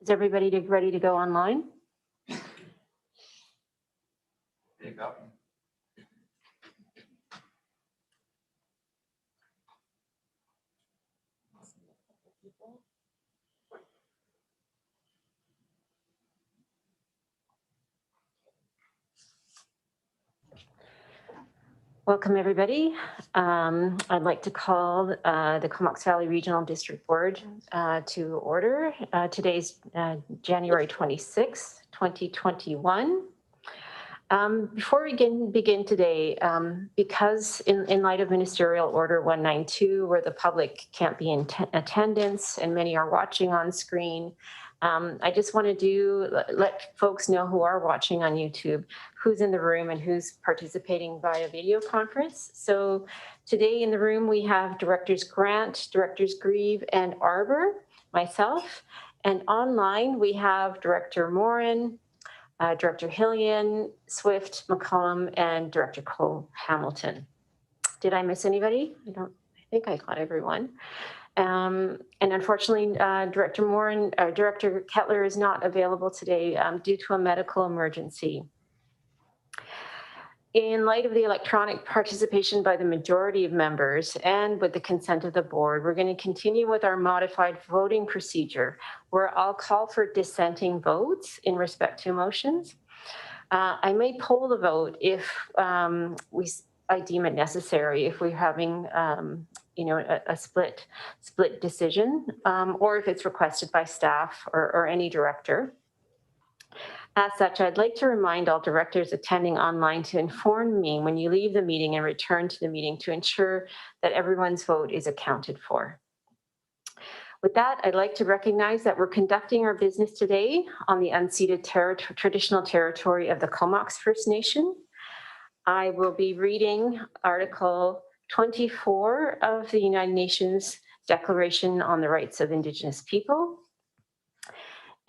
Is everybody ready to go online? There you go. Welcome, everybody. I'd like to call the Comox Valley Regional District Board to order. Today's January 26, 2021. Before we begin today, because in light of Ministerial Order 192, where the public can't be in attendance and many are watching on screen, I just want to let folks know who are watching on YouTube, who's in the room and who's participating via video conference. So today in the room, we have Directors Grant, Directors Grieve and Arbor, myself, and online we have Director Morin, Director Hillian, Swift, McCollum, and Director Cole Hamilton. Did I miss anybody? I think I got everyone. And unfortunately, Director Kettler is not available today due to a medical emergency. In light of the electronic participation by the majority of members and with the consent of the board, we're going to continue with our modified voting procedure, where I'll call for dissenting votes in respect to motions. I may poll the vote if I deem it necessary, if we're having a split decision, or if it's requested by staff or any director. As such, I'd like to remind all directors attending online to inform me when you leave the meeting and return to the meeting to ensure that everyone's vote is accounted for. With that, I'd like to recognize that we're conducting our business today on the unceded traditional territory of the Comox First Nation. I will be reading Article 24 of the United Nations Declaration on the Rights of Indigenous People.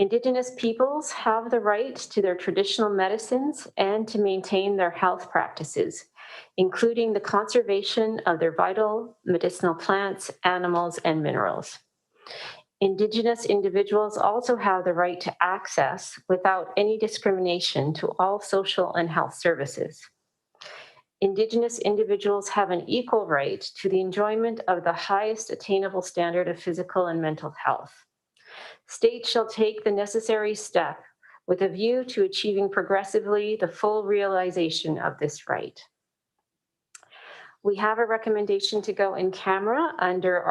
Indigenous peoples have the right to their traditional medicines and to maintain their health practices, including the conservation of their vital medicinal plants, animals, and minerals. Indigenous individuals also have the right to access, without any discrimination, to all social and health services. Indigenous individuals have an equal right to the enjoyment of the highest attainable standard of physical and mental health. States shall take the necessary step with a view to achieving progressively the full realization of this right. We have a recommendation to go in camera under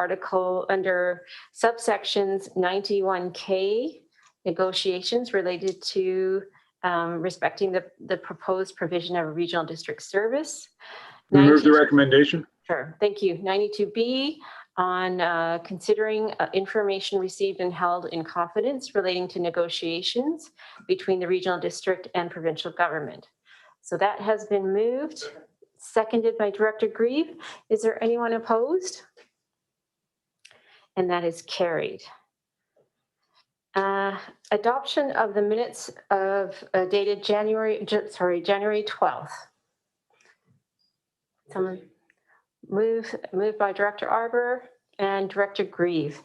subsections 91K, negotiations related to respecting the proposed provision of a regional district service. Move the recommendation. Sure, thank you. 92B on considering information received and held in confidence relating to negotiations between the regional district and provincial government. So that has been moved, seconded by Director Grieve. Is there anyone opposed? And that is carried. Adoption of the minutes of dated January 12th. Someone moved by Director Arbor and Director Grieve.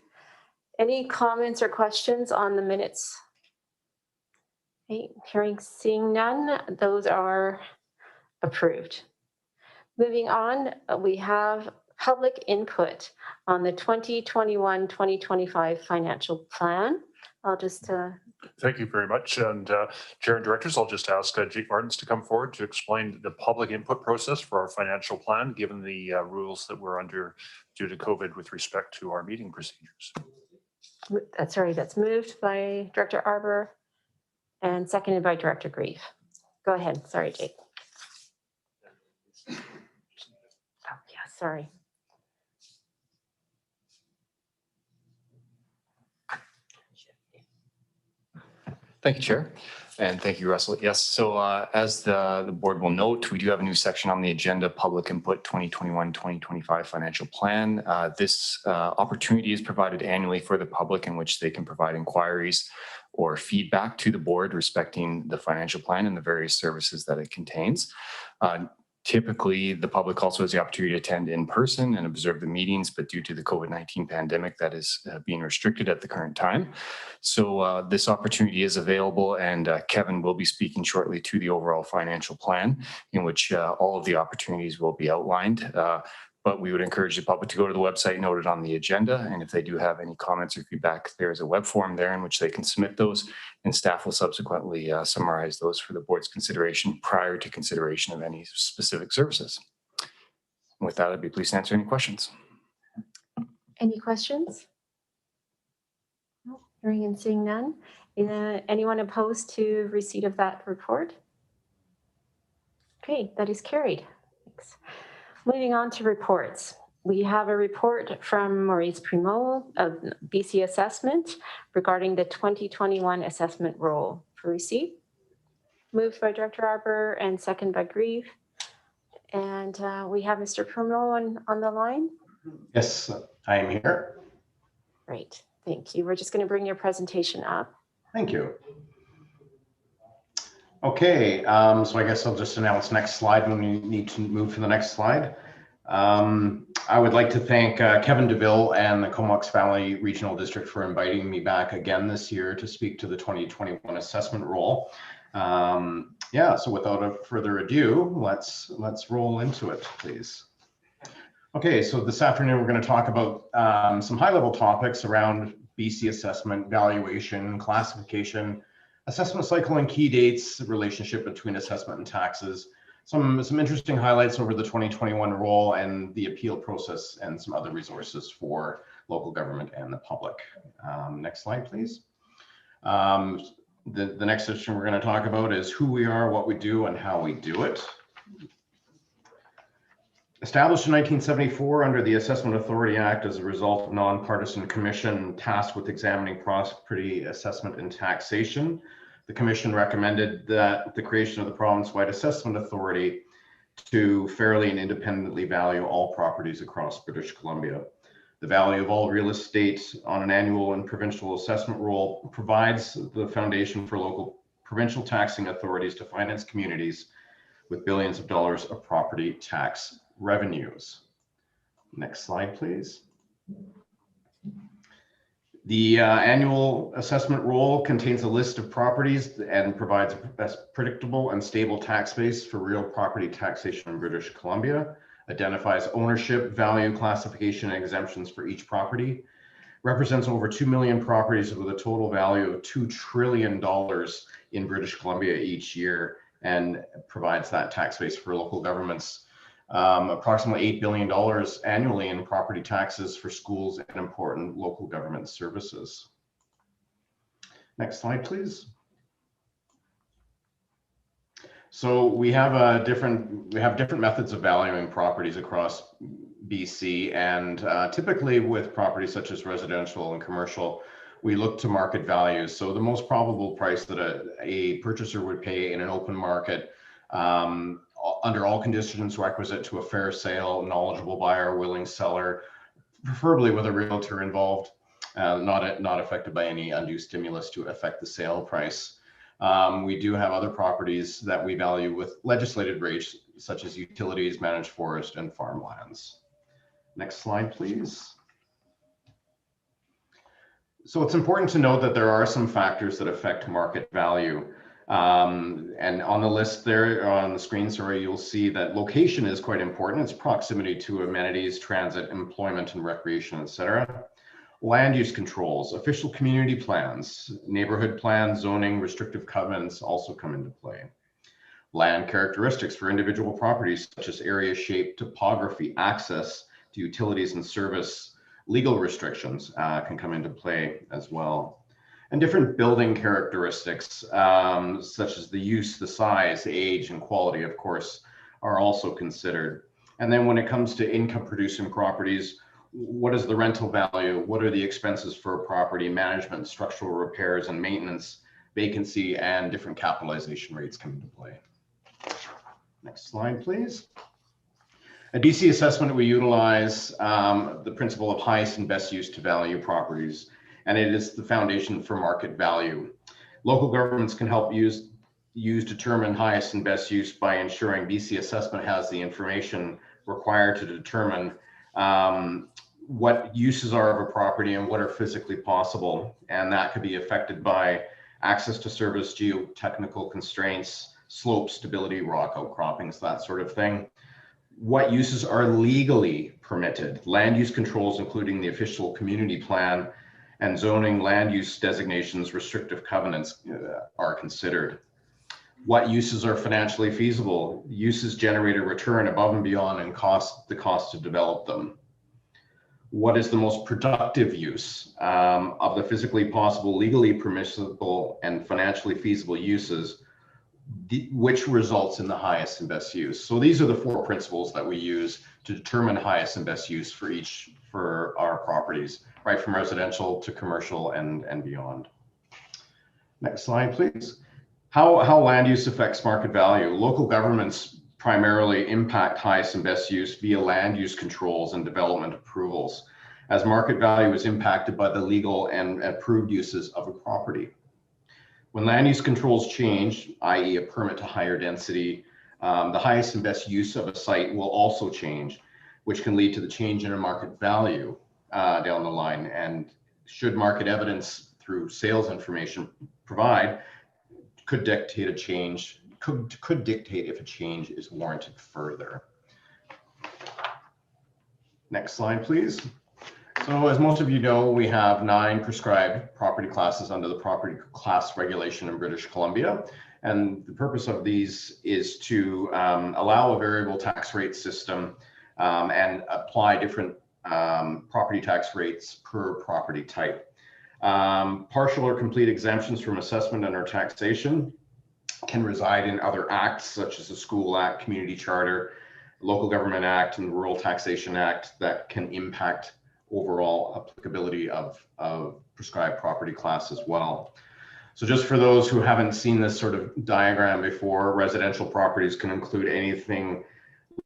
Any comments or questions on the minutes? Okay, seeing none, those are approved. Moving on, we have public input on the 2021-2025 financial plan. I'll just Thank you very much. And Chair and Directors, I'll just ask Jake Martins to come forward to explain the public input process for our financial plan, given the rules that we're under due to COVID with respect to our meeting procedures. That's moved by Director Arbor and seconded by Director Grieve. Go ahead. Sorry, Jake. Oh, yeah, sorry. Thank you, Chair. And thank you, Russell. Yes, so as the board will note, we do have a new section on the agenda, Public Input 2021-2025 Financial Plan. This opportunity is provided annually for the public in which they can provide inquiries or feedback to the board respecting the financial plan and the various services that it contains. Typically, the public also has the opportunity to attend in person and observe the meetings, but due to the COVID-19 pandemic, that is being restricted at the current time. So this opportunity is available, and Kevin will be speaking shortly to the overall financial plan, in which all of the opportunities will be outlined. But we would encourage the public to go to the website noted on the agenda. And if they do have any comments or feedback, there is a web form there in which they can submit those, and staff will subsequently summarize those for the board's consideration prior to consideration of any specific services. And with that, I'd be pleased to answer any questions. Any questions? No, hearing and seeing none. Anyone opposed to receipt of that report? Okay, that is carried. Thanks. Moving on to reports. We have a report from Maurice Primo of BC Assessment regarding the 2021 assessment roll for receipt. Moved by Director Arbor and second by Grieve. And we have Mr. Primo on the line. Yes, I am here. Great, thank you. We're just going to bring your presentation up. Thank you. Okay, so I guess I'll just announce next slide when we need to move to the next slide. I would like to thank Kevin DeVille and the Comox Valley Regional District for inviting me back again this year to speak to the 2021 assessment roll. Yeah, so without further ado, let's roll into it, please. Okay, so this afternoon we're going to talk about some high-level topics around BC assessment, valuation, classification, assessment cycle and key dates, the relationship between assessment and taxes, some interesting highlights over the 2021 roll and the appeal process, and some other resources for local government and the public. Next slide, please. The next section we're going to talk about is who we are, what we do, and how we do it. Established in 1974 under the Assessment Authority Act as a result of nonpartisan commission tasked with examining property assessment and taxation, the commission recommended that the creation of the province-wide assessment authority to fairly and independently value all properties across British Columbia. The value of all real estate on an annual and provincial assessment roll provides the foundation for local provincial taxing authorities to finance communities with billions of dollars of property tax revenues. Next slide, please. The annual assessment roll contains a list of properties and provides a predictable and stable tax base for real property taxation in British Columbia, identifies ownership, value, classification, and exemptions for each property, represents over 2 million properties with a total value of $2 trillion in British Columbia each year, and provides that tax base for local governments. Approximately $8 billion annually in property taxes for schools and important local government services. Next slide, please. So we have different methods of valuing properties across BC, and typically with properties such as residential and commercial, we look to market values. So the most probable price that a purchaser would pay in an open market, under all conditions requisite to a fair sale, knowledgeable buyer, willing seller, preferably with a realtor involved, not affected by any undue stimulus to affect the sale price. We do have other properties that we value with legislated rates, such as utilities, managed forest, and farmlands. Next slide, please. So it's important to note that there are some factors that affect market value. And on the list there on the screen, sorry, you'll see that location is quite important. It's proximity to amenities, transit, employment, and recreation, etc. Land use controls, official community plans, neighborhood plans, zoning, restrictive covenants also come into play. Land characteristics for individual properties, such as area, shape, topography, access to utilities and service, legal restrictions can come into play as well. And different building characteristics, such as the use, the size, age, and quality, of course, are also considered. And then when it comes to income producing properties, what is the rental value? What are the expenses for a property? Management, structural repairs and maintenance, vacancy, and different capitalization rates come into play. Next slide, please. At BC Assessment, we utilize the principle of highest and best use to value properties, and it is the foundation for market value. Local governments can help use use determine highest and best use by ensuring BC assessment has the information required to determine what uses are of a property and what are physically possible. And that could be affected by access to service, geotechnical constraints, slope stability, rock outcroppings, that sort of thing. What uses are legally permitted. Land use controls, including the official community plan and zoning land use designations, restrictive covenants are considered. What uses are financially feasible? Uses generate a return above and beyond and the cost to develop them. What is the most productive use of the physically possible, legally permissible, and financially feasible uses, which results in the highest and best use? So these are the 4 principles that we use to determine highest and best use for our properties, right from residential to commercial and beyond. Next slide, please. How land use affects market value. Local governments primarily impact highest and best use via land use controls and development approvals, as market value is impacted by the legal and approved uses of a property. When land use controls change, i.e. a permit to higher density, the highest and best use of a site will also change, which can lead to the change in a market value down the line. And should market evidence through sales information provide, could dictate a change, could dictate if a change is warranted further. Next slide, please. So as most of you know, we have 9 prescribed property classes under the property class regulation in British Columbia. And the purpose of these is to allow a variable tax rate system and apply different property tax rates per property type. Partial or complete exemptions from assessment and/or taxation can reside in other acts, such as the School Act, Community Charter, Local Government Act, and Rural Taxation Act, that can impact overall applicability of prescribed property class as well. So just for those who haven't seen this sort of diagram before, residential properties can include anything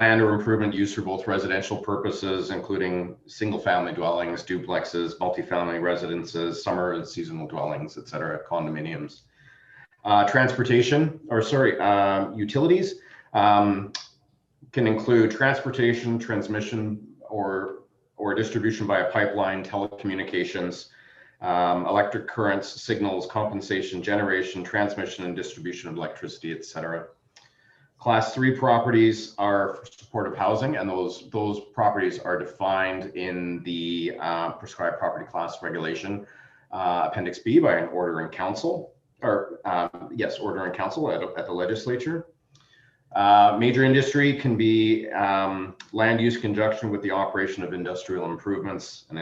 land or improvement used for both residential purposes, including single family dwellings, duplexes, multifamily residences, summer and seasonal dwellings, etc., condominiums. Utilities can include transportation, transmission, or distribution via pipeline, telecommunications, electric currents, signals, compensation, generation, transmission, and distribution of electricity, etc. Class 3 properties are for supportive housing, and those properties are defined in the prescribed property class regulation, Appendix B, by an order in council, order in council at the legislature. Major industry can be land use in conjunction with the operation of industrial improvements and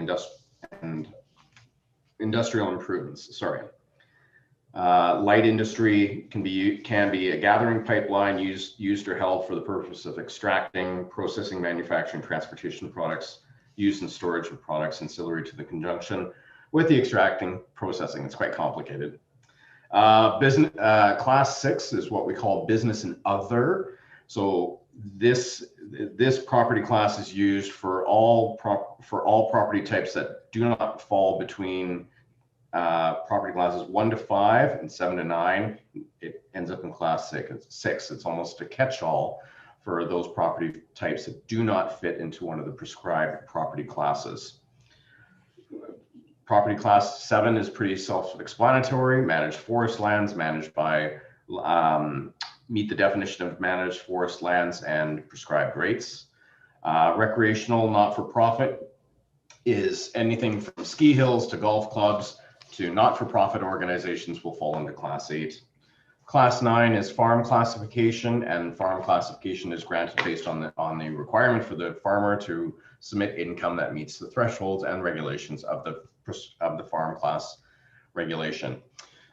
industrial improvements. Light industry can be a gathering pipeline used or held for the purpose of extracting, processing, manufacturing, transportation products, use and storage of products ancillary to the conjunction with the extracting, processing. It's quite complicated. Class 6 is what we call business and other. So this property class is used for all property types that do not fall between property classes 1 to 5 and 7 to 9. It ends up in class 6. It's almost a catch-all for those property types that do not fit into one of the prescribed property classes. Property class 7 is pretty self-explanatory. Managed forest lands, managed by meet the definition of managed forest lands and prescribed rates. Recreational, not-for-profit is anything from ski hills to golf clubs to not-for-profit organizations will fall into class 8. Class 9 is farm classification, and farm classification is granted based on the requirement for the farmer to submit income that meets the thresholds and regulations of the farm class regulation.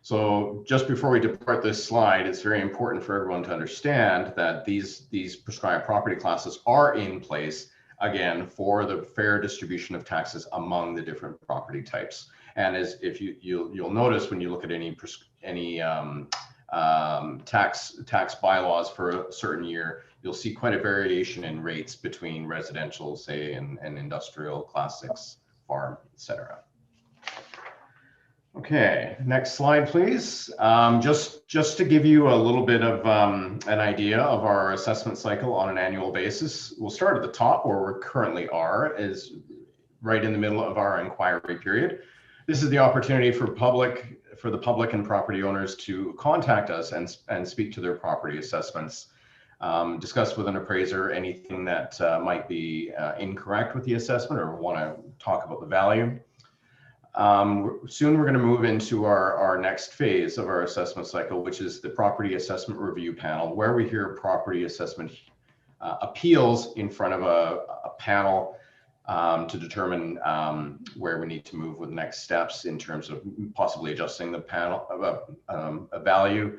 So just before we depart this slide, it's very important for everyone to understand that these prescribed property classes are in place, again, for the fair distribution of taxes among the different property types. And as if you'll notice when you look at any tax bylaws for a certain year, you'll see quite a variation in rates between residential, say, and industrial, class 6, farm, etc. Okay, next slide, please. Just to give you a little bit of an idea of our assessment cycle on an annual basis, we'll start at the top where we currently are, is right in the middle of our inquiry period. This is the opportunity for the public and property owners to contact us and speak to their property assessments, discuss with an appraiser anything that might be incorrect with the assessment or want to talk about the value. Soon we're going to move into our next phase of our assessment cycle, which is the property assessment review panel, where we hear property assessment appeals in front of a panel to determine where we need to move with next steps in terms of possibly adjusting the panel a value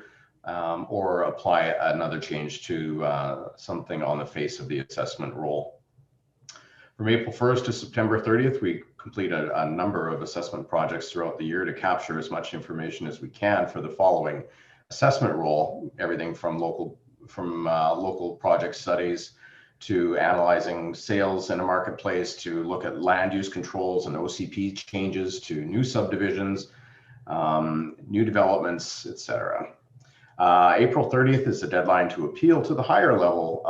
or apply another change to something on the face of the assessment roll. From April 1st to September 30th, we complete a number of assessment projects throughout the year to capture as much information as we can for the following assessment roll, everything from local project studies to analyzing sales in a marketplace, to look at land use controls and OCP changes, to new subdivisions, new developments, etc. April 30th is the deadline to appeal to the higher level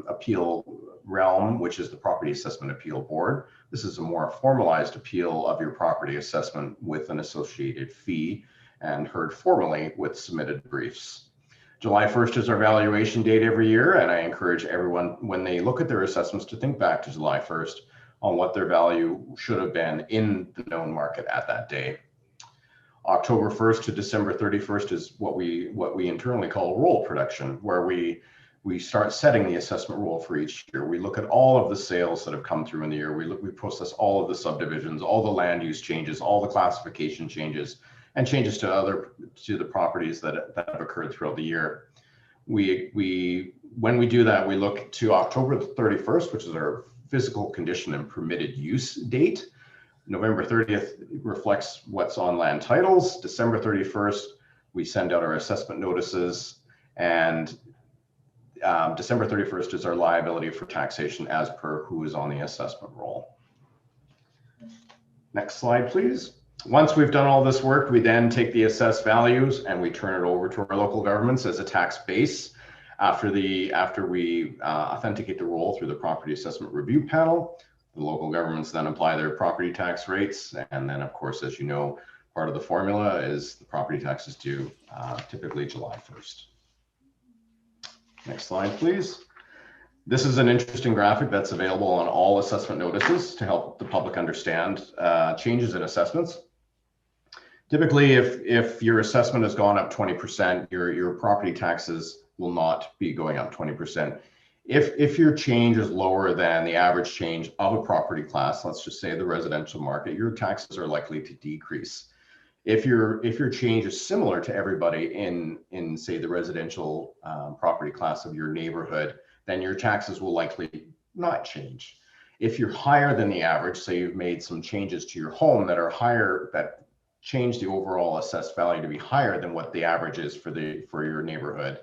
appeal realm, which is the Property Assessment Appeal Board. This is a more formalized appeal of your property assessment with an associated fee and heard formally with submitted briefs. July 1st is our valuation date every year, and I encourage everyone, when they look at their assessments, to think back to July 1st on what their value should have been in the known market at that day. October 1st to December 31st is what we internally call roll production, where we start setting the assessment roll for each year. We look at all of the sales that have come through in the year. We process all of the subdivisions, all the land use changes, all the classification changes, and changes to the properties that have occurred throughout the year. When we do that, we look to October 31st, which is our physical condition and permitted use date. November 30th reflects what's on land titles. December 31st, we send out our assessment notices, and December 31st is our liability for taxation as per who is on the assessment roll. Next slide, please. Once we've done all this work, we then take the assessed values and we turn it over to our local governments as a tax base. After we authenticate the roll through the Property Assessment Review Panel, the local governments then apply their property tax rates. And then, of course, as you know, part of the formula is the property taxes due typically July 1st. Next slide, please. This is an interesting graphic that's available on all assessment notices to help the public understand changes in assessments. Typically, if your assessment has gone up 20%, your property taxes will not be going up 20%. If your change is lower than the average change of a property class, let's just say the residential market, your taxes are likely to decrease. If your change is similar to everybody in say the residential property class of your neighborhood, then your taxes will likely not change. If you're higher than the average, say you've made some changes to your home that are higher, that change the overall assessed value to be higher than what the average is for your neighborhood,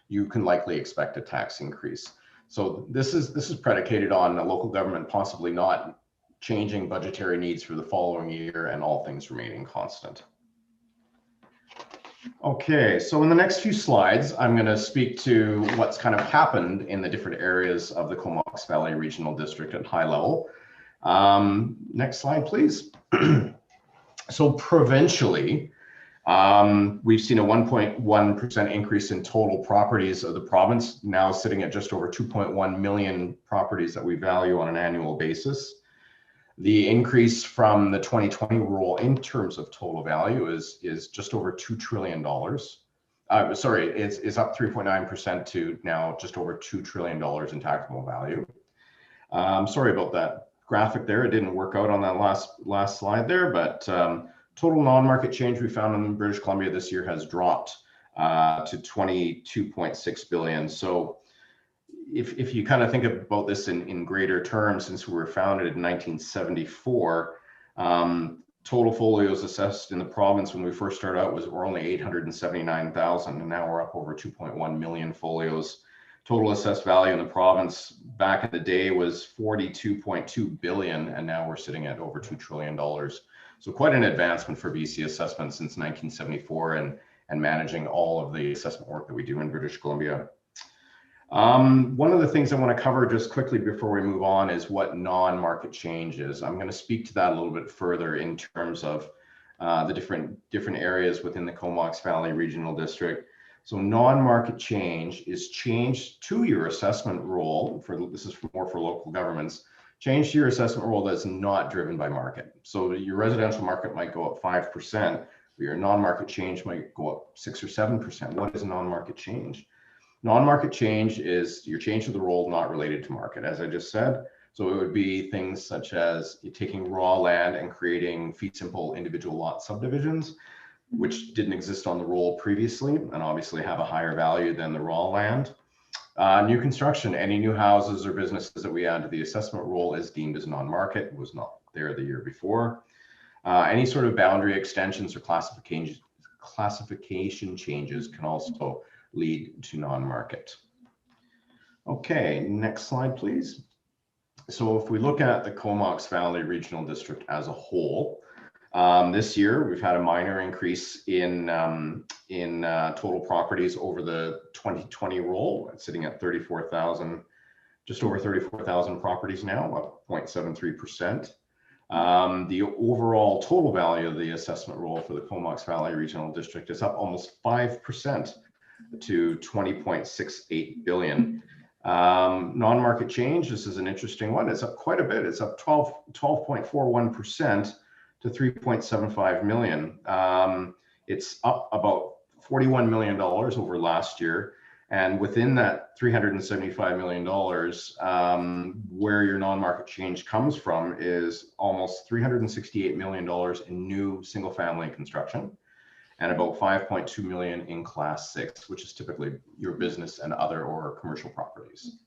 you can likely expect a tax increase. So this is predicated on a local government possibly not changing budgetary needs for the following year and all things remaining constant. Okay, so in the next few slides, I'm going to speak to what's kind of happened in the different areas of the Comox Valley Regional District at high level. Next slide, please. So provincially, we've seen a 1.1% increase in total properties of the province, now sitting at just over 2.1 million properties that we value on an annual basis. The increase from the 2020 roll in terms of total value is just over $2 trillion. Sorry, it's up 3.9% to now just over $2 trillion in taxable value. Sorry about that graphic there. It didn't work out on that last slide there, but total non-market change we found in British Columbia this year has dropped to 22.6 billion. So if you kind of think about this in greater terms, since we were founded in 1974, total folios assessed in the province when we first started out were only 879,000, and now we're up over 2.1 million folios. Total assessed value in the province back in the day was 42.2 billion, and now we're sitting at over $2 trillion. So quite an advancement for BC assessment since 1974 and managing all of the assessment work that we do in British Columbia. One of the things I want to cover just quickly before we move on is what non-market change is. I'm going to speak to that a little bit further in terms of the different areas within the Comox Valley Regional District. So non-market change is change to your assessment role, this is more for local governments, change to your assessment role that's not driven by market. So your residential market might go up 5%, but your non-market change might go up 6 or 7%. What is non-market change? Non-market change is your change to the role not related to market, as I just said. So it would be things such as taking raw land and creating fee simple individual lot subdivisions, which didn't exist on the roll previously and obviously have a higher value than the raw land. New construction, any new houses or businesses that we add to the assessment roll is deemed as non-market, was not there the year before. Any sort of boundary extensions or classification changes can also lead to non-market. Okay, next slide, please. So if we look at the Comox Valley Regional District as a whole, this year we've had a minor increase in total properties over the 2020 roll. It's sitting at 34,000, just over 34,000 properties now, up 0.73%. The overall total value of the assessment roll for the Comox Valley Regional District is up almost 5% to 20.68 billion. Non-market change, this is an interesting one. It's up quite a bit. It's up 12.41% to 3.75 million. It's up about $41 million over last year. And within that $375 million, where your non-market change comes from is almost $368 million in new single family construction and about 5.2 million in class 6, which is typically your business and other or commercial properties.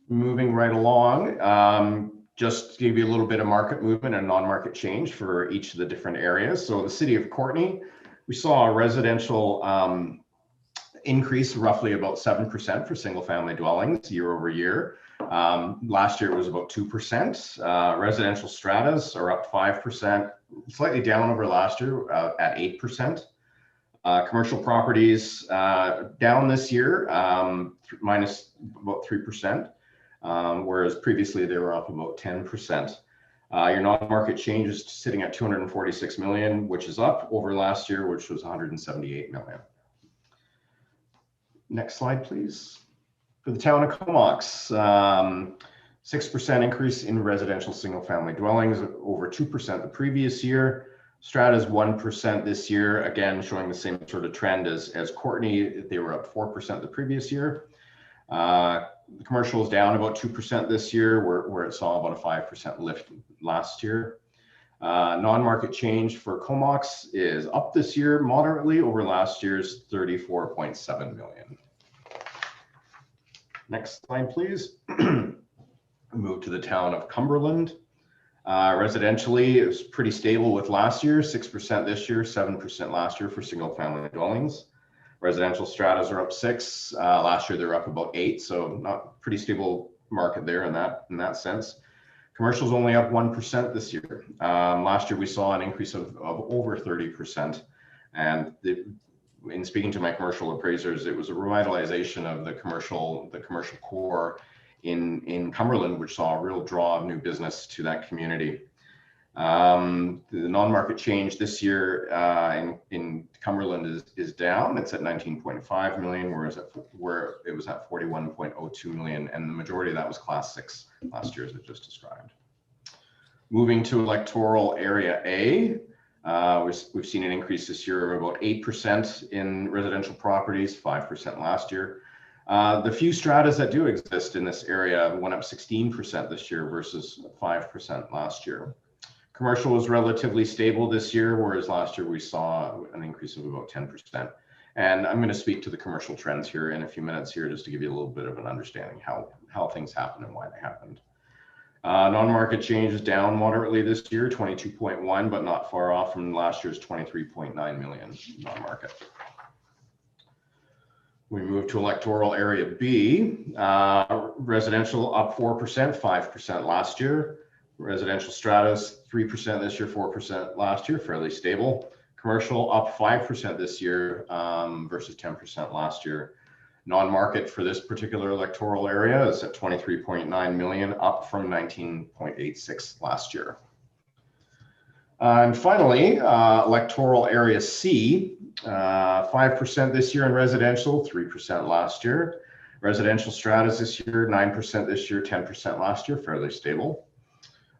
Moving right along, just to give you a little bit of market movement and non-market change for each of the different areas. So the city of Courtenay, we saw a residential increase roughly about 7% for single family dwellings year over year. Last year it was about 2%. Residential stratas are up 5%, slightly down over last year at 8%. Commercial properties down this year, minus about 3%, whereas previously they were up about 10%. Your non-market change is sitting at 246 million, which is up over last year, which was 178 million. Next slide, please. For the town of Comox, 6% increase in residential single family dwellings, over 2% the previous year. Strata's 1% this year, again, showing the same sort of trend as Courtenay. They were up 4% the previous year. The commercial is down about 2% this year, where it saw about a 5% lift last year. Non-market change for Comox is up this year moderately over last year's 34.7 million. Next slide, please. Move to the town of Cumberland. Residentially, it was pretty stable with last year, 6% this year, 7% last year for single family dwellings. Residential stratas are up 6. Last year they were up about 8, so not pretty stable market there in that sense. Commercial's only up 1% this year. Last year we saw an increase of over 30%. And in speaking to my commercial appraisers, it was a revitalization of the commercial core in Cumberland, which saw a real draw of new business to that community. The non-market change this year in Cumberland is down. It's at 19.5 million, where it was at 41.02 million, and the majority of that was class 6 last year, as I just described. Moving to Electoral Area A, we've seen an increase this year of about 8% in residential properties, 5% last year. The few stratas that do exist in this area went up 16% this year versus 5% last year. Commercial was relatively stable this year, whereas last year we saw an increase of about 10%. And I'm going to speak to the commercial trends here in a few minutes here, just to give you a little bit of an understanding how things happen and why they happened. Non-market change is down moderately this year, 22.1, but not far off from last year's 23.9 million non-market. We move to Electoral Area B, residential up 4%, 5% last year. Residential stratas, 3% this year, 4% last year, fairly stable. Commercial up 5% this year versus 10% last year. Non-market for this particular electoral area is at 23.9 million, up from 19.86 last year. And finally, electoral area C, 5% this year in residential, 3% last year. Residential stratas this year, 9% this year, 10% last year, fairly stable.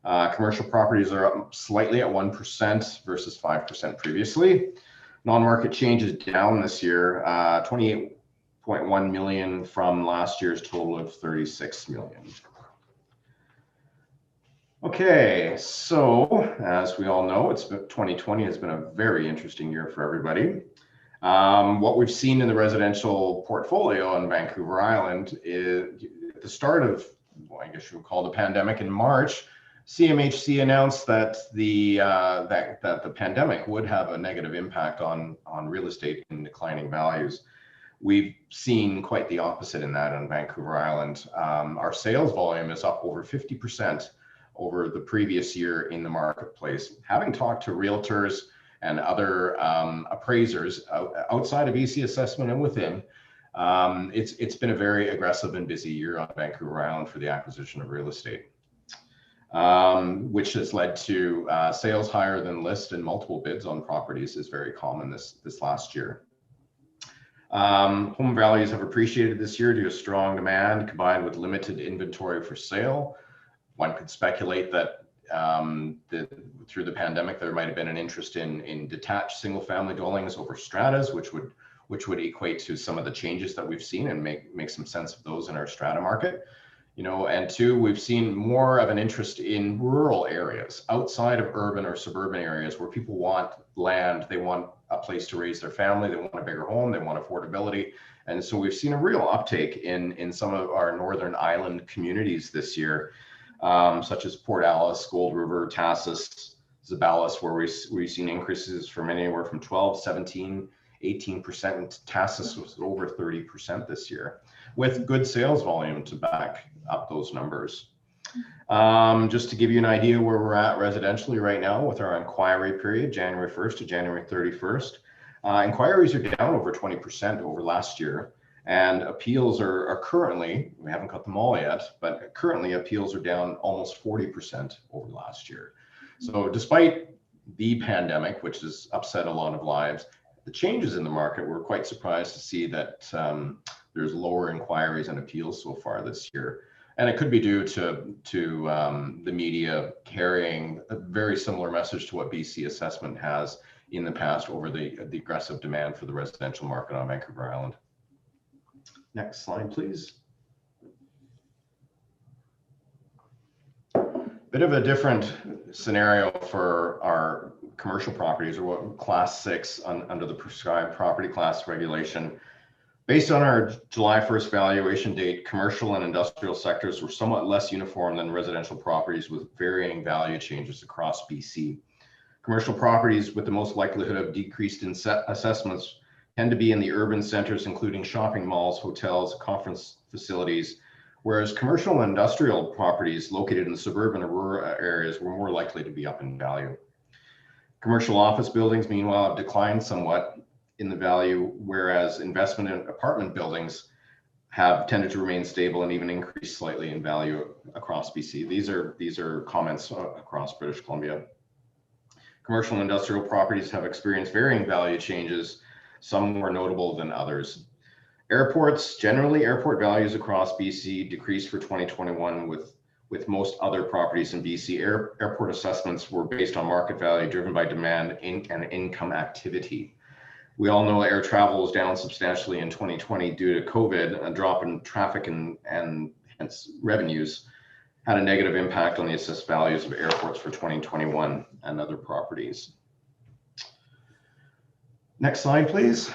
Commercial properties are up slightly at 1% versus 5% previously. Non-market change is down this year, 28.1 million from last year's total of 36 million. Okay, so as we all know, 2020 has been a very interesting year for everybody. What we've seen in the residential portfolio on Vancouver Island is at the start of, well, I guess you would call the pandemic in March, CMHC announced that the pandemic would have a negative impact on real estate in declining values. We've seen quite the opposite in that on Vancouver Island. Our sales volume is up over 50% over the previous year in the marketplace. Having talked to realtors and other appraisers outside of BC Assessment and within, it's been a very aggressive and busy year on Vancouver Island for the acquisition of real estate, which has led to sales higher than list and multiple bids on properties is very common this last year. Home values have appreciated this year due to strong demand combined with limited inventory for sale. One could speculate that through the pandemic, there might have been an interest in detached single-family dwellings over stratas, which would equate to some of the changes that we've seen and make some sense of those in our strata market. You know, and two, we've seen more of an interest in rural areas outside of urban or suburban areas where people want land, they want a place to raise their family, they want a bigger home, they want affordability. And so we've seen a real uptake in some of our Northern Island communities this year, such as Port Alice, Gold River, Tassus, Zabalas, where we've seen increases from anywhere from 12, 17, 18%, and Tassus was over 30% this year, with good sales volume to back up those numbers. Just to give you an idea where we're at residentially right now with our inquiry period, January 1st to January 31st, inquiries are down over 20% over last year. And appeals are currently, we haven't got them all yet, but currently appeals are down almost 40% over last year. So despite the pandemic, which has upset a lot of lives, the changes in the market, we're quite surprised to see that there's lower inquiries and appeals so far this year. And it could be due to the media carrying a very similar message to what BC Assessment has in the past over the aggressive demand for the residential market on Vancouver Island. Next slide, please. Bit of a different scenario for our commercial properties, or what Class 6 under the prescribed property class regulation. Based on our July 1st valuation date, commercial and industrial sectors were somewhat less uniform than residential properties with varying value changes across BC. Commercial properties with the most likelihood of decreased in assessments tend to be in the urban centers, including shopping malls, hotels, conference facilities, whereas commercial and industrial properties located in the suburban or rural areas were more likely to be up in value. Commercial office buildings, meanwhile, have declined somewhat in the value, whereas investment in apartment buildings have tended to remain stable and even increase slightly in value across BC. These are comments across British Columbia. Commercial and industrial properties have experienced varying value changes, some more notable than others. Airports, generally, airport values across BC decreased for 2021 with most other properties in BC. Airport assessments were based on market value driven by demand and income activity. We all know air travel was down substantially in 2020 due to COVID. A drop in traffic and hence revenues had a negative impact on the assessed values of airports for 2021 and other properties. Next slide, please.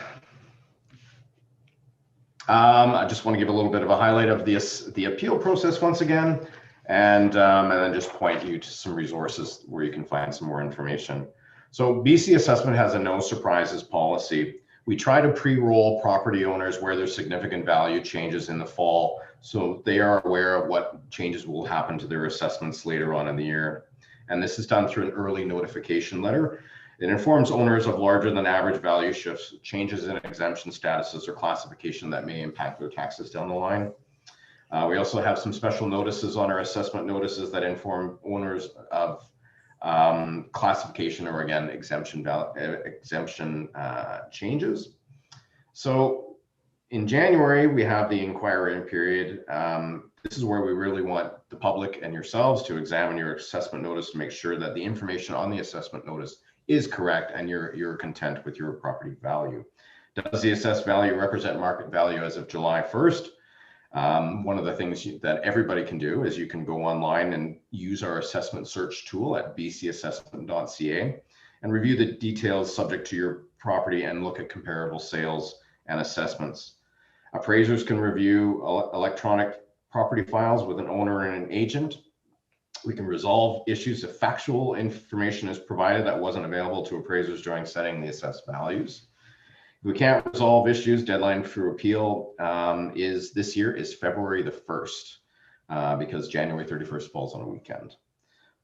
I just want to give a little bit of a highlight of the appeal process once again, and then just point you to some resources where you can find some more information. So BC Assessment has a no surprises policy. We try to pre-roll property owners where there's significant value changes in the fall So they are aware of what changes will happen to their assessments later on in the year. And this is done through an early notification letter. It informs owners of larger than average value shifts, changes in exemption statuses or classification that may impact their taxes down the line. We also have some special notices on our assessment notices that inform owners of classification or again, exemption changes. So in January, we have the inquiry period. This is where we really want the public and yourselves to examine your assessment notice to make sure that the information on the assessment notice is correct and you're content with your property value. Does the assessed value represent market value as of July 1st? One of the things that everybody can do is you can go online and use our assessment search tool at bcassessment.ca and review the details subject to your property and look at comparable sales and assessments. Appraisers can review electronic property files with an owner and an agent. We can resolve issues if factual information is provided that wasn't available to appraisers during setting the assessed values. If we can't resolve issues, deadline for appeal this year is February the 1st because January 31st falls on a weekend.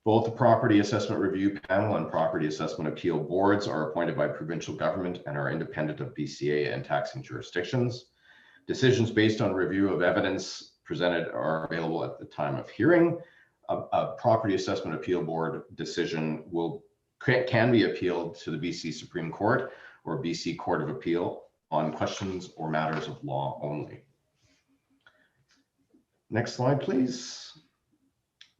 Both the Property Assessment Review Panel and Property Assessment Appeal Boards are appointed by provincial government and are independent of BCA and taxing jurisdictions. Decisions based on review of evidence presented are available at the time of hearing. A Property Assessment Appeal Board decision can be appealed to the BC Supreme Court or BC Court of Appeal on questions or matters of law only. Next slide, please.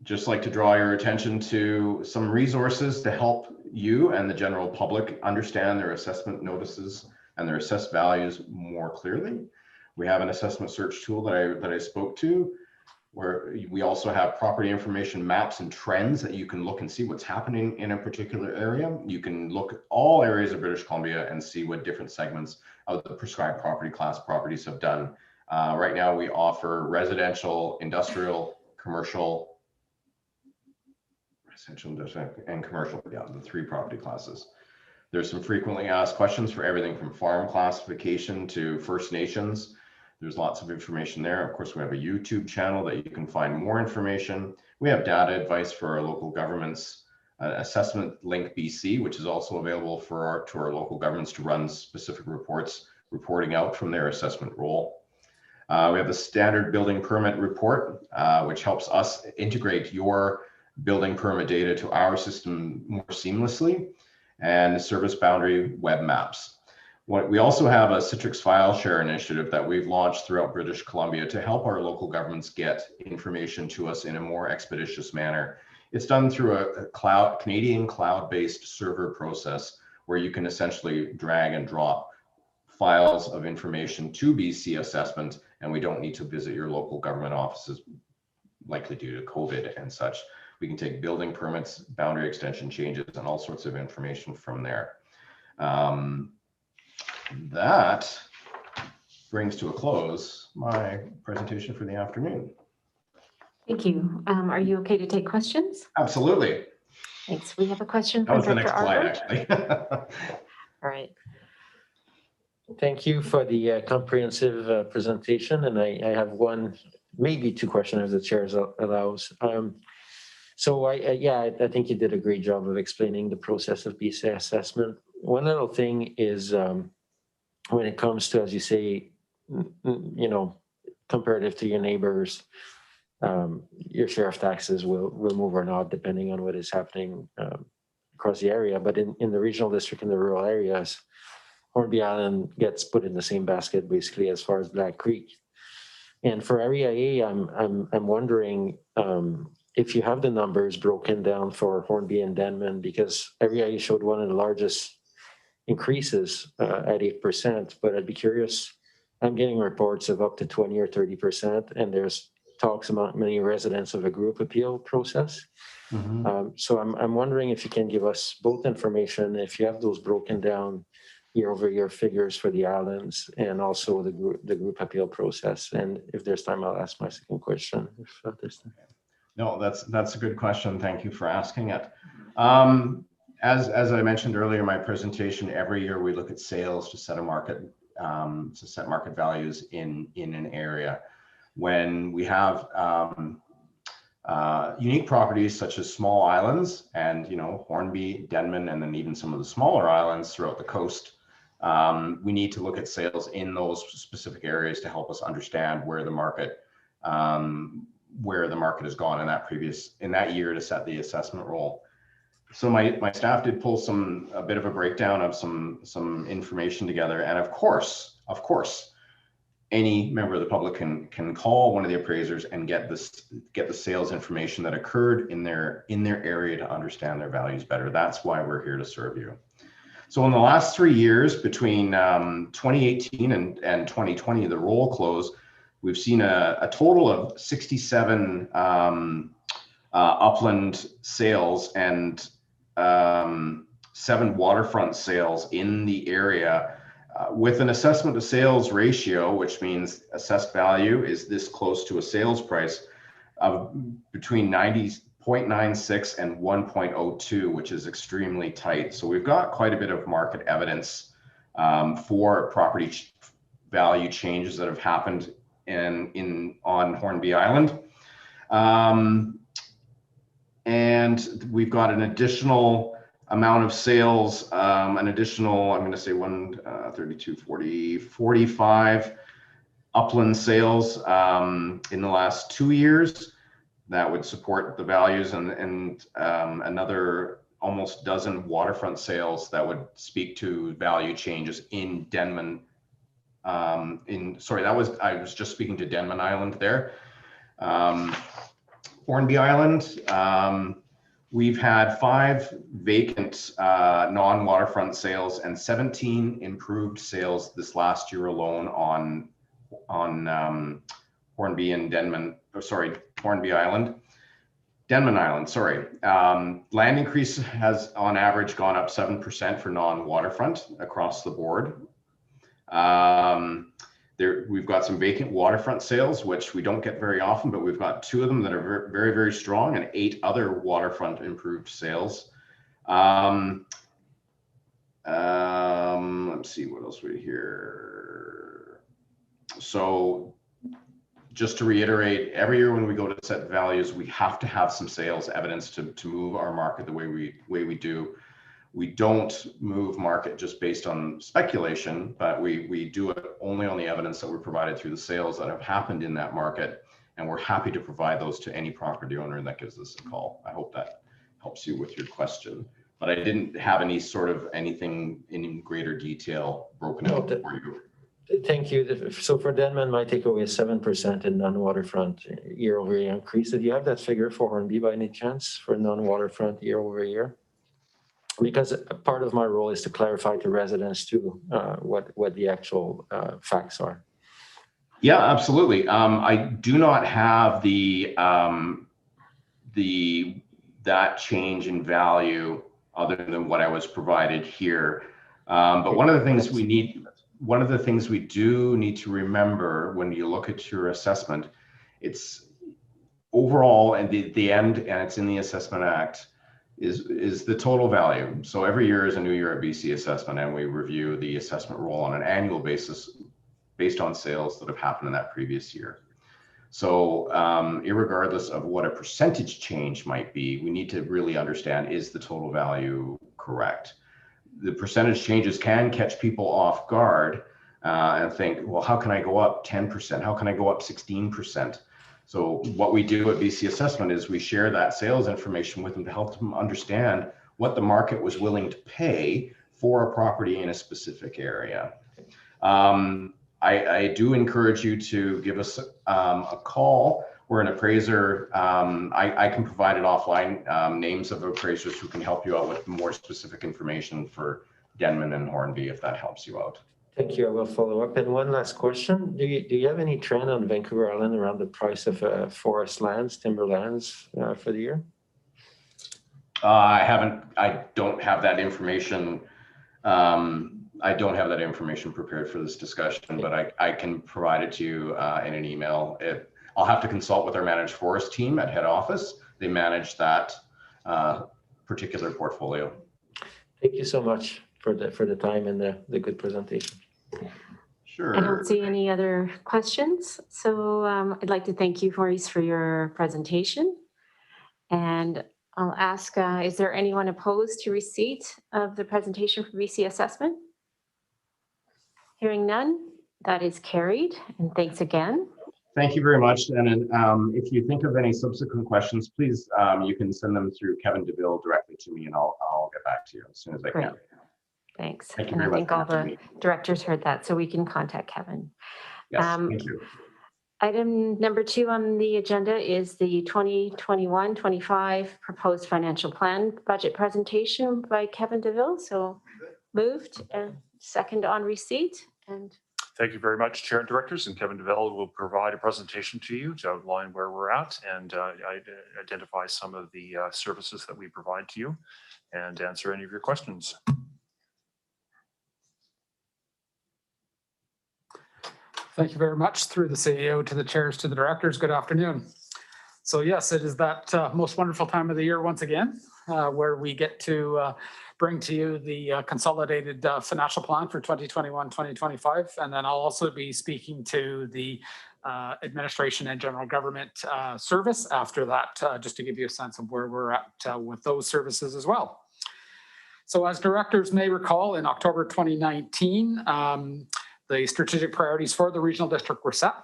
Just like to draw your attention to some resources to help you and the general public understand their assessment notices and their assessed values more clearly. We have an assessment search tool that I spoke to, where we also have property information maps and trends that you can look and see what's happening in a particular area. You can look at all areas of British Columbia and see what different segments of the prescribed property class properties have done. Right now we offer residential, industrial, commercial, and commercial, yeah, the 3 property classes. There's some frequently asked questions for everything from farm classification to First Nations. There's lots of information there. Of course, we have a YouTube channel that you can find more information. We have data advice for our local governments, Assessment Link BC, which is also available to our local governments to run specific reporting out from their assessment role. We have the standard building permit report, which helps us integrate your building permit data to our system more seamlessly, and the service boundary web maps. We also have a Citrix file share initiative that we've launched throughout British Columbia to help our local governments get information to us in a more expeditious manner. It's done through a Canadian cloud-based server process where you can essentially drag and drop files of information to BC Assessment, and we don't need to visit your local government offices, likely due to COVID and such. We can take building permits, boundary extension changes, and all sorts of information from there. That brings to a close my presentation for the afternoon. Thank you. Are you okay to take questions? Absolutely. Thanks. We have a question That from was the Director next slide, Arnold. actually. All right. Thank you for the comprehensive presentation. And I have one, maybe 2 questions if the chair allows. So I think you did a great job of explaining the process of BC assessment. One little thing is when it comes to, as you say, comparative to your neighbors, your share of taxes will move or not depending on what is happening across the area. But in the regional district, in the rural areas, Hornby Island gets put in the same basket basically as far as Black Creek. And for Area A, I'm wondering if you have the numbers broken down for Hornby and Denman, because Area A showed one of the largest increases at 8%, but I'd be curious. I'm getting reports of up to 20 or 30%, and there's talks about many residents of a group appeal process. Mm-hmm. So I'm wondering if you can give us both information, if you have those broken down year-over-year figures for the islands and also the group appeal process. And if there's time, I'll ask my second question. If there's time. No, that's a good question. Thank you for asking it. As I mentioned earlier in my presentation, every year we look at sales to set a market, to set market values in an area. when we have unique properties such as small islands and, Hornby, Denman, and then even some of the smaller islands throughout the coast. We need to look at sales in those specific areas to help us understand where the market has gone in that year to set the assessment roll. So my staff did pull a bit of a breakdown of some information together, and of course, any member of the public can call one of the appraisers and get the sales information that occurred in their area to understand their values better. That's why we're here to serve you. So in the last 3 years, between 2018 and 2020, the roll close, we've seen a total of 67 upland sales and 7 waterfront sales in the area, with an assessment to sales ratio, which means assessed value is this close to a sales price, of between 90.96 and 1.02, which is extremely tight. So we've got quite a bit of market evidence for property value changes that have happened on Hornby Island. And we've got an additional amount of sales, I'm going to say 32, 40, 45 upland sales in the last 2 years that would support the values, and another almost dozen waterfront sales that would speak to value changes in Denman. I was just speaking to Denman Island there. Hornby Island, we've had 5 vacant non-waterfront sales and 17 improved sales this last year alone on Hornby Island. Denman Island, sorry. Land increase has on average gone up 7% for non-waterfront across the board. We've got some vacant waterfront sales, which we don't get very often, but we've got 2 of them that are very, very strong, and 8 other waterfront improved sales. Let's see what else we hear. So just to reiterate, every year when we go to set values, we have to have some sales evidence to move our market the way we do. We don't move market just based on speculation, but we do it only on the evidence that we're provided through the sales that have happened in that market. And we're happy to provide those to any property owner that gives us a call. I hope that helps you with your question. But I didn't have anything in greater detail broken out for you. Thank you. So for Denman, my takeaway is 7% in non-waterfront year-over-year increase. Do you have that figure for Hornby by any chance for non-waterfront year-over-year? Because part of my role is to clarify to residents too what the actual facts are. Yeah, absolutely. I do not have that change in value other than what I was provided here. But one of the things we do need to remember when you look at your assessment, it's overall and the end, and it's in the Assessment Act, is the total value. So every year is a new year at BC assessment, and we review the assessment roll on an annual basis based on sales that have happened in that previous year. So irregardless of what a percentage change might be, we need to really understand, is the total value correct? The percentage changes can catch people off guard and think, well, how can I go up 10%? How can I go up 16%? So what we do at BC Assessment is we share that sales information with them to help them understand what the market was willing to pay for a property in a specific area. I do encourage you to give us a call. We're an appraiser. I can provide it offline, names of appraisers who can help you out with more specific information for Denman and Hornby, if that helps you out. Thank you. I will follow up. And one last question. Do you have any trend on Vancouver Island around the price of forest lands, timberlands for the year? I don't have that information. I don't have that information prepared for this discussion, but I can provide it to you in an email. I'll have to consult with our managed forest team at head office. They manage that particular portfolio. Thank you so much for the time and the good presentation. Sure. I don't see any other questions. So I'd like to thank you, Maurice, for your presentation. And I'll ask, is there anyone opposed to receipt of the presentation for BC assessment? Hearing none, that is carried. And thanks again. Thank you very much. And if you think of any subsequent questions, please, you can send them through Kevin DeVille directly to me, and I'll get back to you as soon as I Great. can. Thanks. Thank you And I very much think for all having the me. directors heard that, so we can contact Kevin. Yes, thank you. Item number 2 on the agenda is the 2021-25 proposed financial plan budget presentation by Kevin DeVille. So moved and second on receipt. And Thank you very much, Chair and Directors, and Kevin DeVille will provide a presentation to you to outline where we're at and identify some of the services that we provide to you and answer any of your questions. Thank you very much. Through the CEO to the chairs to the directors, good afternoon. So yes, it is that most wonderful time of the year once again, where we get to bring to you the consolidated financial plan for 2021-2025. And then I'll also be speaking to the administration and general government service after that, just to give you a sense of where we're at with those services as well. So as directors may recall, in October 2019, the strategic priorities for the regional district were set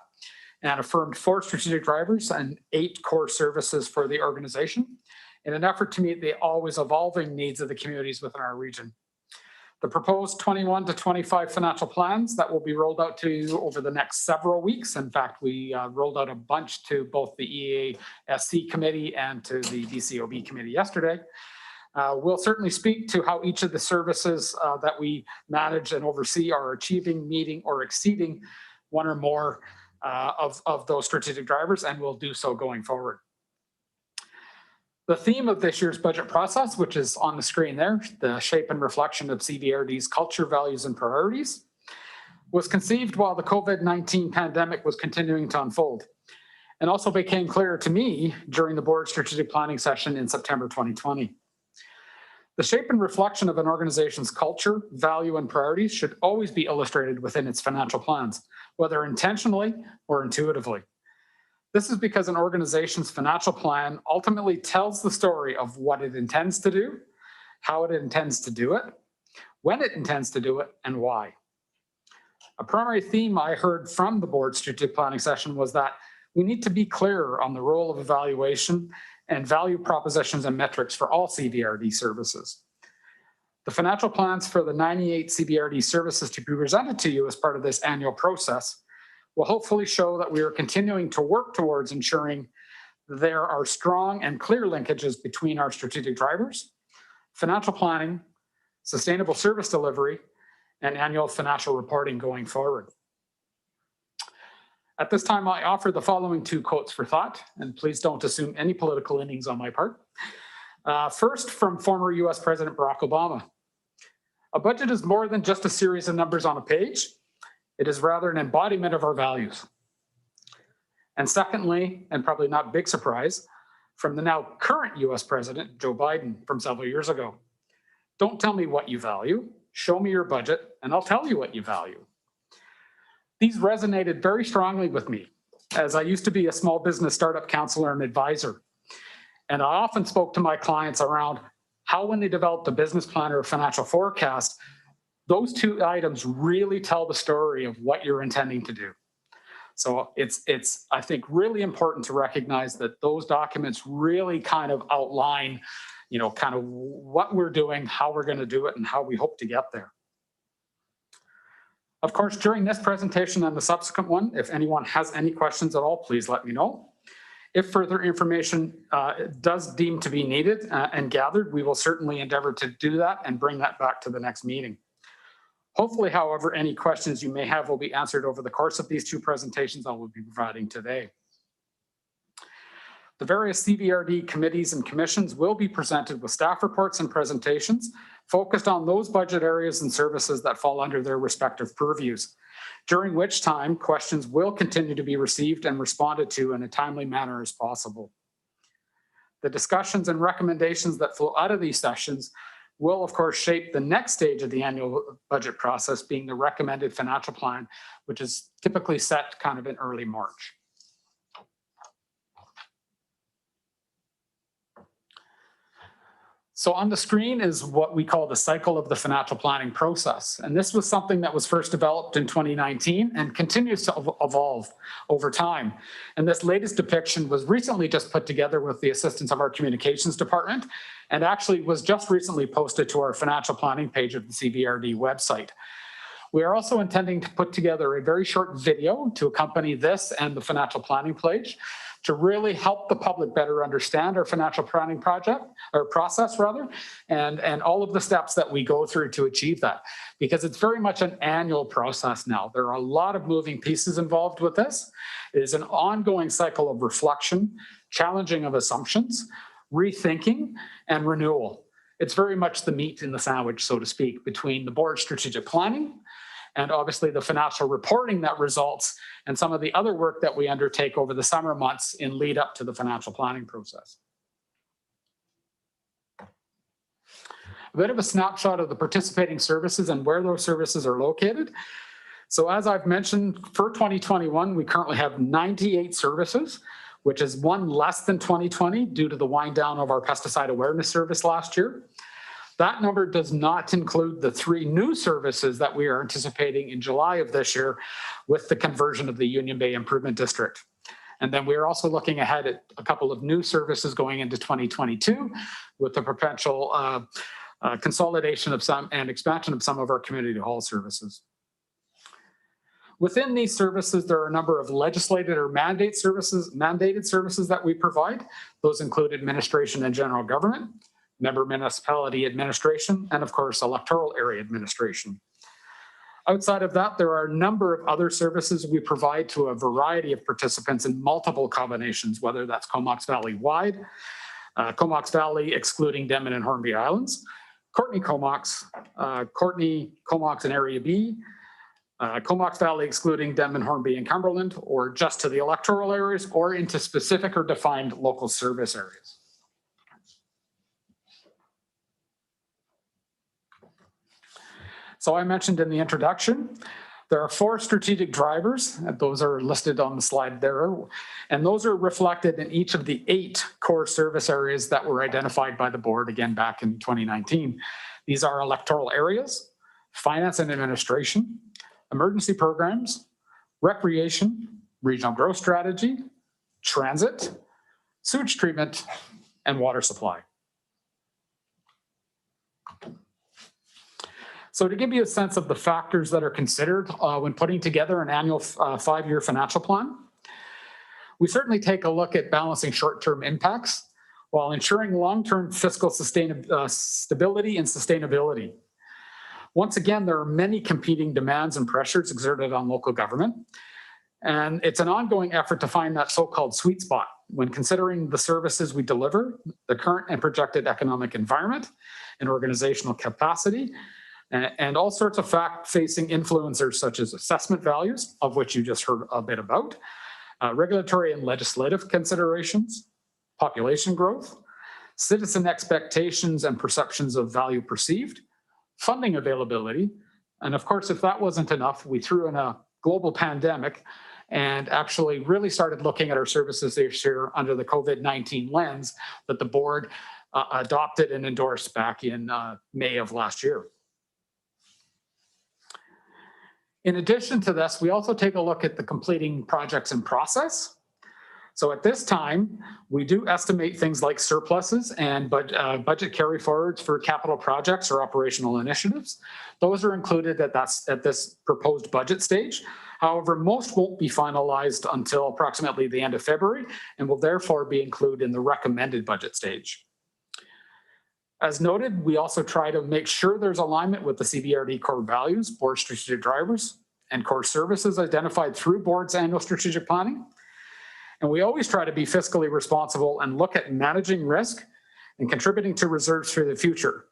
and affirmed 4 strategic drivers and 8 core services for the organization in an effort to meet the always evolving needs of the communities within our region. The proposed 21 to 25 financial plans that will be rolled out to you over the next several weeks. In fact, we rolled out a bunch to both the EASC committee and to the DCOB committee yesterday. We'll certainly speak to how each of the services that we manage and oversee are achieving, meeting, or exceeding one or more of those strategic drivers, and we'll do so going forward. The theme of this year's budget process, which is on the screen there, the shape and reflection of CVRD's culture, values, and priorities, was conceived while the COVID-19 pandemic was continuing to unfold, and also became clear to me during the board strategic planning session in September 2020. The shape and reflection of an organization's culture, value, and priorities should always be illustrated within its financial plans, whether intentionally or intuitively. This is because an organization's financial plan ultimately tells the story of what it intends to do, how it intends to do it, when it intends to do it, and why. A primary theme I heard from the board strategic planning session was that we need to be clear on the role of evaluation and value propositions and metrics for all CVRD services. The financial plans for the 98 CVRD services to be presented to you as part of this annual process will hopefully show that we are continuing to work towards ensuring there are strong and clear linkages between our strategic drivers, financial planning, sustainable service delivery, and annual financial reporting going forward. At this time, I offer the following 2 quotes for thought, and please don't assume any political leanings on my part. First, from former US President Barack Obama. A budget is more than just a series of numbers on a page. It is rather an embodiment of our values. And secondly, and probably not big surprise, from the now current US President, Joe Biden, from several years ago. Don't tell me what you value, show me your budget, and I'll tell you what you value. These resonated very strongly with me, as I used to be a small business startup counselor and advisor. And I often spoke to my clients around how, when they developed a business plan or a financial forecast, those 2 items really tell the story of what you're intending to do. So it's I think, really important to recognize that those documents really kind of outline, kind of what we're doing, how we're going to do it, and how we hope to get there. Of course, during this presentation and the subsequent one, if anyone has any questions at all, please let me know. If further information does deem to be needed and gathered, we will certainly endeavor to do that and bring that back to the next meeting. Hopefully, however, any questions you may have will be answered over the course of these 2 presentations I will be providing today. The various CVRD committees and commissions will be presented with staff reports and presentations focused on those budget areas and services that fall under their respective purviews, during which time questions will continue to be received and responded to in a timely manner as possible. The discussions and recommendations that flow out of these sessions will, of course, shape the next stage of the annual budget process, being the recommended financial plan, which is typically set kind of in early March. So on the screen is what we call the cycle of the financial planning process. And this was something that was first developed in 2019 and continues to evolve over time. And this latest depiction was recently just put together with the assistance of our communications department, and actually was just recently posted to our financial planning page of the CBRD website. We are also intending to put together a very short video to accompany this and the financial planning page to really help the public better understand our financial planning project or process rather, and all of the steps that we go through to achieve that, because it's very much an annual process now. There are a lot of moving pieces involved with this. It is an ongoing cycle of reflection, challenging of assumptions, rethinking, and renewal. It's very much the meat in the sandwich, so to speak, between the board strategic planning and obviously the financial reporting that results, and some of the other work that we undertake over the summer months in lead up to the financial planning process. A bit of a snapshot of the participating services and where those services are located. So as I've mentioned, for 2021, we currently have 98 services, which is one less than 2020 due to the wind down of our pesticide awareness service last year. That number does not include the 3 new services that we are anticipating in July of this year with the conversion of the Union Bay Improvement District. And then we're also looking ahead at a couple of new services going into 2022 with the potential consolidation of some and expansion of some of our community hall services. Within these services, there are a number of legislated or mandated services that we provide. Those include administration and general government, member municipality administration, and of course, electoral area administration. Outside of that, there are a number of other services we provide to a variety of participants in multiple combinations, whether that's Comox Valley wide, Comox Valley excluding Denman and Hornby Islands, Courtenay Comox and Area B, Comox Valley excluding Denman, Hornby, and Cumberland, or just to the electoral areas, or into specific or defined local service areas. So I mentioned in the introduction, there are 4 strategic drivers, and those are listed on the slide there, and those are reflected in each of the 8 core service areas that were identified by the board again back in 2019. These are electoral areas, finance and administration, emergency programs, recreation, regional growth strategy, transit, sewage treatment, and water supply. So to give you a sense of the factors that are considered when putting together an annual 5-year financial plan, we certainly take a look at balancing short-term impacts while ensuring long-term fiscal stability and sustainability. Once again, there are many competing demands and pressures exerted on local government, and it's an ongoing effort to find that so-called sweet spot when considering the services we deliver, the current and projected economic environment and organizational capacity, and all sorts of fact-facing influencers such as assessment values, of which you just heard a bit about, regulatory and legislative considerations, population growth, citizen expectations and perceptions of value perceived, funding availability, and of course, if that wasn't enough, we threw in a global pandemic and actually really started looking at our services this year under the COVID-19 lens that the board adopted and endorsed back in May of last year. In addition to this, we also take a look at the completing projects in process. So at this time, we do estimate things like surpluses and budget carry forwards for capital projects or operational initiatives. Those are included at this proposed budget stage. However, most won't be finalized until approximately the end of February and will therefore be included in the recommended budget stage. As noted, we also try to make sure there's alignment with the CBRD core values, board strategic drivers, and core services identified through board's annual strategic planning. And we always try to be fiscally responsible and look at managing risk and contributing to reserves for the future,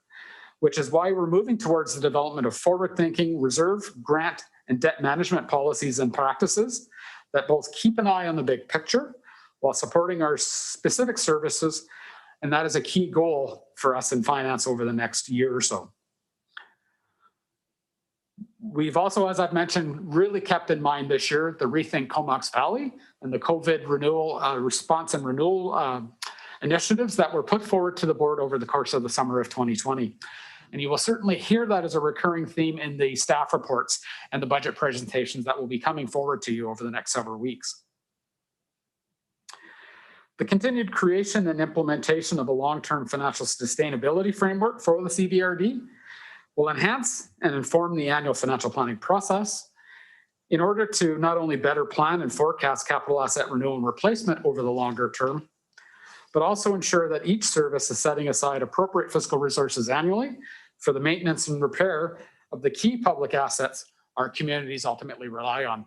which is why we're moving towards the development of forward-thinking reserve, grant, and debt management policies and practices that both keep an eye on the big picture while supporting our specific services And that is a key goal for us in finance over the next year or so. We've also, as I've mentioned, really kept in mind this year the Rethink Comox Valley and the COVID renewal response and renewal initiatives that were put forward to the board over the course of the summer of 2020. And you will certainly hear that as a recurring theme in the staff reports and the budget presentations that will be coming forward to you over the next several weeks. The continued creation and implementation of a long-term financial sustainability framework for the CBRD will enhance and inform the annual financial planning process in order to not only better plan and forecast capital asset renewal and replacement over the longer term, but also ensure that each service is setting aside appropriate fiscal resources annually for the maintenance and repair of the key public assets our communities ultimately rely on.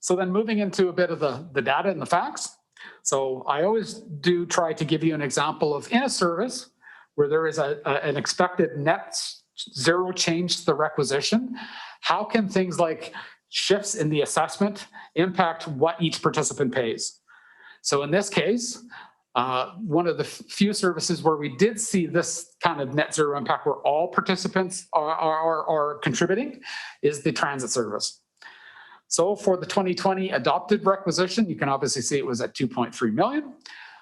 So then moving into a bit of the data and the facts. So I always do try to give you an example of in a service where there is an expected net zero change to the requisition, how can things like shifts in the assessment impact what each participant pays? So in this case, one of the few services where we did see this kind of net zero impact where all participants are contributing is the transit service. So for the 2020 adopted requisition, you can obviously see it was at 2.3 million.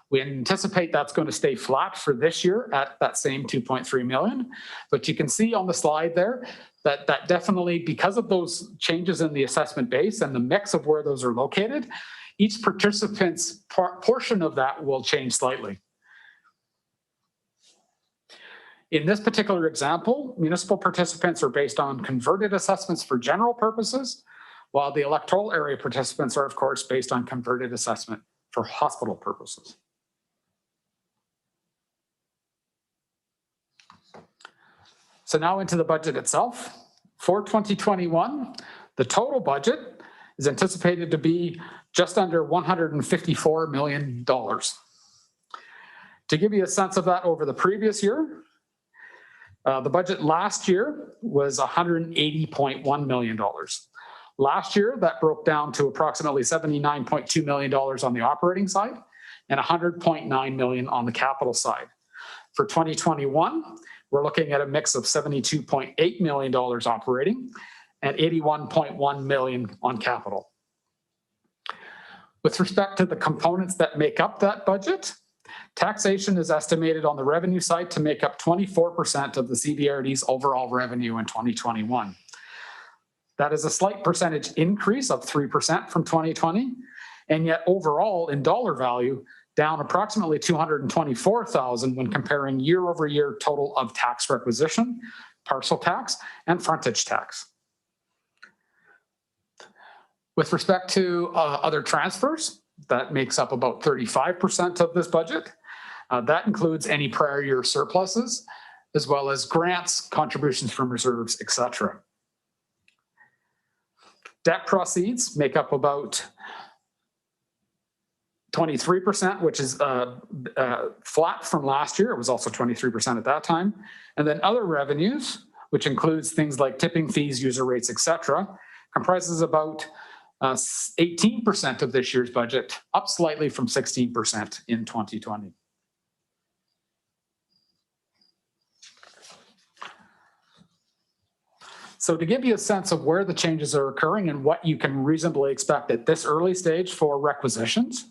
We anticipate that's going to stay flat for this year at that same 2.3 million. But you can see on the slide there that definitely, because of those changes in the assessment base and the mix of where those are located, each participant's portion of that will change slightly. In this particular example, municipal participants are based on converted assessments for general purposes, while the electoral area participants are, of course, based on converted assessment for hospital purposes. So now into the budget itself. For 2021, the total budget is anticipated to be just under $154 million. To give you a sense of that over the previous year, the budget last year was $180.1 million. Last year, that broke down to approximately $79.2 million on the operating side and $100.9 million on the capital side. For 2021, we're looking at a mix of $72.8 million operating and $81.1 million on capital. With respect to the components that make up that budget, taxation is estimated on the revenue side to make up 24% of the CBRD's overall revenue in 2021. That is a slight percentage increase of 3% from 2020, and yet overall in dollar value, down approximately $224,000 when comparing year over year total of tax requisition, parcel tax, and frontage tax. With respect to other transfers, that makes up about 35% of this budget. That includes any prior year surpluses, as well as grants, contributions from reserves, etc. Debt proceeds make up about 23%, which is flat from last year. It was also 23% at that time. And then other revenues, which includes things like tipping fees, user rates, etc., comprises about 18% of this year's budget, up slightly from 16% in 2020. So to give you a sense of where the changes are occurring and what you can reasonably expect at this early stage for requisitions.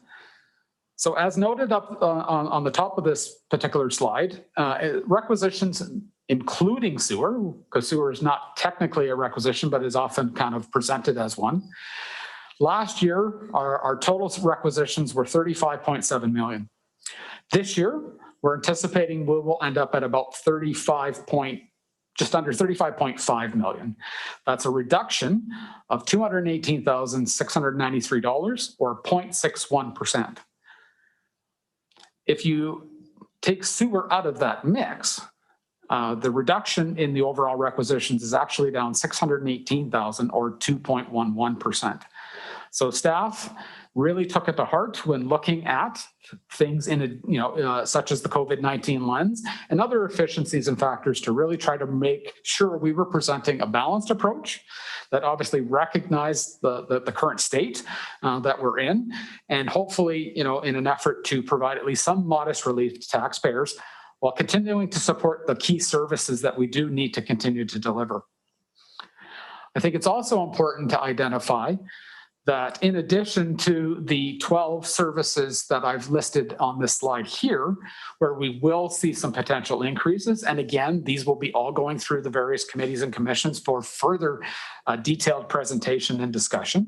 So as noted up on the top of this particular slide, requisitions including sewer, because sewer is not technically a requisition, but is often kind of presented as one. Last year, our total requisitions were 35.7 million. This year, we're anticipating we will end up at about just under 35.5 million. That's a reduction of $218,693 or 0.61%. If you take sewer out of that mix, the reduction in the overall requisitions is actually down $618,000 or 2.11%. So staff really took it to heart when looking at things in a, such as the COVID-19 lens and other efficiencies and factors to really try to make sure we were presenting a balanced approach that obviously recognized the current state that we're in, and hopefully, in an effort to provide at least some modest relief to taxpayers while continuing to support the key services that we do need to continue to deliver. I think it's also important to identify that in addition to the 12 services that I've listed on this slide here, where we will see some potential increases, and again, these will be all going through the various committees and commissions for further detailed presentation and discussion.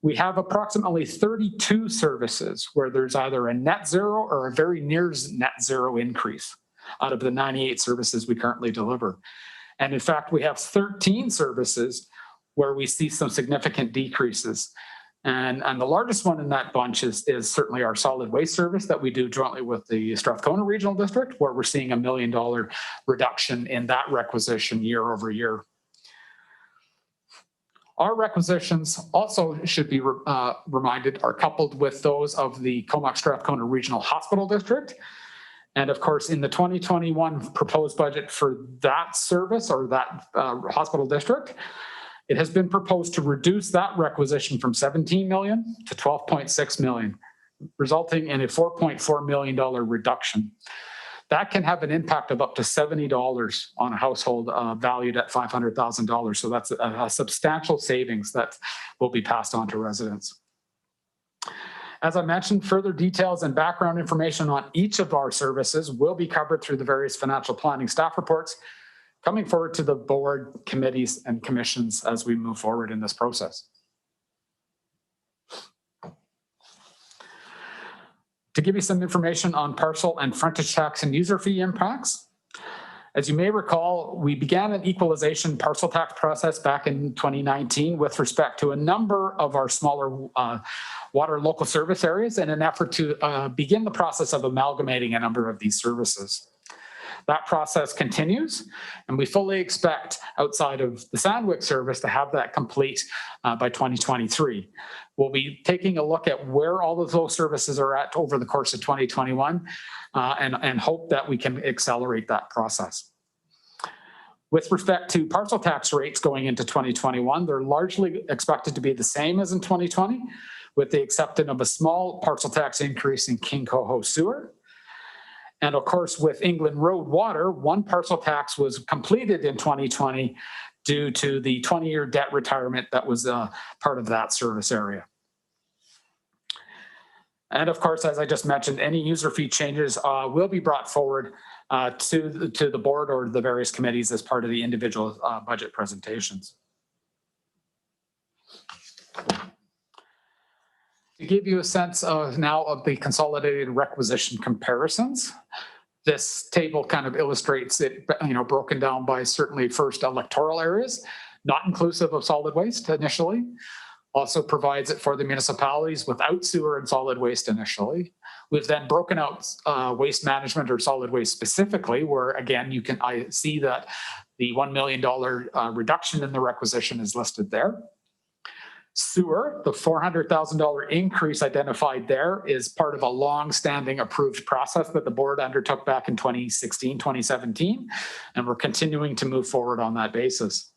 We have approximately 32 services where there's either a net zero or a very near net zero increase out of the 98 services we currently deliver. And in fact, we have 13 services where we see some significant decreases. And the largest one in that bunch is certainly our solid waste service that we do jointly with the Strathcona Regional District, where we're seeing $1 million reduction in that requisition year over year. Our requisitions also should be reminded are coupled with those of the Comox Strathcona Regional Hospital District. And of course, in the 2021 proposed budget for that service or that hospital district, it has been proposed to reduce that requisition from 17 million to 12.6 million, resulting in a $4.4 million reduction. That can have an impact of up to $70 on a household valued at $500,000. So that's a substantial savings that will be passed on to residents. As I mentioned, further details and background information on each of our services will be covered through the various financial planning staff reports coming forward to the board, committees, and commissions as we move forward in this process. To give you some information on parcel and frontage tax and user fee impacts, as you may recall, we began an equalization parcel tax process back in 2019 with respect to a number of our smaller water local service areas in an effort to begin the process of amalgamating a number of these services. That process continues, and we fully expect, outside of the Sandwick service, to have that complete by 2023. We'll be taking a look at where all of those services are at over the course of 2021 and hope that we can accelerate that process. With respect to parcel tax rates going into 2021, they're largely expected to be the same as in 2020, with the exception of a small parcel tax increase in King Coho Sewer. And of course, with England Road Water, one parcel tax was completed in 2020 due to the 20-year debt retirement that was part of that service area. And of course, as I just mentioned, any user fee changes will be brought forward to the board or the various committees as part of the individual budget presentations. To give you a sense of now of the consolidated requisition comparisons, this table kind of illustrates it, broken down by certainly first electoral areas, not inclusive of solid waste initially. Also provides it for the municipalities without sewer and solid waste initially. We've then broken out waste management or solid waste specifically, where again, I see that the $1 million reduction in the requisition is listed there. Sewer, the $400,000 increase identified there is part of a long-standing approved process that the board undertook back in 2016, 2017, and we're continuing to move forward on that basis.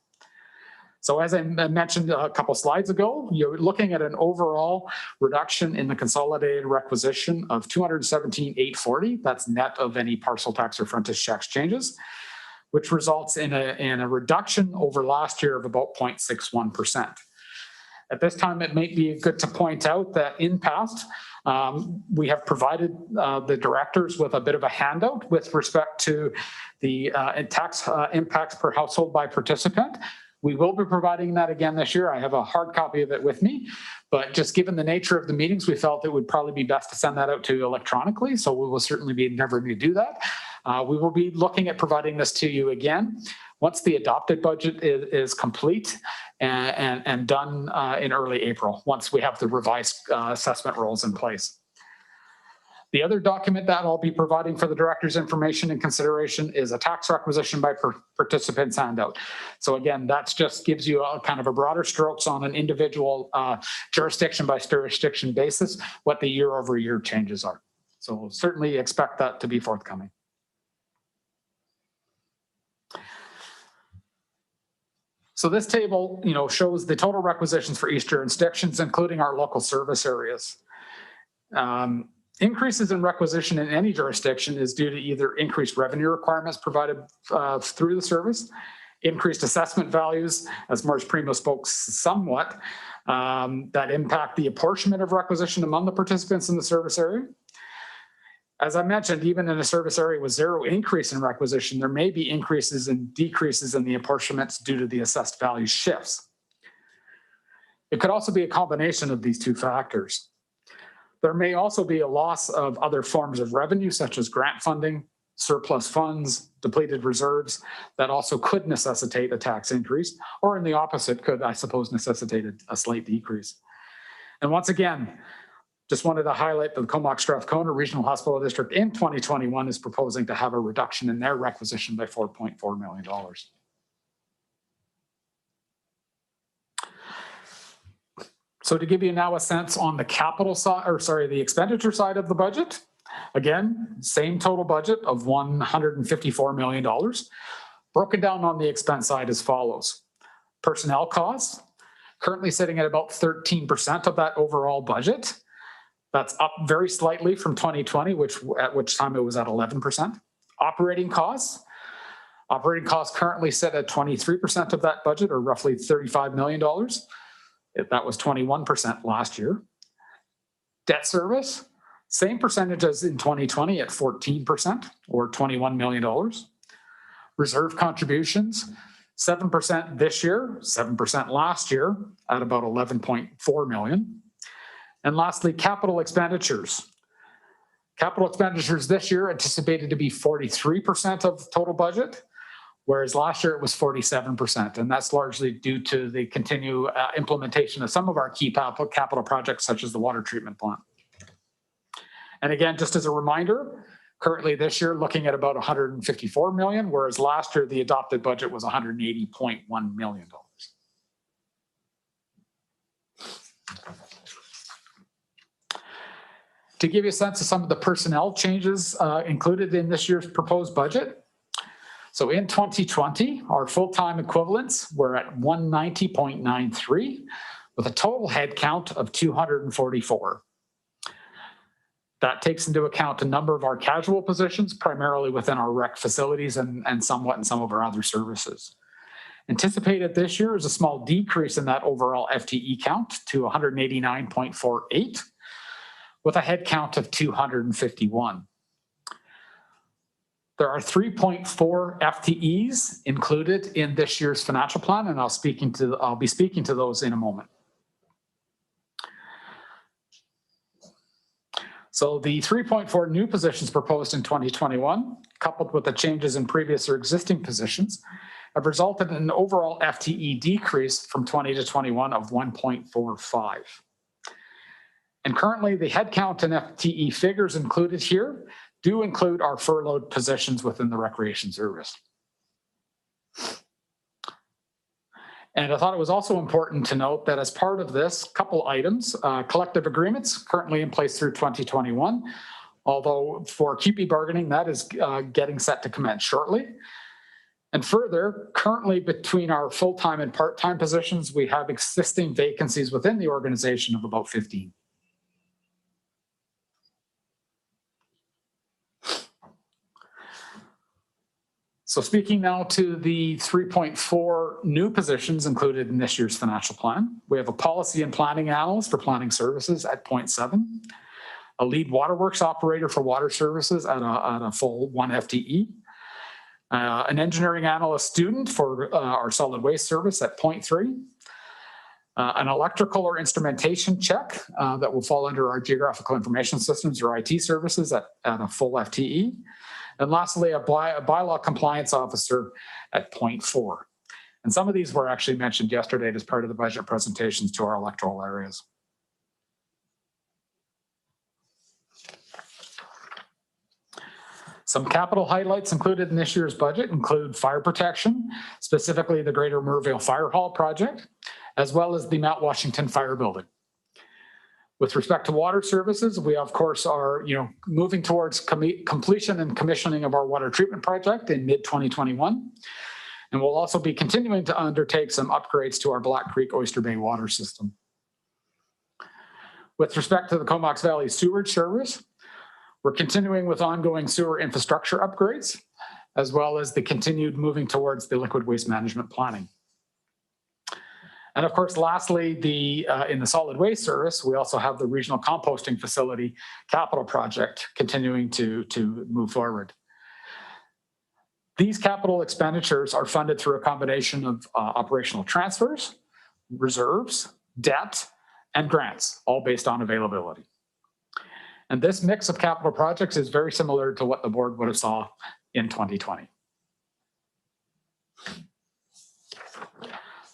So as I mentioned a couple slides ago, you're looking at an overall reduction in the consolidated requisition of $217,840. That's net of any parcel tax or frontage tax changes, which results in a reduction over last year of about 0.61%. At this time, it may be good to point out that in past, we have provided the directors with a bit of a handout with respect to the tax impacts per household by participant. We will be providing that again this year. I have a hard copy of it with me, but just given the nature of the meetings, we felt it would probably be best to send that out to you electronically. So we will certainly be endeavoring to do that. We will be looking at providing this to you again once the adopted budget is complete and done in early April, once we have the revised assessment rolls in place. The other document that I'll be providing for the director's information and consideration is a tax requisition by participants handout. So again, that just gives you a kind of a broader strokes on an individual jurisdiction by jurisdiction basis, what the year-over-year changes are. So certainly expect that to be forthcoming. So this table, shows the total requisitions for each jurisdictions, including our local service areas. Increases in requisition in any jurisdiction is due to either increased revenue requirements provided through the service, increased assessment values, as Mars Primo spoke somewhat, that impact the apportionment of requisition among the participants in the service area. As I mentioned, even in a service area with zero increase in requisition, there may be increases and decreases in the apportionments due to the assessed value shifts. It could also be a combination of these two factors. There may also be a loss of other forms of revenue, such as grant funding, surplus funds, depleted reserves, that also could necessitate a tax increase, or in the opposite, could, I suppose, necessitate a slight decrease. And once again, just wanted to highlight that the Comox Strathcona Regional Hospital District in 2021 is proposing to have a reduction in their requisition by $4.4 million. So to give you now a sense on the capital side, the expenditure side of the budget, again, same total budget of $154 million, broken down on the expense side as follows. Personnel costs, currently sitting at about 13% of that overall budget. That's up very slightly from 2020, at which time it was at 11%. Operating costs currently sit at 23% of that budget, or roughly $35 million. That was 21% last year. Debt service, same percentage as in 2020 at 14%, or $21 million. Reserve contributions, 7% this year, 7% last year, at about $11.4 million. And lastly, capital expenditures. Capital expenditures this year anticipated to be 43% of total budget, whereas last year it was 47%. And that's largely due to the continued implementation of some of our key capital projects, such as the water treatment plant. And again, just as a reminder, currently this year looking at about $154 million, whereas last year the adopted budget was $180.1 million. To give you a sense of some of the personnel changes included in this year's proposed budget. So in 2020, our full-time equivalents were at 190.93 with a total headcount of 244. That takes into account a number of our casual positions, primarily within our rec facilities and somewhat in some of our other services. Anticipated this year is a small decrease in that overall FTE count to 189.48. with a head count of 251. There are 3.4 FTEs included in this year's financial plan, and I'll be speaking to those in a moment. So the 3.4 new positions proposed in 2021, coupled with the changes in previous or existing positions, have resulted in an overall FTE decrease from 20 to 21 of 1.45. And currently, the headcount and FTE figures included here do include our furloughed positions within the recreation service. And I thought it was also important to note that as part of this, couple items, collective agreements currently in place through 2021, although for QP bargaining, that is getting set to commence shortly. And further, currently between our full-time and part-time positions, we have existing vacancies within the organization of about 15. So speaking now to the 3.4 new positions included in this year's financial plan, we have a policy and planning analyst for planning services at 0.7, a lead waterworks operator for water services at a full 1 FTE, an engineering analyst student for our solid waste service at 0.3, an electrical or instrumentation check that will fall under our geographical information systems or IT services at a full FTE. And lastly, a bylaw compliance officer at 0.4. And some of these were actually mentioned yesterday as part of the budget presentations to our electoral areas. Some capital highlights included in this year's budget include fire protection, specifically the Greater Merville Fire Hall project, as well as the Mount Washington Fire Building. With respect to water services, we of course are moving towards completion and commissioning of our water treatment project in mid-2021. And we'll also be continuing to undertake some upgrades to our Black Creek Oyster Bay water system. With respect to the Comox Valley Sewerage Service, we're continuing with ongoing sewer infrastructure upgrades, as well as the continued moving towards the liquid waste management planning. And of course, lastly, in the solid waste service, we also have the regional composting facility capital project continuing to move forward. These capital expenditures are funded through a combination of operational transfers, reserves, debt, and grants, all based on availability. And this mix of capital projects is very similar to what the board would have saw in 2020.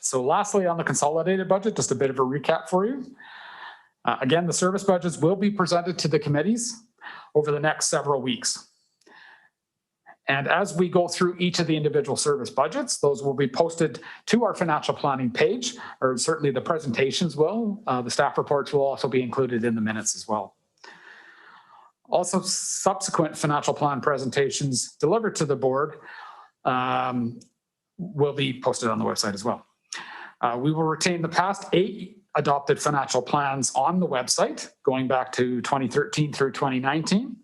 So lastly, on the consolidated budget, just a bit of a recap for you. Again, the service budgets will be presented to the committees over the next several weeks. And as we go through each of the individual service budgets, those will be posted to our financial planning page, or certainly the presentations will. The staff reports will also be included in the minutes as well. Also, subsequent financial plan presentations delivered to the board will be posted on the website as well. We will retain the past 8 adopted financial plans on the website, going back to 2013 through 2019.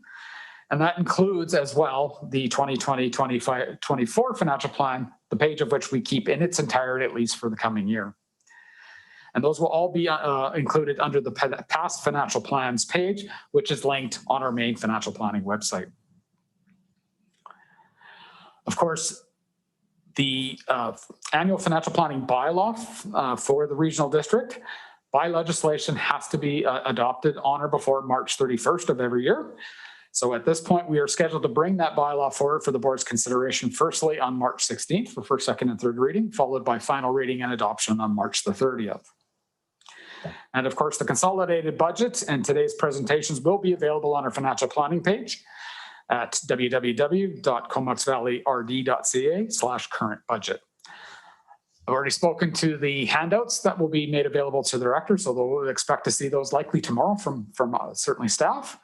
And that includes as well the 2020-24 financial plan, the page of which we keep in its entirety, at least for the coming year. And those will all be included under the past financial plans page, which is linked on our main financial planning website. Of course, the annual financial planning bylaw for the regional district by legislation has to be adopted on or before March 31st of every year. So at this point, we are scheduled to bring that bylaw forward for the board's consideration firstly on March 16th for first, second, and third reading, followed by final reading and adoption on March the 30th. And of course, the consolidated budget and today's presentations will be available on our financial planning page at www.comoxvalleyrd.ca/current budget. I've already spoken to the handouts that will be made available to the directors, so they'll expect to see those likely tomorrow from certainly staff.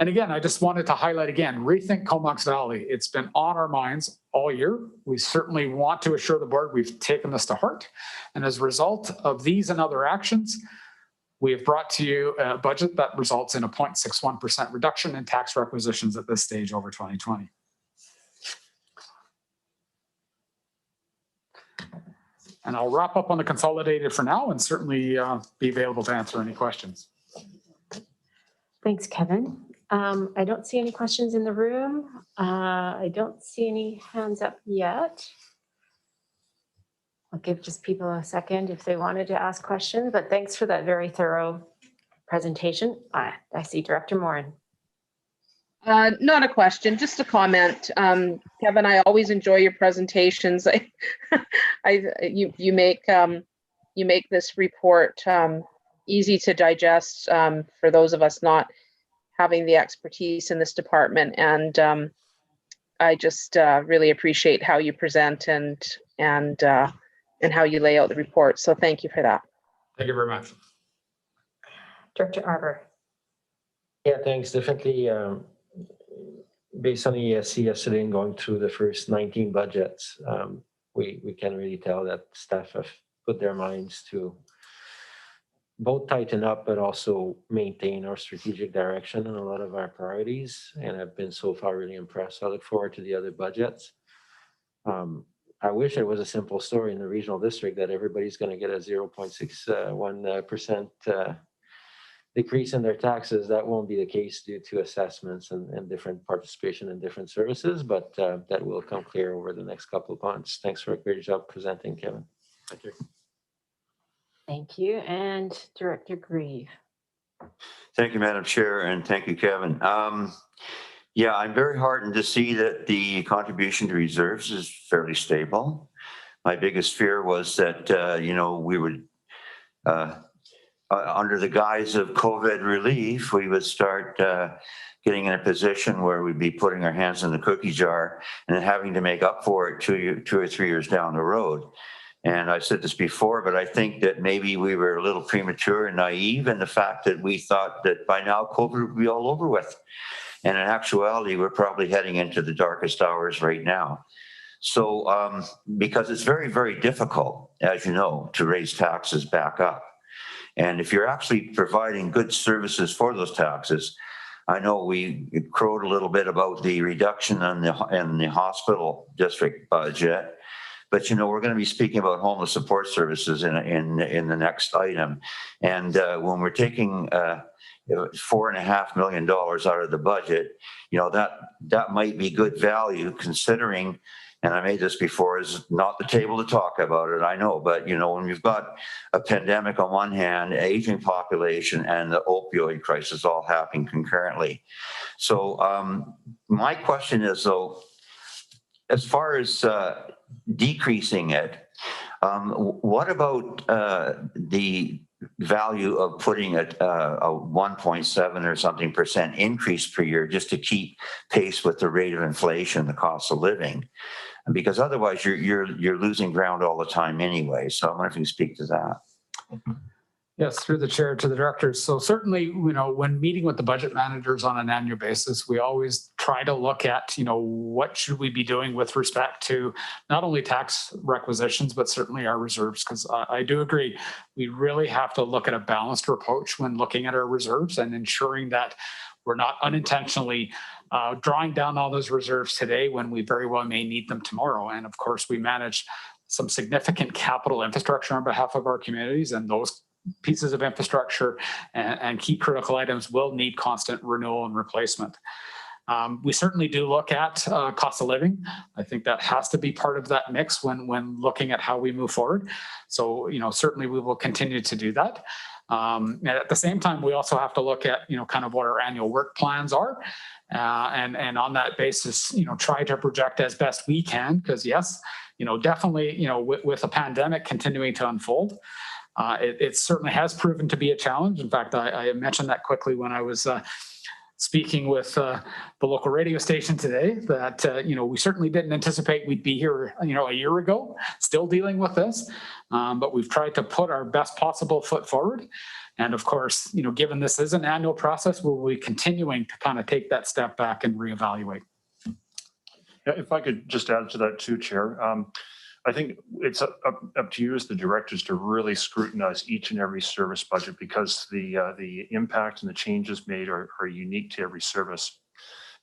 And again, I just wanted to highlight again, rethink Comox Valley. It's been on our minds all year. We certainly want to assure the board we've taken this to heart. And as a result of these and other actions, we have brought to you a budget that results in a 0.61% reduction in tax requisitions at this stage over 2020. And I'll wrap up on the consolidated for now and certainly be available to answer any questions. Thanks, Kevin. I don't see any questions in the room. I don't see any hands up yet. I'll give just people a second if they wanted to ask questions, but thanks for that very thorough presentation. I see Director Morin. Not a question, just a comment. Kevin, I always enjoy your presentations. You make this report easy to digest for those of us not having the expertise in this department, and I just really appreciate how you present and how you lay out the report. So thank you for that. Thank you very much. Director Arbour. Yeah, thanks. Definitely. Based on the ESC yesterday and going through the first 19 budgets, we can really tell that staff have put their minds to both tighten up, but also maintain our strategic direction and a lot of our priorities. And I've been so far really impressed. I look forward to the other budgets. I wish it was a simple story in the regional district that everybody's going to get a 0.61% decrease in their taxes. That won't be the case due to assessments and different participation in different services, but that will come clear over the next couple of months. Thanks for a great job presenting, Kevin. Thank you. Thank you. And Director Grieve. Thank you, Madam Chair, and thank you, Kevin. Yeah, I'm very heartened to see that the contribution to reserves is fairly stable. My biggest fear was that, we would, under the guise of COVID relief, we would start getting in a position where we'd be putting our hands in the cookie jar and then having to make up for it 2 or 3 years down the road. And I've said this before, but I think that maybe we were a little premature and naive in the fact that we thought that by now COVID would be all over with. And in actuality, we're probably heading into the darkest hours right now. So because it's very, very difficult, as you know, to raise taxes back up. And if you're actually providing good services for those taxes, I know we crowed a little bit about the reduction in the hospital district budget, but we're going to be speaking about homeless support services in the next item. And when we're taking $4.5 million out of the budget, that might be good value considering. And I made this before, is not the table to talk about it, I know, but when you've got a pandemic on one hand, aging population, and the opioid crisis all happening concurrently. So my question is, though, as far as decreasing it, what about the value of putting a 1.7 or something % increase per year just to keep pace with the rate of inflation, the cost of living? Because otherwise you're losing ground all the time anyway. So I wonder if you can speak to that. Yes, through the chair to the directors. So certainly, when meeting with the budget managers on an annual basis, we always try to look at, what should we be doing with respect to not only tax requisitions, but certainly our reserves. Because I do agree, we really have to look at a balanced approach when looking at our reserves and ensuring that we're not unintentionally drawing down all those reserves today when we very well may need them tomorrow. And of course, we manage some significant capital infrastructure on behalf of our communities, and those pieces of infrastructure and key critical items will need constant renewal and replacement. We certainly do look at cost of living. I think that has to be part of that mix when looking at how we move forward. So, certainly we will continue to do that. And at the same time, we also have to look at, kind of what our annual work plans are. And on that basis, try to project as best we can, because yes, definitely, with a pandemic continuing to unfold, it certainly has proven to be a challenge. In fact, I mentioned that quickly when I was speaking with the local radio station today, that we certainly didn't anticipate we'd be here a year ago still dealing with this, but we've tried to put our best possible foot forward. And of course, given this is an annual process, we'll be continuing to kind of take that step back and reevaluate. Yeah, if I could just add to that too, Chair. I think it's up to you as the directors to really scrutinize each and every service budget, because the impact and the changes made are unique to every service.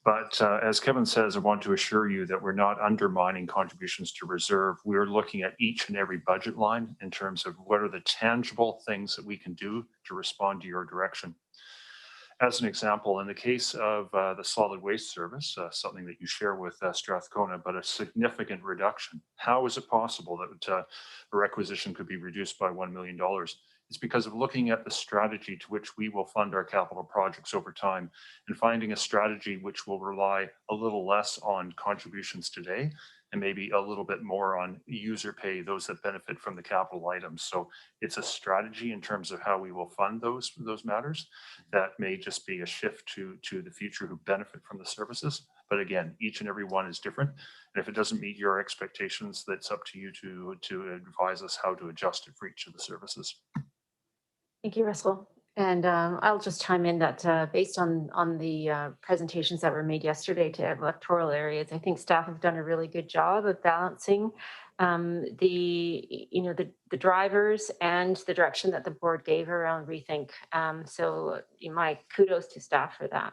But as Kevin says, I want to assure you that we're not undermining contributions to reserve. We're looking at each and every budget line in terms of what are the tangible things that we can do to respond to your direction. As an example, in the case of the solid waste service, something that you share with Strathcona, but a significant reduction. How is it possible that a requisition could be reduced by $1 million? It's because of looking at the strategy to which we will fund our capital projects over time, and finding a strategy which will rely a little less on contributions today and maybe a little bit more on user pay, those that benefit from the capital items. So it's a strategy in terms of how we will fund those matters. That may just be a shift to the future who benefit from the services. But again, each and every one is different. And if it doesn't meet your expectations, that's up to you to advise us how to adjust it for each of the services. Thank you, Russell. And I'll just chime in that based on the presentations that were made yesterday to electoral areas, I think staff have done a really good job of balancing the drivers and the direction that the board gave around rethink. So my kudos to staff for that.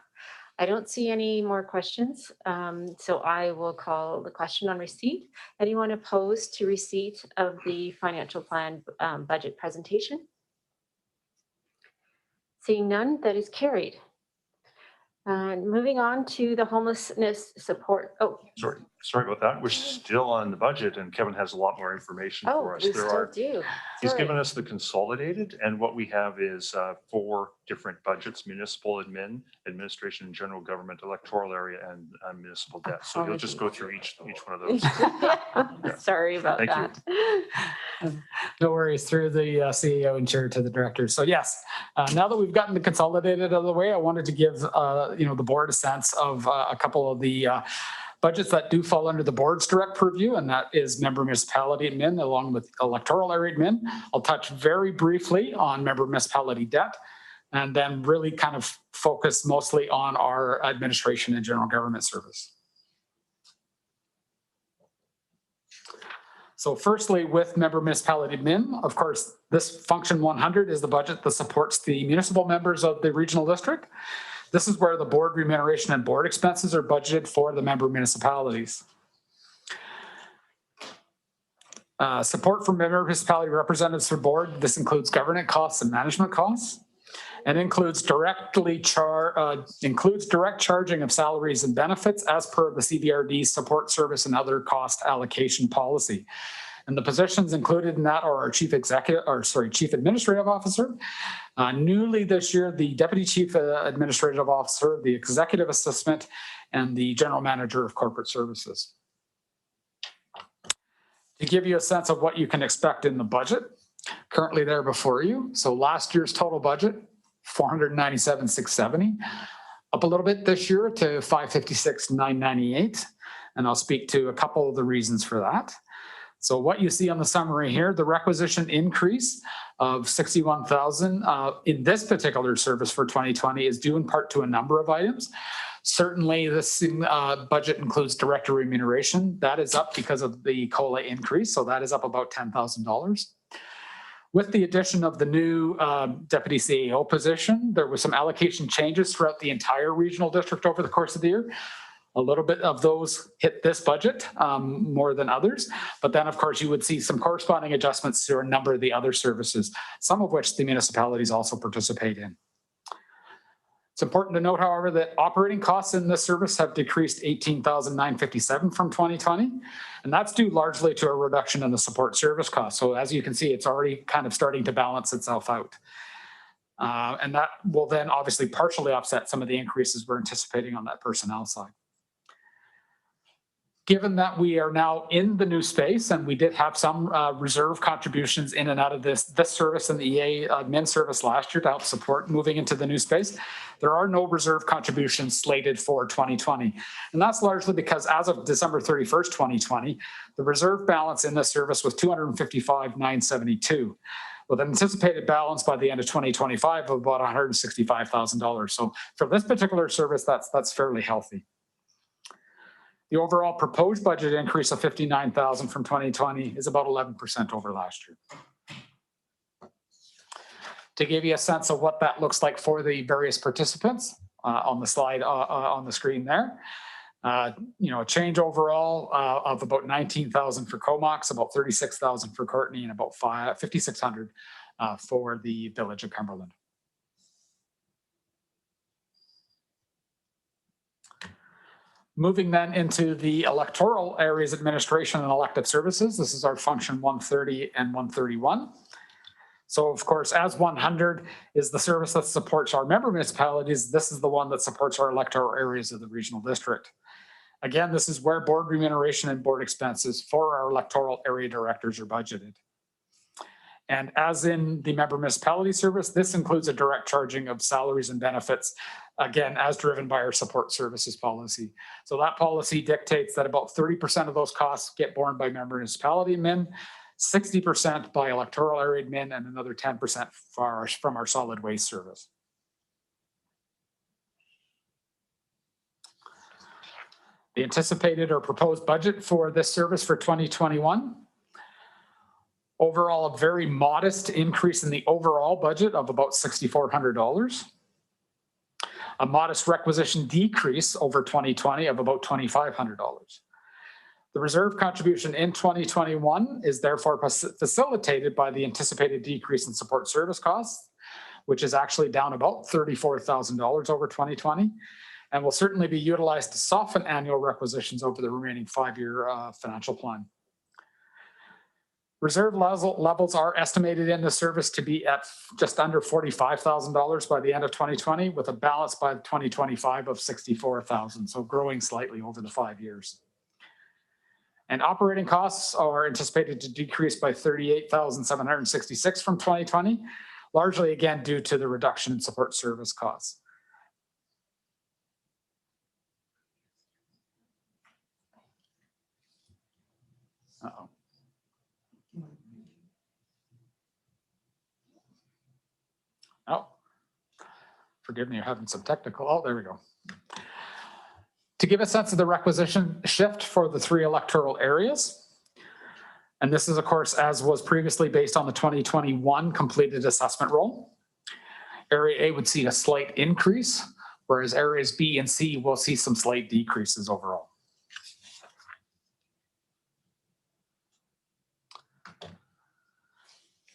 I don't see any more questions, so I will call the question on receipt. Anyone opposed to receipt of the financial plan budget presentation? Seeing none, that is carried. Moving on to the homelessness support. Oh, Sorry. Sorry about that. We're still on the budget and Kevin has a lot more information Oh, for us. we There still are, do. he's Sorry. given us the consolidated, and what we have is 4 different budgets: municipal admin, administration and general government, electoral area, and municipal debt. So he'll just go through each one of those. Sorry about Thank you. that. No worries, through the CEO and chair to the directors. So yes, now that we've gotten the consolidated out of the way, I wanted to give the board a sense of a couple of the budgets that do fall under the board's direct purview, and that is member municipality admin along with electoral area admin. I'll touch very briefly on member municipality debt, and then really kind of focus mostly on our administration and general government service. So firstly, with member municipality admin, of course, this function 100 is the budget that supports the municipal members of the regional district. This is where the board remuneration and board expenses are budgeted for the member municipalities. Support for member municipality representatives for board. This includes governance costs and management costs, and includes direct charging of salaries and benefits as per the CBRD support service and other cost allocation policy. And the positions included in that are our chief administrative officer. Newly this year, the deputy chief administrative officer, the executive assistant, and the general manager of corporate services. To give you a sense of what you can expect in the budget, currently there before you. So last year's total budget, $497,670, up a little bit this year to $556,998. And I'll speak to a couple of the reasons for that. So what you see on the summary here, the requisition increase of $61,000 in this particular service for 2020 is due in part to a number of items. Certainly this budget includes director remuneration. That is up because of the COLA increase. So that is up about $10,000. With the addition of the new deputy CEO position, there was some allocation changes throughout the entire regional district over the course of the year. A little bit of those hit this budget more than others, but then of course you would see some corresponding adjustments to a number of the other services, some of which the municipalities also participate in. It's important to note, however, that operating costs in this service have decreased $18,957 from 2020, and that's due largely to a reduction in the support service costs. So as you can see, it's already kind of starting to balance itself out. And that will then obviously partially offset some of the increases we're anticipating on that personnel side. Given that we are now in the new space and we did have some reserve contributions in and out of this service and the EA admin service last year to help support moving into the new space, there are no reserve contributions slated for 2020. And that's largely because as of December 31st, 2020, the reserve balance in this service was $255,972, with an anticipated balance by the end of 2025 of about $165,000. So for this particular service, that's fairly healthy. The overall proposed budget increase of $59,000 from 2020 is about 11% over last year. To give you a sense of what that looks like for the various participants on the slide on the screen there, a change overall of about $19,000 for Comox, about $36,000 for Courtney, and about $5,600 for the Village of Cumberland. Moving then into the electoral areas administration and elective services. This is our function 130 and 131. So of course, as 100 is the service that supports our member municipalities, this is the one that supports our electoral areas of the regional district. Again, this is where board remuneration and board expenses for our electoral area directors are budgeted. And as in the member municipality service, this includes a direct charging of salaries and benefits, again, as driven by our support services policy. So that policy dictates that about 30% of those costs get borne by member municipality admin, 60% by electoral area admin, and another 10% from our solid waste service. The anticipated or proposed budget for this service for 2021. Overall, a very modest increase in the overall budget of about $6,400. A modest requisition decrease over 2020 of about $2,500. The reserve contribution in 2021 is therefore facilitated by the anticipated decrease in support service costs, which is actually down about $34,000 over 2020. and will certainly be utilized to soften annual requisitions over the remaining 5-year financial plan. Reserve levels are estimated in the service to be at just under $45,000 by the end of 2020, with a balance by 2025 of $64,000, so growing slightly over the 5 years. And operating costs are anticipated to decrease by $38,766 from 2020, largely again due to the reduction in support service costs. Uh-oh. Oh, forgive me, you're having some technical, oh, there we go. To give a sense of the requisition shift for the 3 electoral areas, and this is of course, as was previously based on the 2021 completed assessment roll. Area A would see a slight increase, whereas areas B and C will see some slight decreases overall.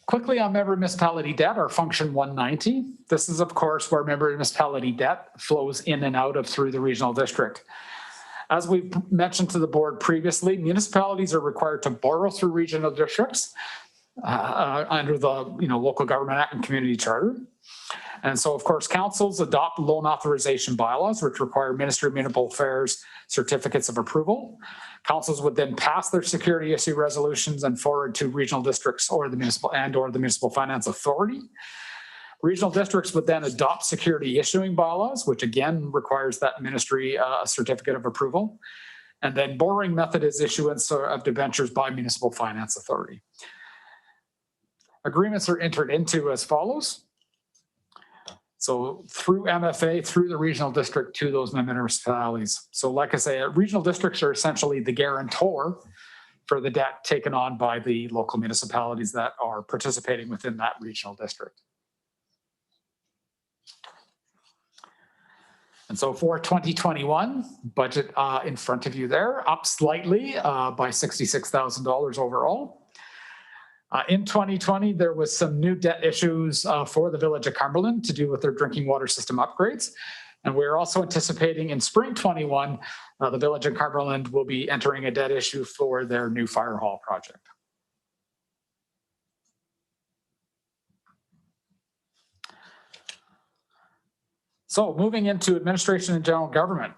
Quickly on member municipality debt, our function 190. This is of course where member municipality debt flows in and out of through the regional district. As we've mentioned to the board previously, municipalities are required to borrow through regional districts under the Local Government Act and Community Charter. And so of course councils adopt loan authorization bylaws, which require Ministry of Municipal Affairs certificates of approval. Councils would then pass their security issue resolutions and forward to regional districts or the municipal finance authority. Regional districts would then adopt security issuing bylaws, which again requires that ministry certificate of approval. And then borrowing method is issuance of debentures by municipal finance authority. Agreements are entered into as follows. So through MFA, through the regional district to those municipalities. So like I say, regional districts are essentially the guarantor for the debt taken on by the local municipalities that are participating within that regional district. And so for 2021, budget in front of you there, up slightly by $66,000 overall. In 2020, there was some new debt issues for the Village of Cumberland to do with their drinking water system upgrades. And we're also anticipating in spring 21, the Village of Cumberland will be entering a debt issue for their new fire hall project. So moving into administration and general government.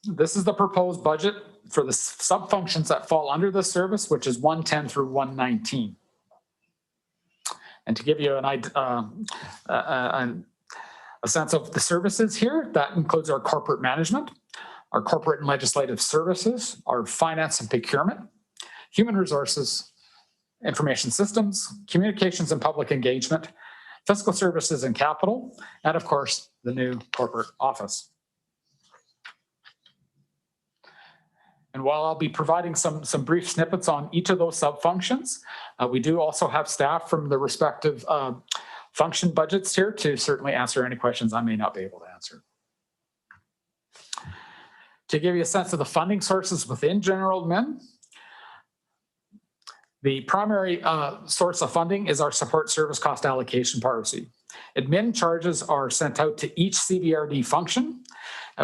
This is the proposed budget for the sub-functions that fall under this service, which is 110 through 119. And to give you a sense of the services here, that includes our corporate management, our corporate and legislative services, our finance and procurement, human resources, information systems, communications and public engagement, fiscal services and capital, and of course, the new corporate office. And while I'll be providing some brief snippets on each of those sub-functions, we do also have staff from the respective function budgets here to certainly answer any questions I may not be able to answer. To give you a sense of the funding sources within general admin, the primary source of funding is our support service cost allocation policy. Admin charges are sent out to each CBRD function,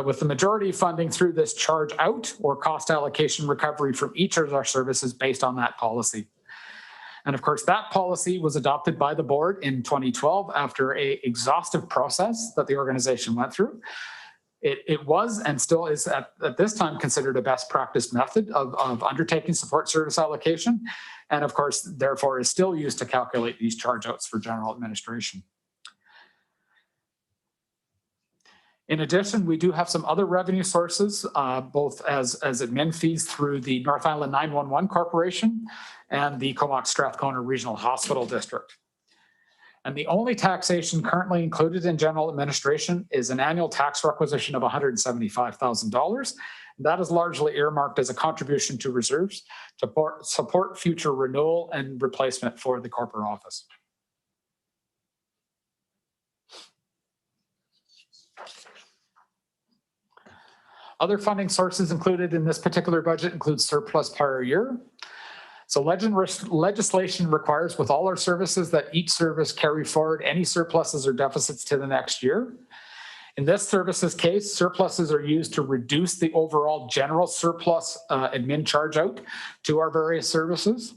with the majority of funding through this charge out or cost allocation recovery from each of our services based on that policy. And of course, that policy was adopted by the board in 2012 after an exhaustive process that the organization went through. It was and still is at this time considered a best practice method of undertaking support service allocation. And of course, therefore, is still used to calculate these charge outs for general administration. In addition, we do have some other revenue sources, both as admin fees through the North Island 911 Corporation and the Comox Strathcona Regional Hospital District. And the only taxation currently included in general administration is an annual tax requisition of $175,000. That is largely earmarked as a contribution to reserves to support future renewal and replacement for the corporate office. Other funding sources included in this particular budget include surplus prior year. So legislation requires with all our services that each service carry forward any surpluses or deficits to the next year. In this services case, surpluses are used to reduce the overall general surplus admin charge out to our various services.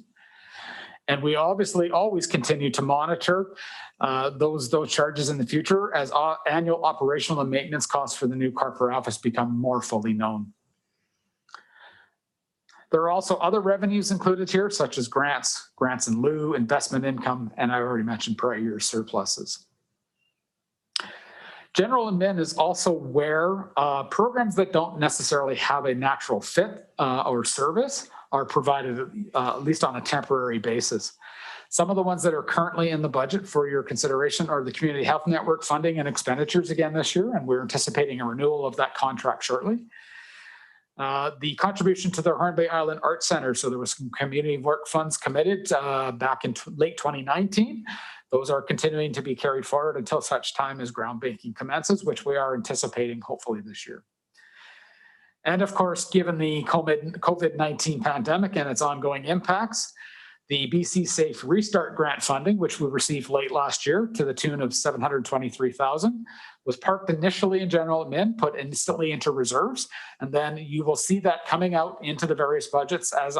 And we obviously always continue to monitor those charges in the future as annual operational and maintenance costs for the new corporate office become more fully known. There are also other revenues included here, such as grants in lieu, investment income, and I already mentioned prior year surpluses. General admin is also where programs that don't necessarily have a natural fit or service are provided at least on a temporary basis. Some of the ones that are currently in the budget for your consideration are the Community Health Network funding and expenditures again this year, and we're anticipating a renewal of that contract shortly. The contribution to the Horn Bay Island Arts Center, so there was some community work funds committed back in late 2019. Those are continuing to be carried forward until such time as groundbreaking commences, which we are anticipating hopefully this year. And of course, given the COVID-19 pandemic and its ongoing impacts, the BC Safe Restart Grant funding, which we received late last year to the tune of $723,000, was parked initially in general admin, put instantly into reserves, and then you will see that coming out into the various budgets as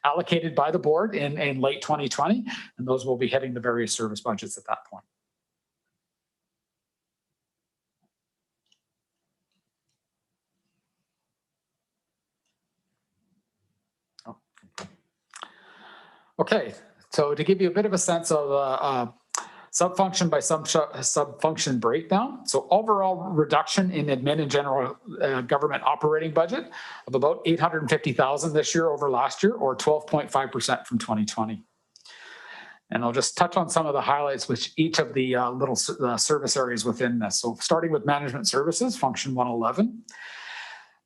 allocated by the board in late 2020, and those will be hitting the various service budgets at that point. Okay, so to give you a bit of a sense of sub-function by sub-function breakdown. So overall reduction in admin and general government operating budget of about $850,000 this year over last year, or 12.5% from 2020. And I'll just touch on some of the highlights with each of the little service areas within this. So starting with management services, function 111.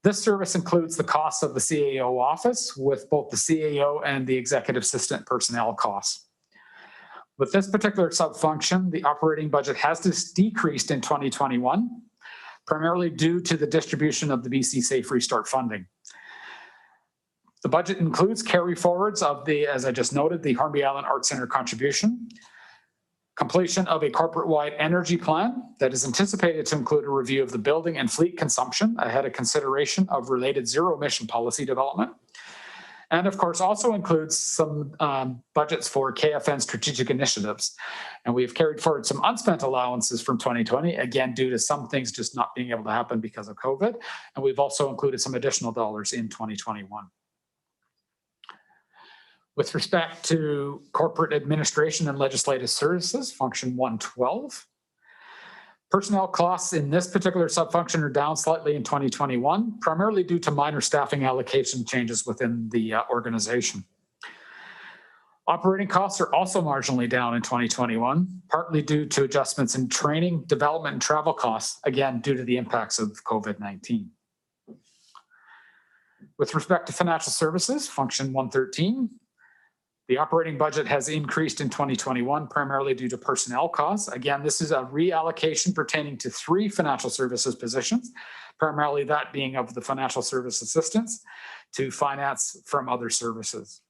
This service includes the costs of the CAO office with both the CAO and the executive assistant personnel costs. With this particular sub-function, the operating budget has decreased in 2021, primarily due to the distribution of the BC Safe Restart funding. The budget includes carry forwards of the, as I just noted, the Horn Bay Island Arts Center contribution, completion of a corporate-wide energy plan that is anticipated to include a review of the building and fleet consumption ahead of consideration of related zero-emission policy development. And of course, also includes some budgets for KFN strategic initiatives. And we've carried forward some unspent allowances from 2020, again, due to some things just not being able to happen because of COVID. And we've also included some additional dollars in 2021. With respect to corporate administration and legislative services, function 112. Personnel costs in this particular subfunction are down slightly in 2021, primarily due to minor staffing allocation changes within the organization. Operating costs are also marginally down in 2021, partly due to adjustments in training, development, and travel costs, again, due to the impacts of COVID-19. With respect to financial services, function 113, the operating budget has increased in 2021, primarily due to personnel costs. Again, this is a reallocation pertaining to 3 financial services positions, primarily that being of the financial service assistants to finance from other services.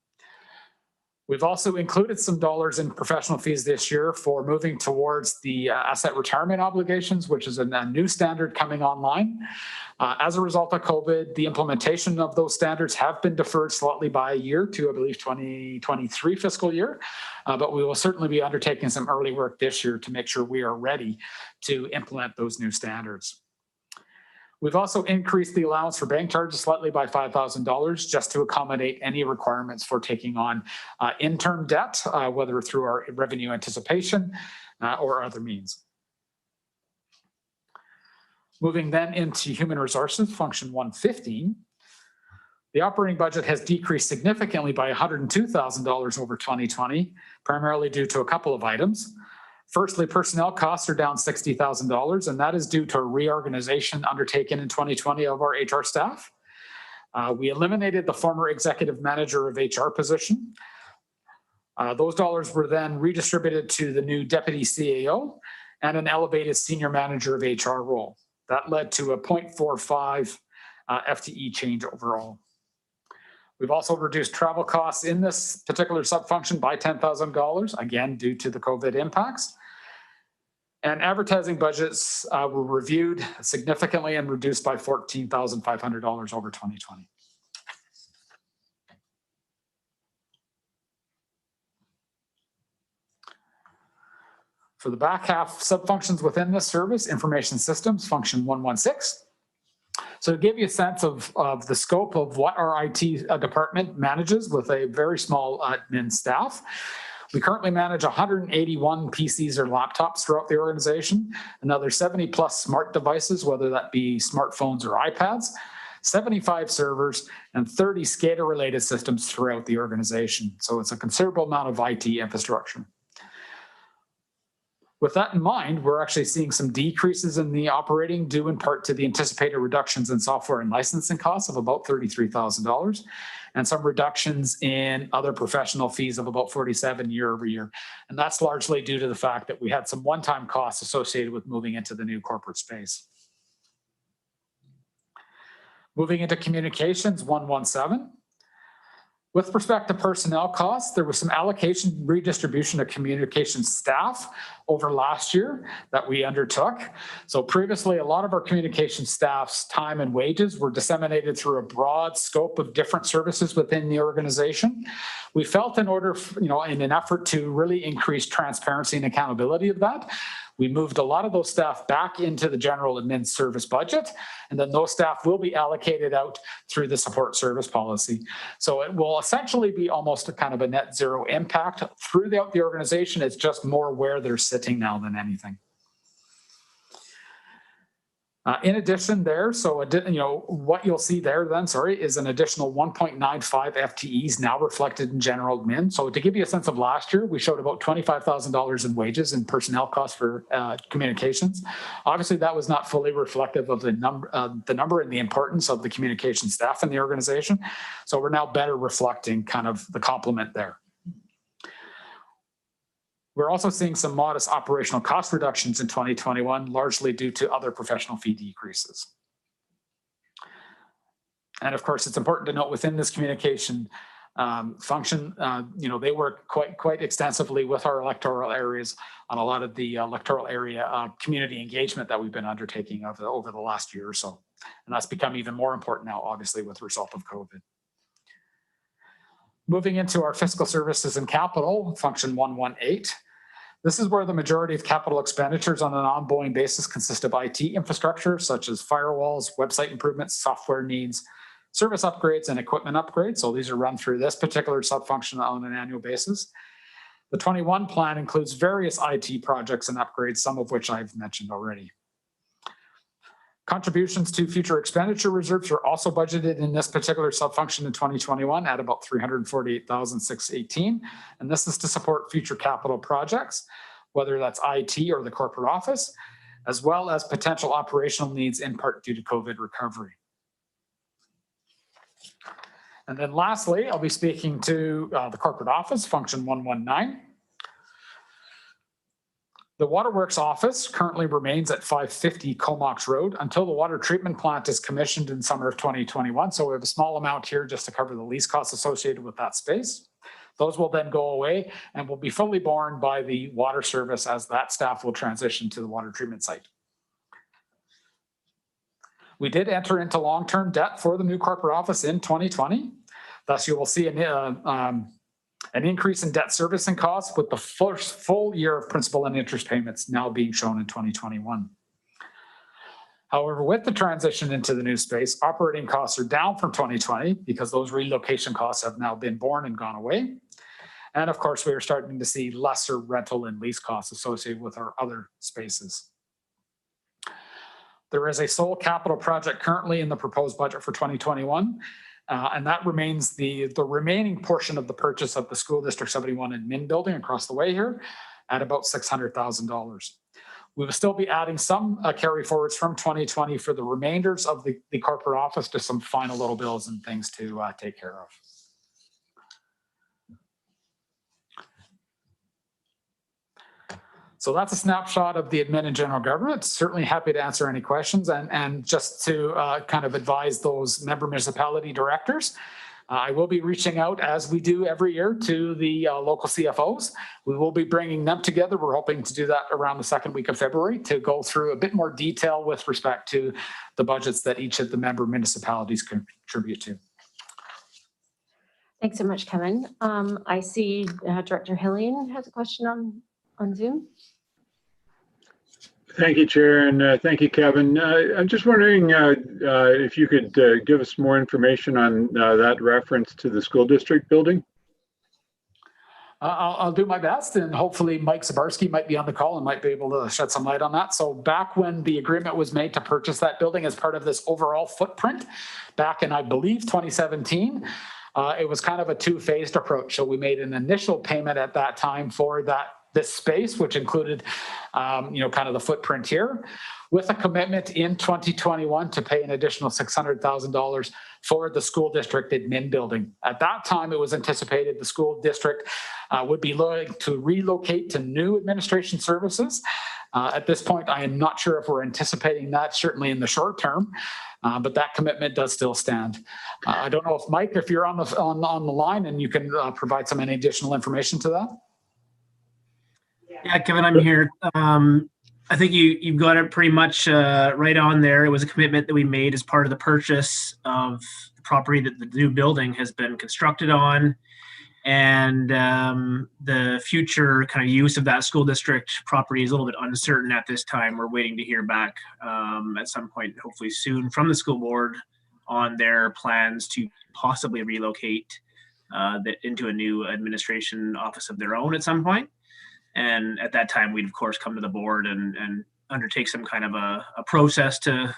We've also included some dollars in professional fees this year for moving towards the asset retirement obligations, which is a new standard coming online. As a result of COVID, the implementation of those standards have been deferred slightly by a year to, I believe, 2023 fiscal year. But we will certainly be undertaking some early work this year to make sure we are ready to implement those new standards. We've also increased the allowance for bank charges slightly by $5,000 just to accommodate any requirements for taking on interim debt, whether through our revenue anticipation or other means. Moving then into human resources, function 115. The operating budget has decreased significantly by $102,000 over 2020, primarily due to a couple of items. Firstly, personnel costs are down $60,000, and that is due to a reorganization undertaken in 2020 of our HR staff. We eliminated the former executive manager of HR position. Those dollars were then redistributed to the new deputy CAO and an elevated senior manager of HR role. That led to a 0.45 FTE change overall. We've also reduced travel costs in this particular subfunction by $10,000, again, due to the COVID impacts. And advertising budgets were reviewed significantly and reduced by $14,500 over 2020. For the back half sub-functions within this service, information systems, function 116. So to give you a sense of the scope of what our IT department manages with a very small admin staff, we currently manage 181 PCs or laptops throughout the organization, another 70 plus smart devices, whether that be smartphones or iPads, 75 servers, and 30 SCADA related systems throughout the organization. So it's a considerable amount of IT infrastructure. With that in mind, we're actually seeing some decreases in the operating due in part to the anticipated reductions in software and licensing costs of about $33,000 and some reductions in other professional fees of about $47,000 year over year. And that's largely due to the fact that we had some one-time costs associated with moving into the new corporate space. Moving into communications 117. With respect to personnel costs, there was some allocation redistribution of communication staff over last year that we undertook. So previously, a lot of our communication staff's time and wages were disseminated through a broad scope of different services within the organization. We felt in order, in an effort to really increase transparency and accountability of that, we moved a lot of those staff back into the general admin service budget, and then those staff will be allocated out through the support service policy. So it will essentially be almost a kind of a net zero impact throughout the organization. It's just more where they're sitting now than anything. In addition there, what you'll see there then, is an additional 1.95 FTEs now reflected in general admin. So to give you a sense of last year, we showed about $25,000 in wages and personnel costs for communications. Obviously, that was not fully reflective of the number and the importance of the communication staff in the organization. So we're now better reflecting kind of the complement there. We're also seeing some modest operational cost reductions in 2021, largely due to other professional fee decreases. And of course, it's important to note within this communication function, they work quite extensively with our electoral areas on a lot of the electoral area community engagement that we've been undertaking over the last year or so. And that's become even more important now, obviously, with the result of COVID. Moving into our fiscal services and capital, function 118. This is where the majority of capital expenditures on an ongoing basis consist of IT infrastructure, such as firewalls, website improvements, software needs, service upgrades, and equipment upgrades. So these are run through this particular subfunction on an annual basis. The 21 plan includes various IT projects and upgrades, some of which I've mentioned already. Contributions to future expenditure reserves are also budgeted in this particular subfunction in 2021 at about $348,618. And this is to support future capital projects, whether that's IT or the corporate office, as well as potential operational needs in part due to COVID recovery. And then lastly, I'll be speaking to the corporate office, function 119. The Waterworks office currently remains at 550 Comox Road until the water treatment plant is commissioned in summer of 2021. So we have a small amount here just to cover the lease costs associated with that space. Those will then go away and will be fully borne by the water service as that staff will transition to the water treatment site. We did enter into long-term debt for the new corporate office in 2020. Thus, you will see an increase in debt servicing costs with the first full year of principal and interest payments now being shown in 2021. However, with the transition into the new space, operating costs are down from 2020 because those relocation costs have now been borne and gone away. And of course, we are starting to see lesser rental and lease costs associated with our other spaces. There is a sole capital project currently in the proposed budget for 2021. And that remains the remaining portion of the purchase of the School District 71 admin building across the way here at about $600,000. We will still be adding some carry forwards from 2020 for the remainders of the corporate office to some final little bills and things to take care of. So that's a snapshot of the admin and general government. Certainly happy to answer any questions and just to kind of advise those member municipality directors. I will be reaching out, as we do every year, to the local CFOs. We will be bringing them together. We're hoping to do that around the second week of February to go through a bit more detail with respect to the budgets that each of the member municipalities contribute to. Thanks so much, Kevin. I see Director Hillian has a question on Zoom. Thank you, Chair, and thank you, Kevin. I'm just wondering if you could give us more information on that reference to the school district building. I'll do my best, and hopefully Mike Zabarski might be on the call and might be able to shed some light on that. So back when the agreement was made to purchase that building as part of this overall footprint, back in, I believe, 2017, it was kind of a two-phased approach. So we made an initial payment at that time for this space, which included, kind of the footprint here, with a commitment in 2021 to pay an additional $600,000 for the school district admin building. At that time, it was anticipated the school district would be looking to relocate to new administration services. At this point, I am not sure if we're anticipating that, certainly in the short term, but that commitment does still stand. I don't know if Mike, if you're on the line and you can provide any additional information to that. Yeah, Kevin, I'm here. I think you've got it pretty much right on there. It was a commitment that we made as part of the purchase of the property that the new building has been constructed on. And the future kind of use of that school district property is a little bit uncertain at this time. We're waiting to hear back at some point, hopefully soon, from the school board on their plans to possibly relocate into a new administration office of their own at some point. And at that time, we'd of course come to the board and undertake some kind of a process to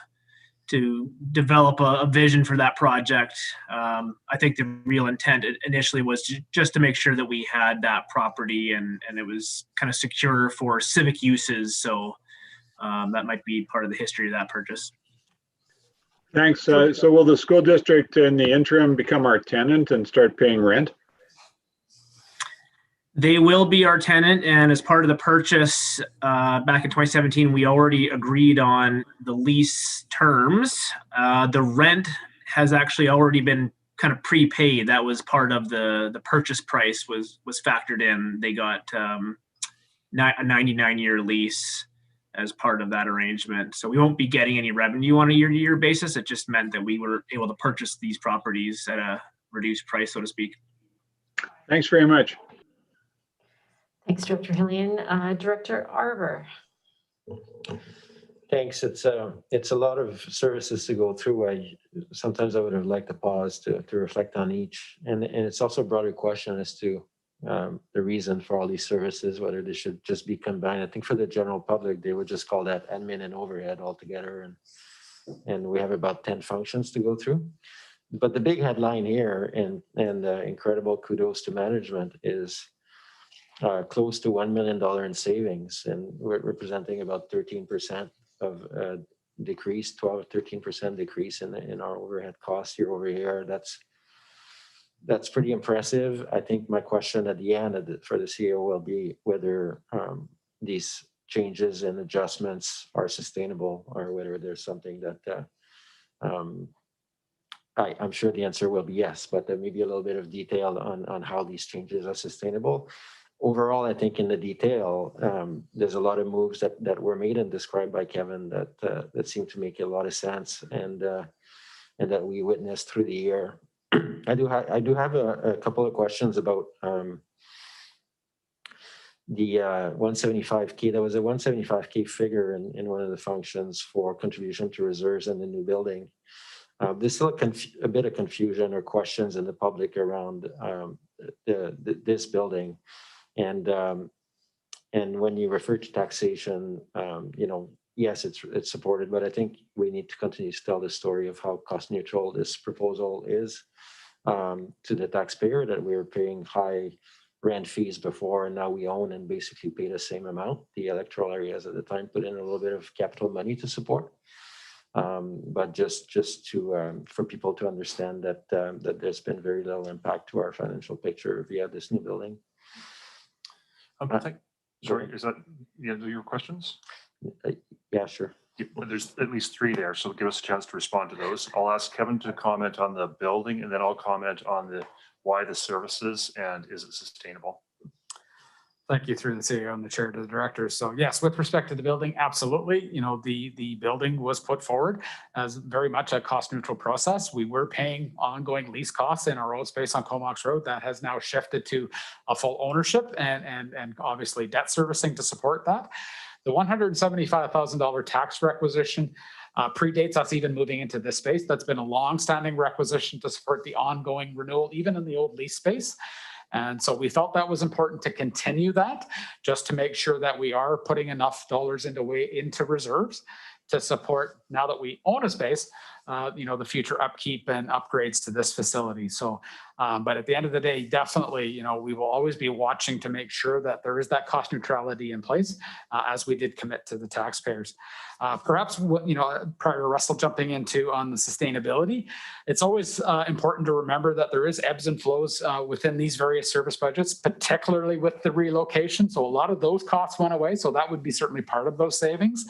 develop a vision for that project. I think the real intent initially was just to make sure that we had that property and it was kind of secure for civic uses. So that might be part of the history of that purchase. Thanks. So will the school district in the interim become our tenant and start paying rent? They will be our tenant, and as part of the purchase back in 2017, we already agreed on the lease terms. The rent has actually already been kind of prepaid. That was part of the purchase price was factored in. They got a 99-year lease as part of that arrangement. So we won't be getting any revenue on a year-to-year basis. It just meant that we were able to purchase these properties at a reduced price, so to speak. Thanks very much. Thanks, Director Hillian. Director Arbour. Thanks. It's a lot of services to go through. Sometimes I would have liked to pause to reflect on each, and it's also a broader question as to the reason for all these services, whether they should just be combined. I think for the general public, they would just call that admin and overhead altogether, and we have about 10 functions to go through. But the big headline here, and incredible kudos to management, is close to $1 million in savings, and we're representing about 13% of decrease, 13% decrease in our overhead costs year over year. That's pretty impressive. I think my question at the end for the CEO will be whether these changes and adjustments are sustainable, or whether there's something that I'm sure the answer will be yes, but there may be a little bit of detail on how these changes are sustainable. Overall, I think in the detail, there's a lot of moves that were made and described by Kevin that seem to make a lot of sense, and that we witnessed through the year. I do have a couple of questions about the 175K. There was a 175K figure in one of the functions for contribution to reserves in the new building. There's still a bit of confusion or questions in the public around this building. And when you refer to taxation, yes, it's supported, but I think we need to continue to tell the story of how cost neutral this proposal is to the taxpayer, that we were paying high rent fees before, and now we own and basically pay the same amount. The electoral areas at the time put in a little bit of capital money to support. But just to for people to understand that there's been very little impact to our financial picture via this new building. Sorry, is that the end of your questions? Yeah, sure. There's at least 3 there, so give us a chance to respond to those. I'll ask Kevin to comment on the building, and then I'll comment on the why the services and is it sustainable. Thank you through the CEO and the chair to the directors. So yes, with respect to the building, absolutely. You know, the building was put forward as very much a cost neutral process. We were paying ongoing lease costs in our old space on Comox Road. That has now shifted to a full ownership and obviously debt servicing to support that. The $175,000 tax requisition predates us even moving into this space. That's been a long-standing requisition to support the ongoing renewal, even in the old lease space. And so we felt that was important to continue that, just to make sure that we are putting enough dollars into reserves to support, now that we own a space, the future upkeep and upgrades to this facility. So, but at the end of the day, definitely, we will always be watching to make sure that there is that cost neutrality in place, as we did commit to the taxpayers. Perhaps, prior to Russell jumping into on the sustainability, it's always important to remember that there is ebbs and flows within these various service budgets, particularly with the relocation. So a lot of those costs went away. So that would be certainly part of those savings.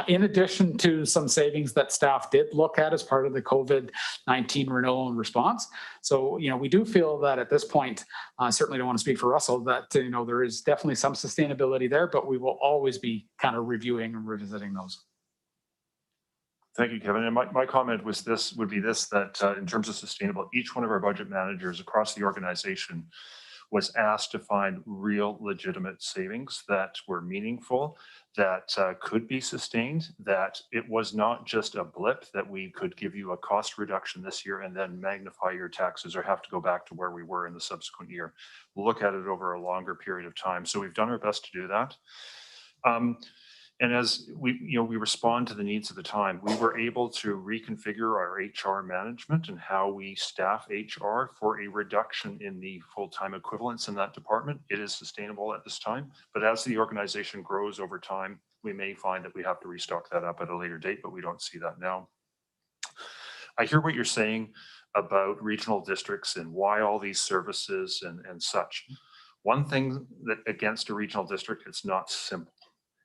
In addition to some savings that staff did look at as part of the COVID-19 renewal and response. So, we do feel that at this point, certainly don't want to speak for Russell, that, there is definitely some sustainability there, but we will always be kind of reviewing and revisiting those. Thank you, Kevin. And my comment would be this, that in terms of sustainable, each one of our budget managers across the organization was asked to find real legitimate savings that were meaningful, that could be sustained, that it was not just a blip, that we could give you a cost reduction this year and then magnify your taxes or have to go back to where we were in the subsequent year. We'll look at it over a longer period of time. So we've done our best to do that. And as we respond to the needs of the time, we were able to reconfigure our HR management and how we staff HR for a reduction in the full-time equivalents in that department. It is sustainable at this time, but as the organization grows over time, we may find that we have to restock that up at a later date, but we don't see that now. I hear what you're saying about regional districts and why all these services and such. One thing that against a regional district, it's not simple.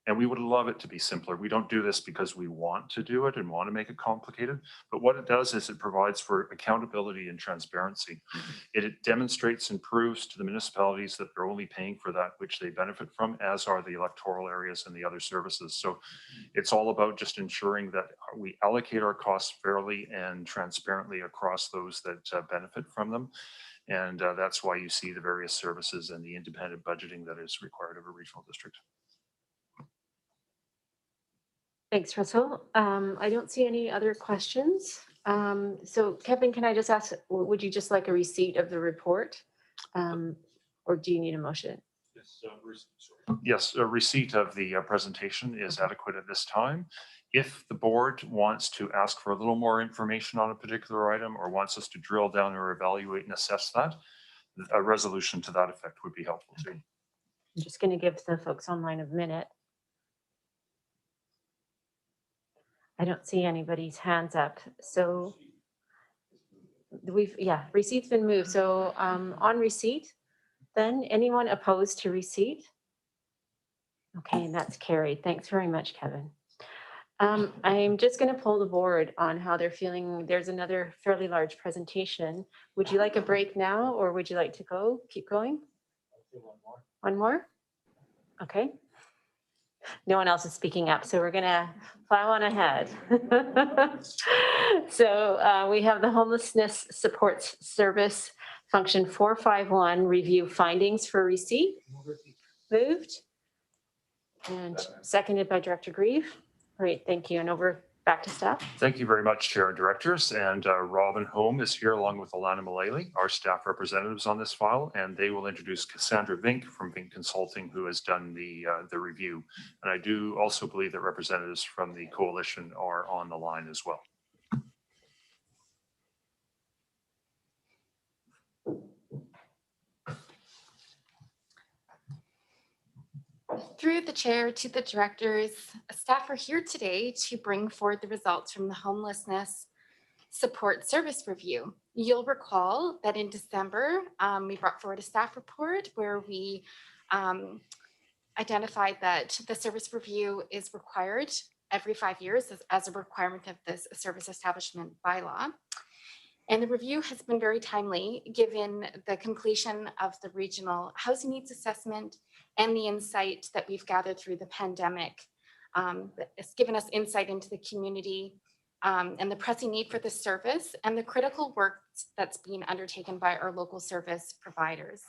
And we would love it to be simpler. We don't do this because we want to do it and want to make it complicated. But what it does is it provides for accountability and transparency. It demonstrates and proves to the municipalities that they're only paying for that which they benefit from, as are the electoral areas and the other services. So it's all about just ensuring that we allocate our costs fairly and transparently across those that benefit from them. And that's why you see the various services and the independent budgeting that is required of a regional district. Thanks, Russell. I don't see any other questions. So Kevin, can I just ask, would you just like a receipt of the report? Or do you need a motion? Yes, a receipt of the presentation is adequate at this time. If the board wants to ask for a little more information on a particular item or wants us to drill down or evaluate and assess that, a resolution to that effect would be helpful too. I'm just going to give the folks online a minute. I don't see anybody's hands up. So receipt's been moved. So on receipt, then anyone opposed to receipt? Okay, and that's carried. Thanks very much, Kevin. I'm just going to poll the board on how they're feeling. There's another fairly large presentation. Would you like a break now, or would you like to keep going? One more? Okay. No one else is speaking up, so we're gonna plow on ahead. So we have the Homelessness Supports Service Function 451, review findings for receipt. Moved. And seconded by Director Grieve. Great, thank you. And back to staff. Thank you very much, Chair and Directors. And Robin Holm is here along with Alana Mullally, our staff representatives on this file, and they will introduce Cassandra Vink from Vink Consulting, who has done the review. And I do also believe that representatives from the coalition are on the line as well. Through the chair to the directors, staff are here today to bring forward the results from the Homelessness Support Service Review. You'll recall that in December, we brought forward a staff report where we identified that the service review is required every 5 years as a requirement of this service establishment bylaw. And the review has been very timely given the completion of the regional housing needs assessment and the insight that we've gathered through the pandemic. It's given us insight into the community and the pressing need for the service and the critical work that's being undertaken by our local service providers.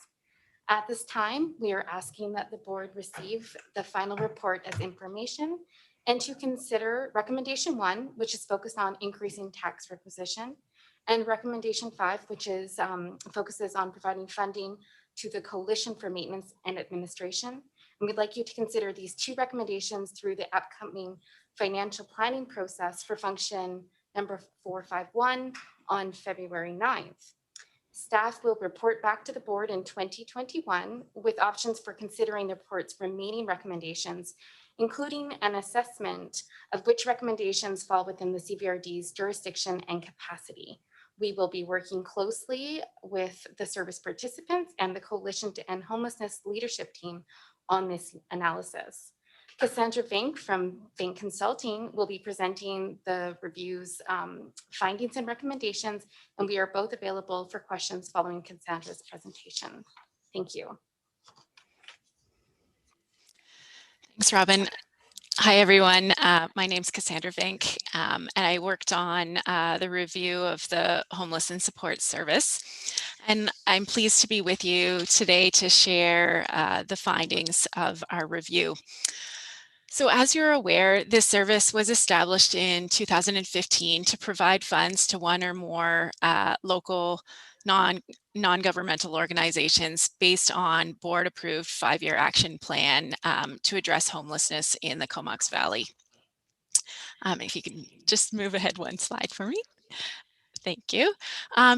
At this time, we are asking that the board receive the final report as information and to consider recommendation 1, which is focused on increasing tax requisition, and recommendation 5, which is focuses on providing funding to the Coalition for Maintenance and Administration. And we'd like you to consider these 2 recommendations through the upcoming financial planning process for function number 451 on February 9th. Staff will report back to the board in 2021 with options for considering the report's remaining recommendations, including an assessment of which recommendations fall within the CVRD's jurisdiction and capacity. We will be working closely with the service participants and the Coalition to End Homelessness leadership team on this analysis. Cassandra Vink from Vink Consulting will be presenting the review's findings and recommendations, and we are both available for questions following Cassandra's presentation. Thank you. Thanks, Robin. Hi, everyone. My name is Cassandra Vink, and I worked on the review of the Homeless and Support Service. And I'm pleased to be with you today to share the findings of our review. So as you're aware, this service was established in 2015 to provide funds to one or more local non-governmental organizations based on board-approved 5-year action plan to address homelessness in the Comox Valley. If you can just move ahead 1 slide for me. Thank you.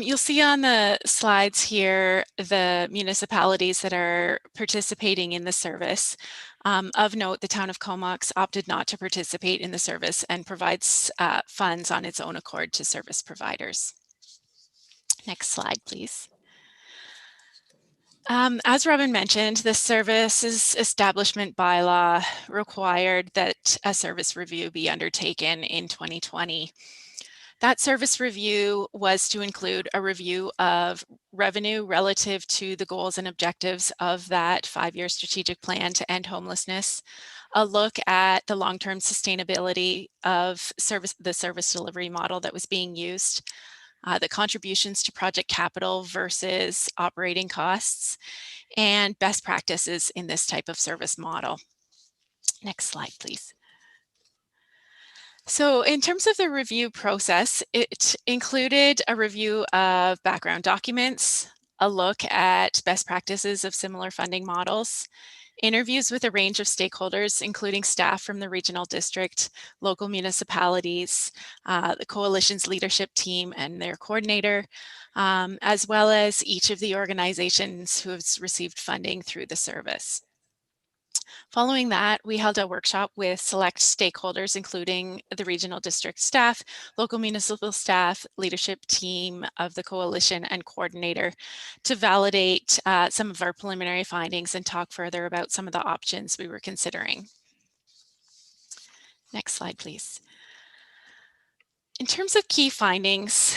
You'll see on the slides here the municipalities that are participating in the service. Of note, the town of Comox opted not to participate in the service and provides funds on its own accord to service providers. Next slide, please. As Robin mentioned, the service's establishment bylaw required that a service review be undertaken in 2020. That service review was to include a review of revenue relative to the goals and objectives of that 5-year strategic plan to end homelessness, a look at the long-term sustainability of the service delivery model that was being used, the contributions to project capital versus operating costs, and best practices in this type of service model. Next slide, please. So in terms of the review process, it included a review of background documents, a look at best practices of similar funding models, interviews with a range of stakeholders, including staff from the regional district, local municipalities, the coalition's leadership team and their coordinator, as well as each of the organizations who has received funding through the service. Following that, we held a workshop with select stakeholders, including the regional district staff, local municipal staff, leadership team of the coalition, and coordinator to validate some of our preliminary findings and talk further about some of the options we were considering. Next slide, please. In terms of key findings,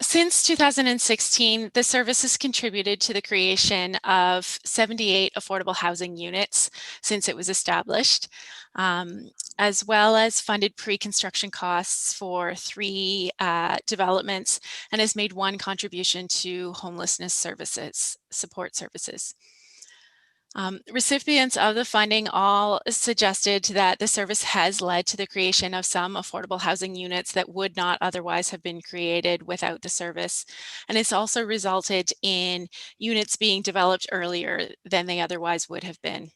since 2016, the service has contributed to the creation of 78 affordable housing units since it was established, as well as funded pre-construction costs for 3 developments, and has made 1 contribution to homelessness services, support services. Recipients of the funding all suggested that the service has led to the creation of some affordable housing units that would not otherwise have been created without the service. And it's also resulted in units being developed earlier than they otherwise would have been.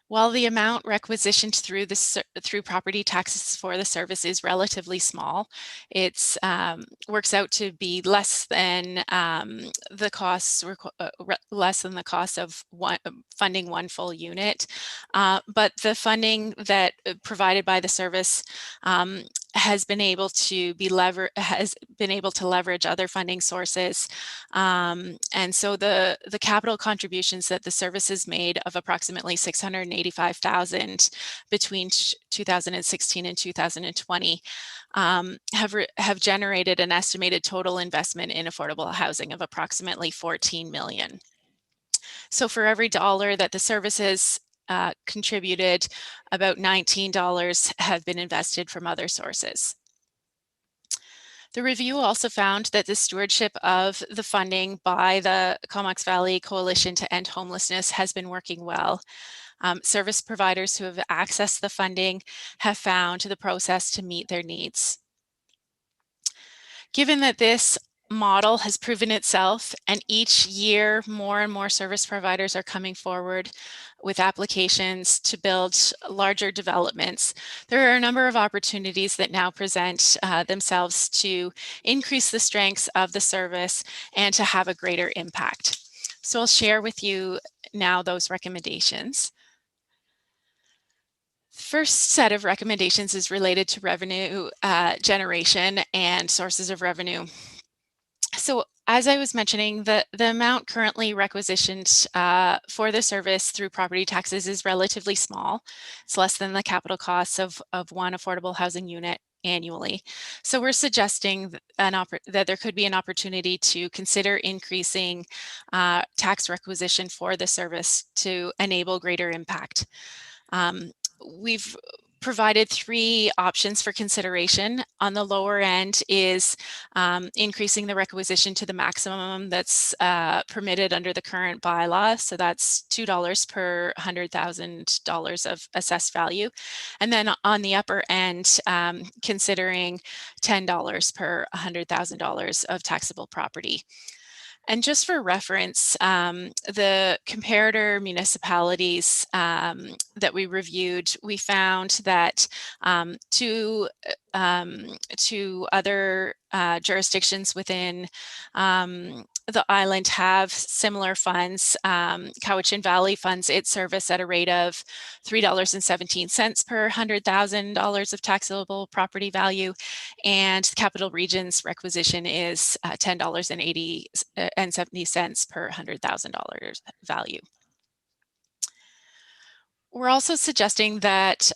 While the amount requisitioned through property taxes for the service is relatively small, it works out to be less than the cost of funding 1 full unit. But the funding that provided by the service has been able to leverage other funding sources. And so the capital contributions that the service has made of approximately $685,000 between 2016 and 2020 have generated an estimated total investment in affordable housing of approximately $14 million. So for every dollar that the services contributed, about $19 have been invested from other sources. The review also found that the stewardship of the funding by the Comox Valley Coalition to End Homelessness has been working well. Service providers who have accessed the funding have found the process to meet their needs. Given that this model has proven itself, and each year more and more service providers are coming forward with applications to build larger developments, there are a number of opportunities that now present themselves to increase the strengths of the service and to have a greater impact. So I'll share with you now those recommendations. First set of recommendations is related to revenue generation and sources of revenue. So as I was mentioning, the amount currently requisitioned for the service through property taxes is relatively small. It's less than the capital costs of one affordable housing unit annually. So we're suggesting that there could be an opportunity to consider increasing tax requisition for the service to enable greater impact. We've provided 3 options for consideration. On the lower end is increasing the requisition to the maximum that's permitted under the current bylaw. So that's $2 per $100,000 of assessed value. And then on the upper end, considering $10 per $100,000 of taxable property. And just for reference, the comparator municipalities that we reviewed, we found that two other jurisdictions within the island have similar funds. Cowichan Valley funds its service at a rate of $3.17 per $100,000 of taxable property value, and Capital Region's requisition is $10.70 per $100,000 value. We're also suggesting that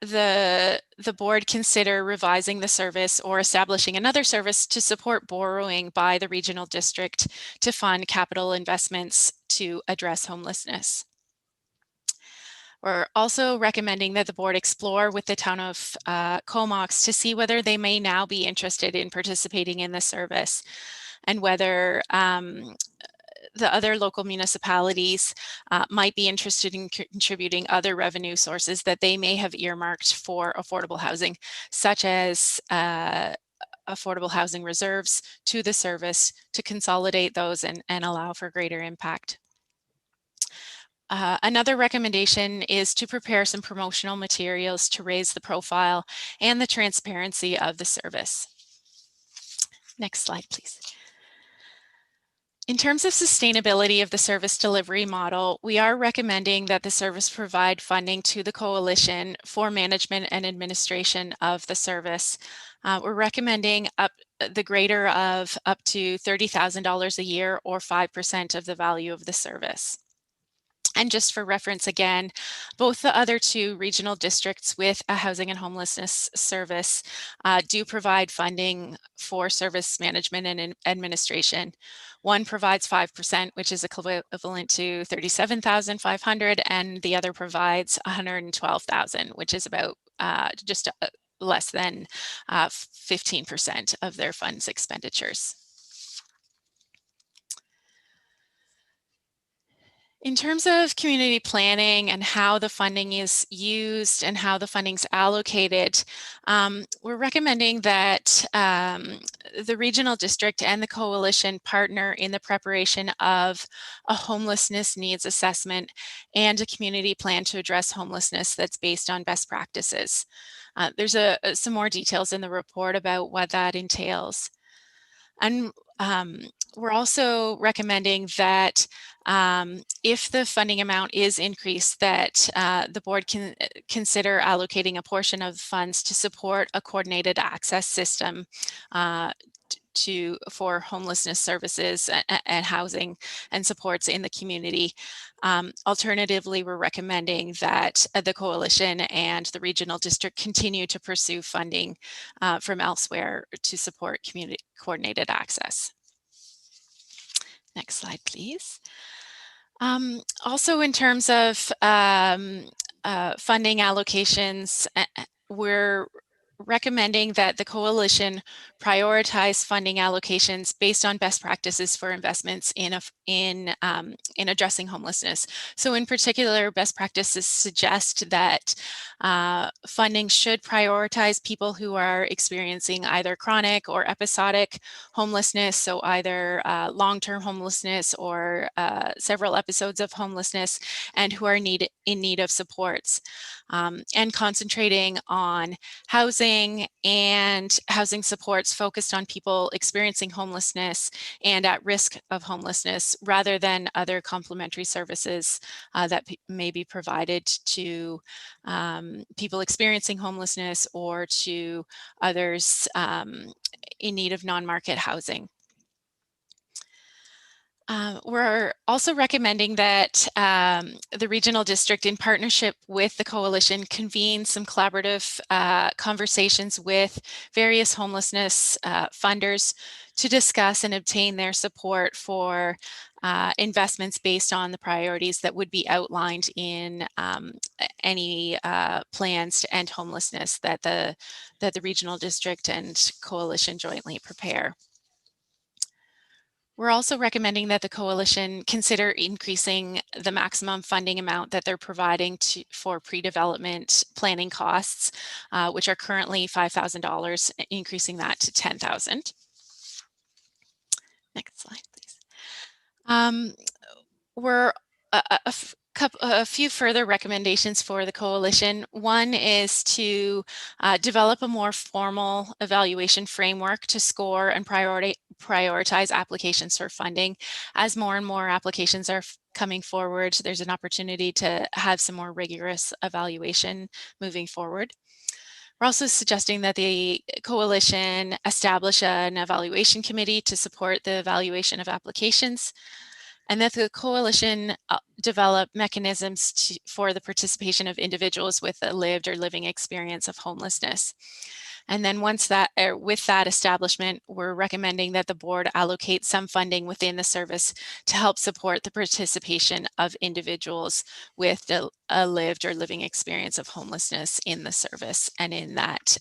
the board consider revising the service or establishing another service to support borrowing by the regional district to fund capital investments to address homelessness. We're also recommending that the board explore with the town of Comox to see whether they may now be interested in participating in the service, and whether the other local municipalities might be interested in contributing other revenue sources that they may have earmarked for affordable housing, such as affordable housing reserves to the service to consolidate those and allow for greater impact. Another recommendation is to prepare some promotional materials to raise the profile and the transparency of the service. Next slide, please. In terms of sustainability of the service delivery model, we are recommending that the service provide funding to the coalition for management and administration of the service. We're recommending the greater of up to $30,000 a year or 5% of the value of the service. And just for reference again, both the other 2 regional districts with a housing and homelessness service do provide funding for service management and administration. One provides 5%, which is equivalent to $37,500, and the other provides $112,000, which is about just less than 15% of their funds expenditures. In terms of community planning and how the funding is used and how the funding's allocated, we're recommending that the regional district and the coalition partner in the preparation of a homelessness needs assessment and a community plan to address homelessness that's based on best practices. There's some more details in the report about what that entails. And we're also recommending that if the funding amount is increased, that the board can consider allocating a portion of funds to support a coordinated access system for homelessness services and housing and supports in the community. Alternatively, we're recommending that the coalition and the regional district continue to pursue funding from elsewhere to support community coordinated access. Next slide, please. Also, in terms of funding allocations, we're recommending that the coalition prioritize funding allocations based on best practices for investments in addressing homelessness. So in particular, best practices suggest that funding should prioritize people who are experiencing either chronic or episodic homelessness, so either long-term homelessness or several episodes of homelessness, and who are in need of supports, and concentrating on housing and housing supports focused on people experiencing homelessness and at risk of homelessness, rather than other complementary services that may be provided to people experiencing homelessness or to others in need of non-market housing. We're also recommending that the regional district, in partnership with the coalition, convene some collaborative conversations with various homelessness funders to discuss and obtain their support for investments based on the priorities that would be outlined in any plans to end homelessness that the regional district and coalition jointly prepare. We're also recommending that the coalition consider increasing the maximum funding amount that they're providing for pre-development planning costs, which are currently $5,000, increasing that to $10,000. Next slide, please. We're a few further recommendations for the coalition. One is to develop a more formal evaluation framework to score and prioritize applications for funding. As more and more applications are coming forward, there's an opportunity to have some more rigorous evaluation moving forward. We're also suggesting that the coalition establish an evaluation committee to support the evaluation of applications, and that the coalition develop mechanisms for the participation of individuals with a lived or living experience of homelessness. And then with that establishment, we're recommending that the board allocate some funding within the service to help support the participation of individuals with a lived or living experience of homelessness in the service, and in that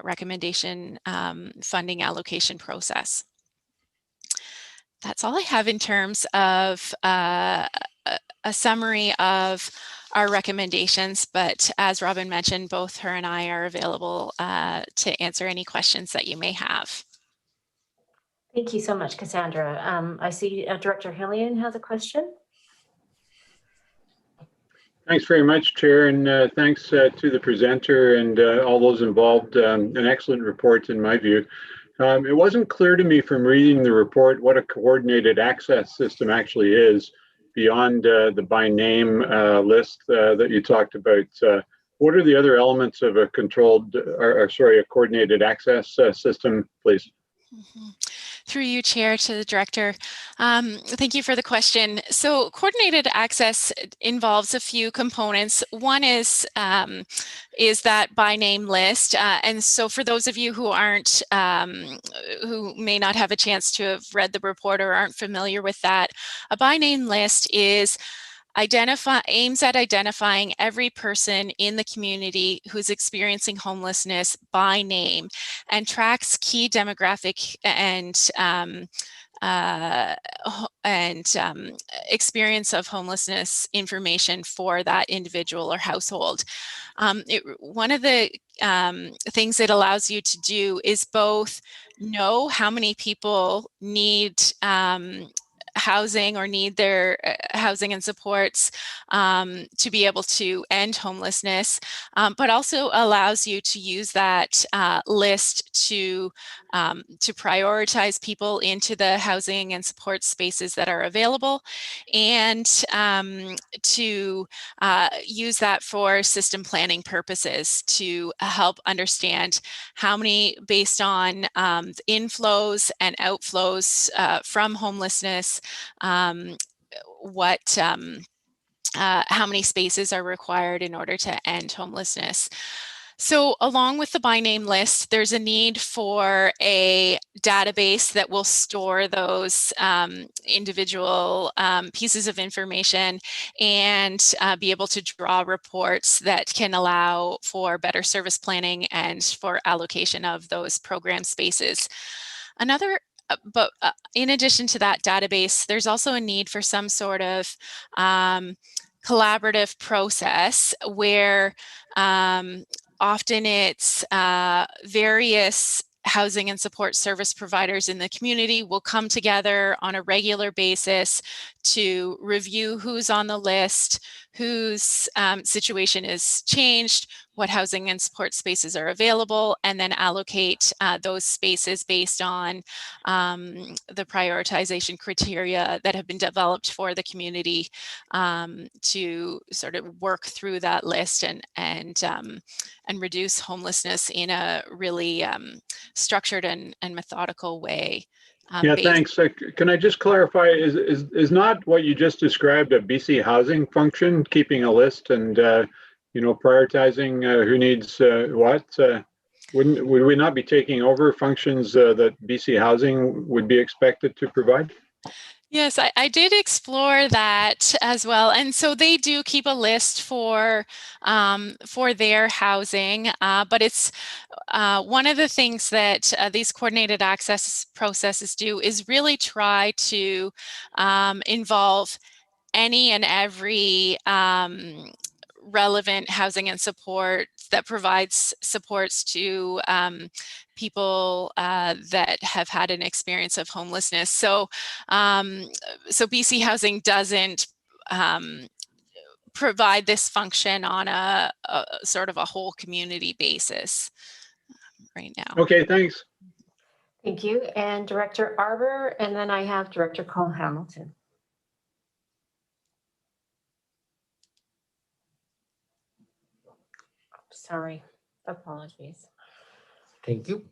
recommendation funding allocation process. That's all I have in terms of a summary of our recommendations, but as Robin mentioned, both her and I are available to answer any questions that you may have. Thank you so much, Cassandra. I see Director Hillian has a question. Thanks very much, Chair, and thanks to the presenter and all those involved. An excellent report in my view. It wasn't clear to me from reading the report what a coordinated access system actually is, beyond the by name list that you talked about. What are the other elements of a a coordinated access system, please? Mm-hmm. Through you, Chair, to the Director. Thank you for the question. So coordinated access involves a few components. One is that by name list. And so for those of you who who may not have a chance to have read the report or aren't familiar with that, a by name list is aims at identifying every person in the community who's experiencing homelessness by name, and tracks key demographic and experience of homelessness information for that individual or household. One of the things it allows you to do is both know how many people need housing or need their housing and supports to be able to end homelessness, but also allows you to use that list to prioritize people into the housing and support spaces that are available, and to use that for system planning purposes to help understand how many, based on inflows and outflows from homelessness, how many spaces are required in order to end homelessness. So along with the by name list, there's a need for a database that will store those individual pieces of information and be able to draw reports that can allow for better service planning and for allocation of those program spaces. But in addition to that database, there's also a need for some sort of collaborative process where often it's various housing and support service providers in the community will come together on a regular basis to review who's on the list, whose situation is changed, what housing and support spaces are available, and then allocate those spaces based on the prioritization criteria that have been developed for the community to sort of work through that list and reduce homelessness in a really structured and methodical way. Yeah, thanks. Can I just clarify, is not what you just described a BC housing function, keeping a list and, prioritizing who needs what? Would we not be taking over functions that BC housing would be expected to provide? Yes, I did explore that as well. And so they do keep a list for their housing, but it's one of the things that these coordinated access processes do is really try to involve any and every relevant housing and support that provides supports to people that have had an experience of homelessness. So BC Housing doesn't provide this function on a sort of a whole community basis right now. Okay, thanks. Thank you. And Director Arbour, and then I have Director Cole Hamilton. Sorry, apologies. Thank you.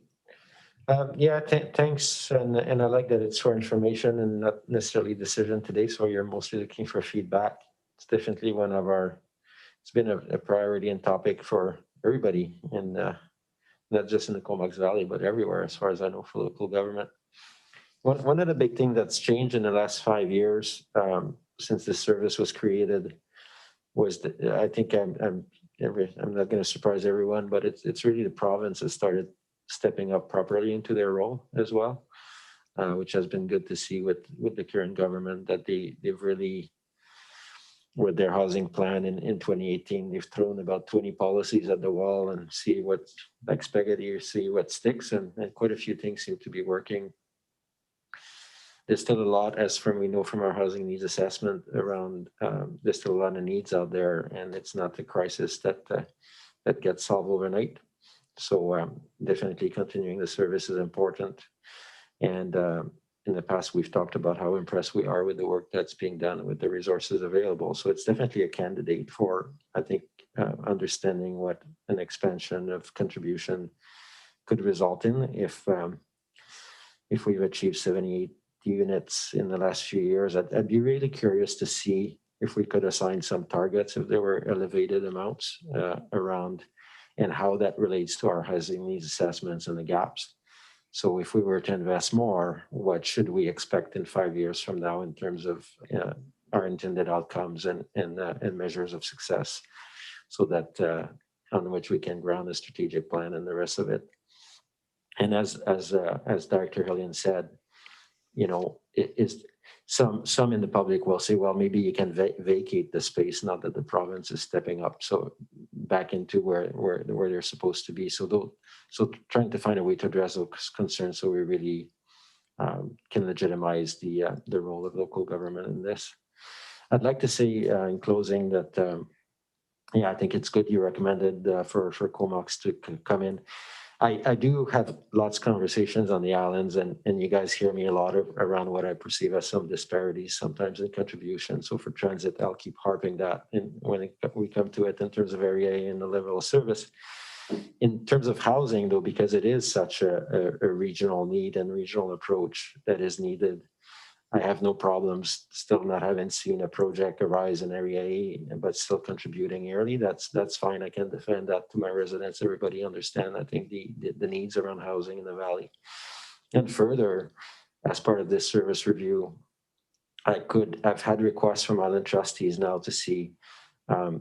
Thanks. And I like that it's for information and not necessarily decision today. So you're mostly looking for feedback. It's definitely it's been a priority and topic for everybody, and not just in the Comox Valley, but everywhere, as far as I know, for local government. One of the big things that's changed in the last 5 years since this service was created was that I think I'm not going to surprise everyone, but it's really the province that started stepping up properly into their role as well, which has been good to see with the current government, that they've really, with their housing plan in 2018, they've thrown about 20 policies at the wall and see what, like spaghetti, or see what sticks, and quite a few things seem to be working. There's still a lot, as we know from our housing needs assessment, around there's still a lot of needs out there, and it's not a crisis that gets solved overnight. So definitely continuing the service is important. And in the past, we've talked about how impressed we are with the work that's being done with the resources available. So it's definitely a candidate for, I think, understanding what an expansion of contribution could result in if we've achieved 78 units in the last few years. I'd be really curious to see if we could assign some targets, if there were elevated amounts around, and how that relates to our housing needs assessments and the gaps. So if we were to invest more, what should we expect in 5 years from now in terms of our intended outcomes and measures of success, so that on which we can ground the strategic plan and the rest of it. And as Director Hillian said, it is some in the public will say, well, maybe you can vacate the space now that the province is stepping up, so back into where they're supposed to be. So trying to find a way to address those concerns, so we really can legitimize the role of local government in this. I'd like to say in closing that, yeah, I think it's good you recommended for Comox to come in. I do have lots of conversations on the islands, and you guys hear me a lot around what I perceive as some disparities sometimes in contribution. So for transit, I'll keep harping that when we come to it in terms of Area A and the level of service. In terms of housing, though, because it is such a regional need and regional approach that is needed, I have no problems still not having seen a project arise in Area A, but still contributing yearly. That's fine. I can defend that to my residents. Everybody understand, I think, the needs around housing in the valley. And further, as part of this service review, I've had requests from island trustees now to see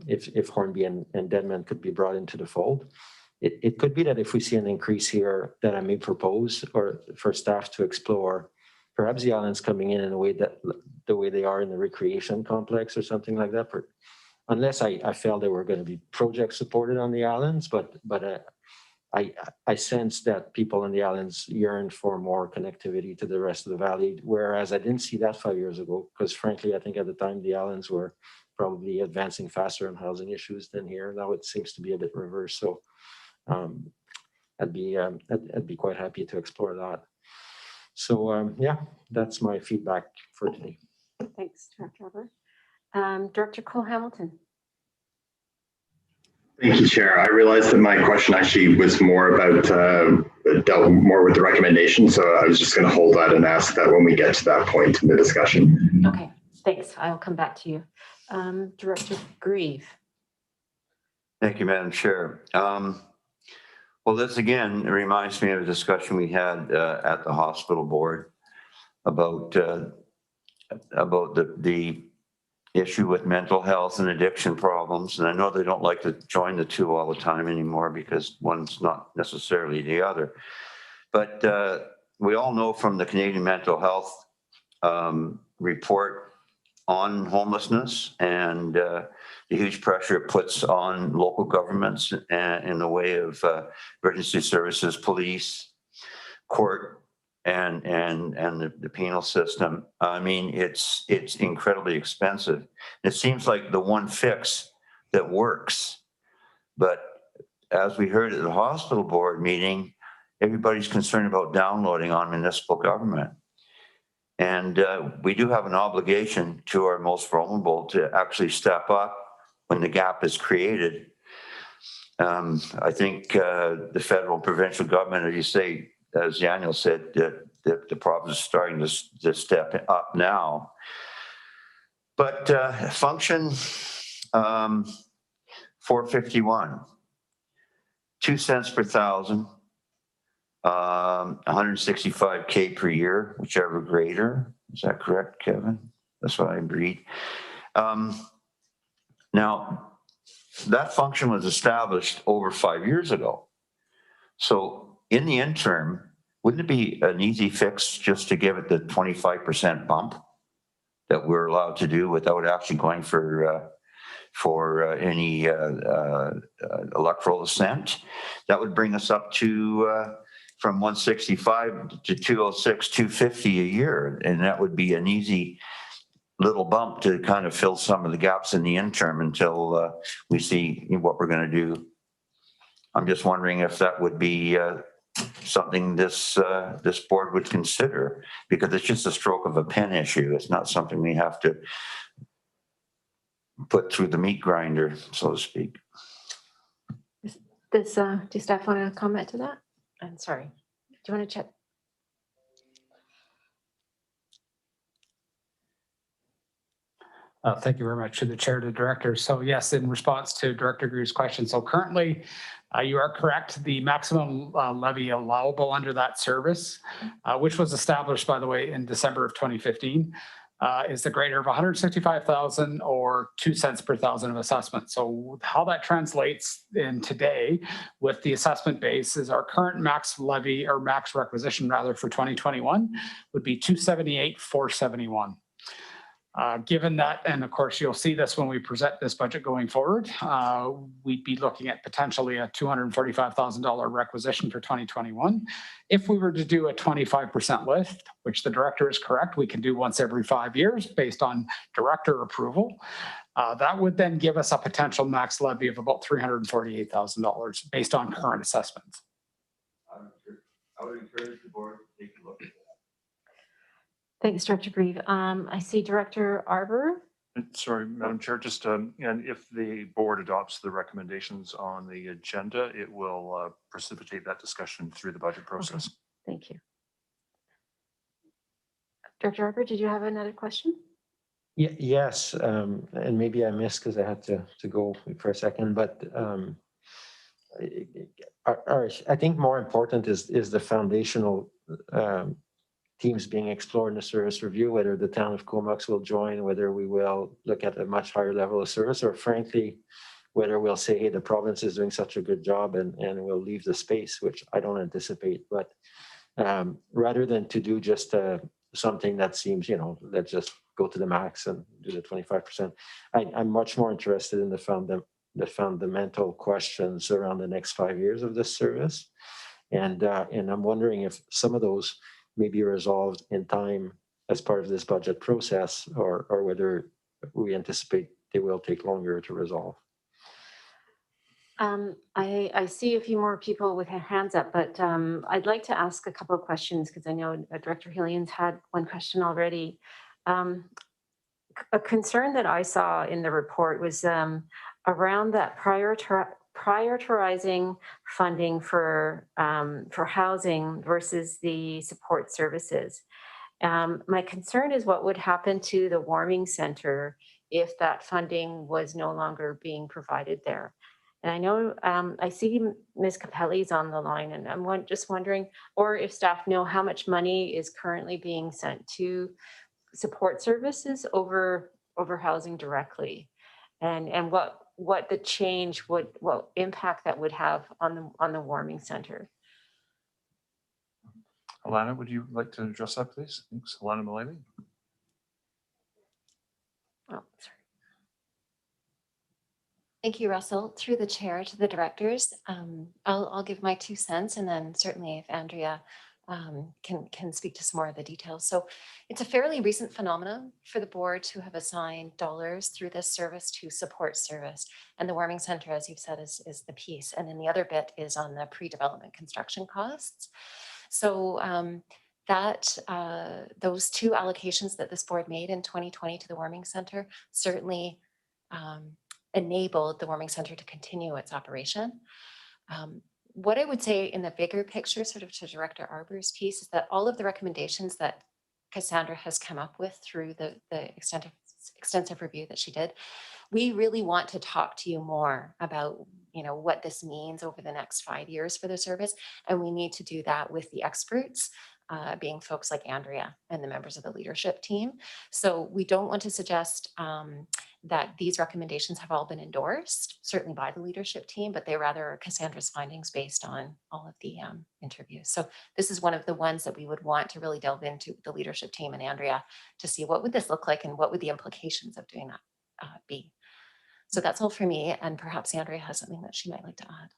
if Hornby and Denman could be brought into the fold. It could be that if we see an increase here, that I may propose or for staff to explore perhaps the islands coming in a way that the way they are in the recreation complex or something like that. Unless I felt there were going to be projects supported on the islands, but I sense that people on the islands yearn for more connectivity to the rest of the valley, whereas I didn't see that 5 years ago, because frankly, I think at the time the islands were probably advancing faster on housing issues than here. Now it seems to be a bit reversed. So I'd be quite happy to explore that. So yeah, that's my feedback for today. Thanks, Director Albert. Director Cole-Hamilton. Thank you, Chair. I realized that my question actually was more about, dealt more with the recommendation. So I was just going to hold that and ask that when we get to that point in the discussion. Okay, thanks. I'll come back to you. Director Grieve. Thank you, Madam Chair. Well, this again reminds me of a discussion we had at the hospital board about the issue with mental health and addiction problems. And I know they don't like to join the two all the time anymore because one's not necessarily the other. But we all know from the Canadian Mental Health report on homelessness and the huge pressure it puts on local governments in the way of emergency services, police, court, and the penal system. I mean, it's incredibly expensive. It seems like the one fix that works, but as we heard at the hospital board meeting, everybody's concerned about downloading on municipal government. And we do have an obligation to our most vulnerable to actually step up when the gap is created. I think the federal and provincial government, as you say, as Daniel said, the province is starting to step up now. But function 451, 2 cents per thousand. 165K per year, whichever greater. Is that correct, Kevin? That's what I agreed. Now, that function was established over 5 years ago. So in the interim, wouldn't it be an easy fix just to give it the 25% bump that we're allowed to do without actually going for any electoral assent? That would bring us up to from 165 to 206, 250 a year. And that would be an easy little bump to kind of fill some of the gaps in the interim until we see what we're going to do. I'm just wondering if that would be something this board would consider, because it's just a stroke of a pen issue. It's not something we have to put through the meat grinder, so to speak. Do staff want to comment to that? I'm sorry. Do you want to check? Thank you very much to the chair, to the director. So yes, in response to Director Grieve's question, so currently you are correct. The maximum levy allowable under that service, which was established, by the way, in December of 2015, is the greater of 165,000 or 2 cents per thousand of assessment. So how that translates in today with the assessment base is our current max levy, or max requisition rather, for 2021 would be 278,471. Given that, and of course, you'll see this when we present this budget going forward, we'd be looking at potentially a $245,000 requisition for 2021. If we were to do a 25% lift, which the director is correct, we can do once every 5 years based on director approval. That would then give us a potential max levy of about $348,000 based on current assessments. I would encourage the board to take a look at that. Thanks, Director Grieve. I see Director Arbor. Sorry, Madam Chair, just and if the board adopts the recommendations on the agenda, it will precipitate that discussion through the budget process. Okay. Thank you. Director Arbor, did you have another question? Yes, and maybe I missed because I had to go for a second, but I think more important is the foundational teams being explored in the service review, whether the town of Comox will join, whether we will look at a much higher level of service, or frankly, whether we'll say, hey, the province is doing such a good job and we'll leave the space, which I don't anticipate. But rather than to do just something that seems, let's just go to the max and do the 25%, I'm much more interested in the fundamental questions around the next 5 years of this service. And I'm wondering if some of those may be resolved in time as part of this budget process, or whether we anticipate they will take longer to resolve. I see a few more people with their hands up, but I'd like to ask a couple of questions because I know Director Hillian's had one question already. A concern that I saw in the report was around that prioritizing funding for housing versus the support services. My concern is what would happen to the warming center if that funding was no longer being provided there. And I know I see Ms. Capelli's on the line, and I'm just wondering, or if staff know how much money is currently being sent to support services over housing directly, and what the change what impact that would have on the warming center. Alana, would you like to address that, please? Thanks. Alana Mullally. Oh, sorry. Thank you, Russell. Through the chair to the directors, I'll give my 2 cents, and then certainly if Andrea can speak to some more of the details. So it's a fairly recent phenomenon for the board to have assigned dollars through this service to support service. And the warming center, as you've said, is the piece. And then the other bit is on the pre-development construction costs. So those 2 allocations that this board made in 2020 to the warming center certainly enabled the warming center to continue its operation. What I would say in the bigger picture, sort of to Director Arbor's piece, is that all of the recommendations that Cassandra has come up with through the extensive review that she did, we really want to talk to you more about what this means over the next 5 years for the service. And we need to do that with the experts, being folks like Andrea and the members of the leadership team. So we don't want to suggest that these recommendations have all been endorsed, certainly by the leadership team, but they rather are Cassandra's findings based on all of the interviews. So this is one of the ones that we would want to really delve into with the leadership team and Andrea to see what would this look like and what would the implications of doing that be. So that's all for me, and perhaps Andrea has something that she might like to add.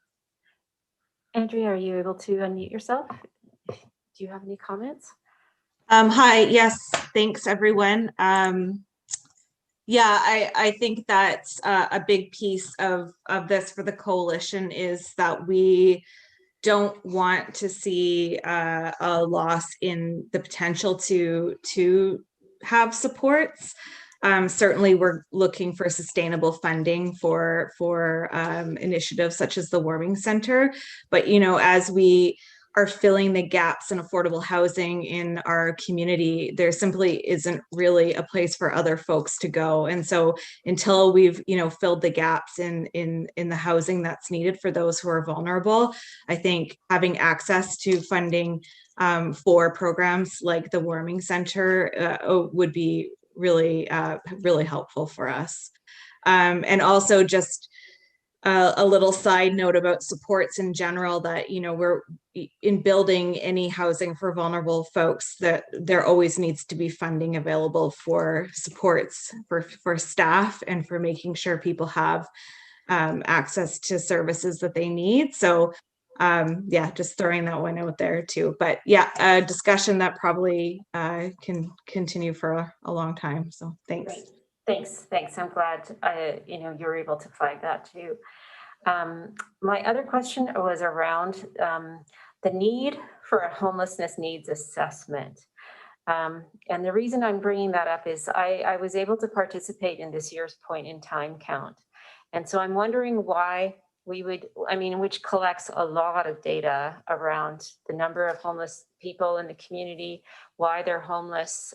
Andrea, are you able to unmute yourself? Do you have any comments? Hi, yes, thanks everyone. Yeah, I think that's a big piece of this for the coalition, is that we don't want to see a loss in the potential to have supports. Certainly, we're looking for sustainable funding for initiatives such as the warming center. But as we are filling the gaps in affordable housing in our community, there simply isn't really a place for other folks to go. And so until we've filled the gaps in the housing that's needed for those who are vulnerable, I think having access to funding for programs like the warming center would be really helpful for us. And also just a little side note about supports in general, that, you know, we're in building any housing for vulnerable folks, that there always needs to be funding available for supports for staff and for making sure people have access to services that they need. So yeah, just throwing that one out there too. But yeah, a discussion that probably can continue for a long time. So thanks. Great. Thanks. I'm glad you know, you're able to flag that too. My other question was around the need for a homelessness needs assessment. And the reason I'm bringing that up is I was able to participate in this year's point in time count. And so I'm wondering why we would, I mean, which collects a lot of data around the number of homeless people in the community, why they're homeless.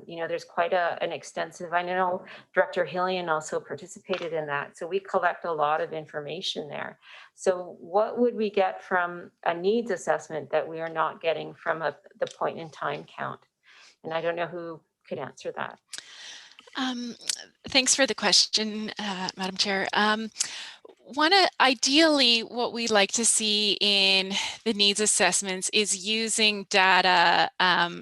You know, there's quite an extensive, I know Director Hillian also participated in that. So we collect a lot of information there. So what would we get from a needs assessment that we are not getting from the point in time count? And I don't know who could answer that. Thanks for the question, Madam Chair. Ideally, what we'd like to see in the needs assessments is using data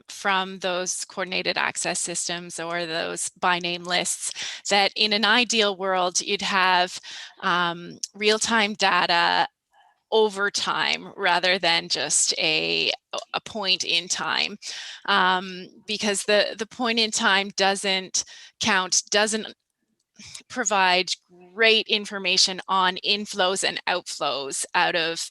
from those coordinated access systems or those by name lists, that in an ideal world, you'd have real-time data over time rather than just a point in time, because the point in time doesn't provide great information on inflows and outflows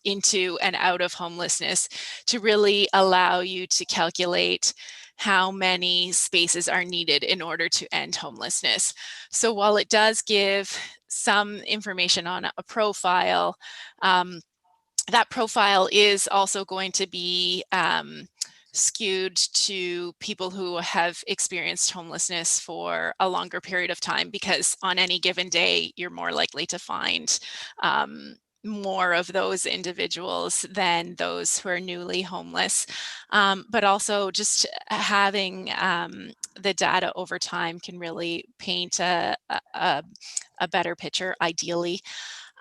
into and out of homelessness to really allow you to calculate how many spaces are needed in order to end homelessness. So while it does give some information on a profile, that profile is also going to be skewed to people who have experienced homelessness for a longer period of time, because on any given day, you're more likely to find more of those individuals than those who are newly homeless. But also just having the data over time can really paint a better picture, ideally.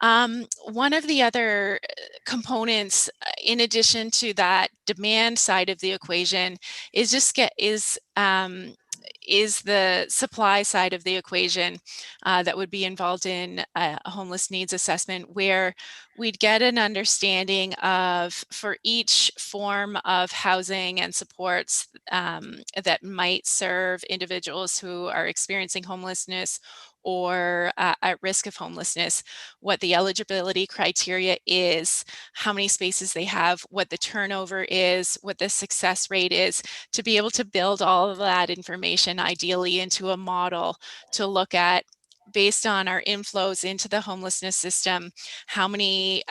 One of the other components, in addition to that demand side of the equation, is the supply side of the equation that would be involved in a homeless needs assessment, where we'd get an understanding of, for each form of housing and supports that might serve individuals who are experiencing homelessness or at risk of homelessness, what the eligibility criteria is, how many spaces they have, what the turnover is, what the success rate is, to be able to build all of that information ideally into a model to look at, based on our inflows into the homelessness system, how many,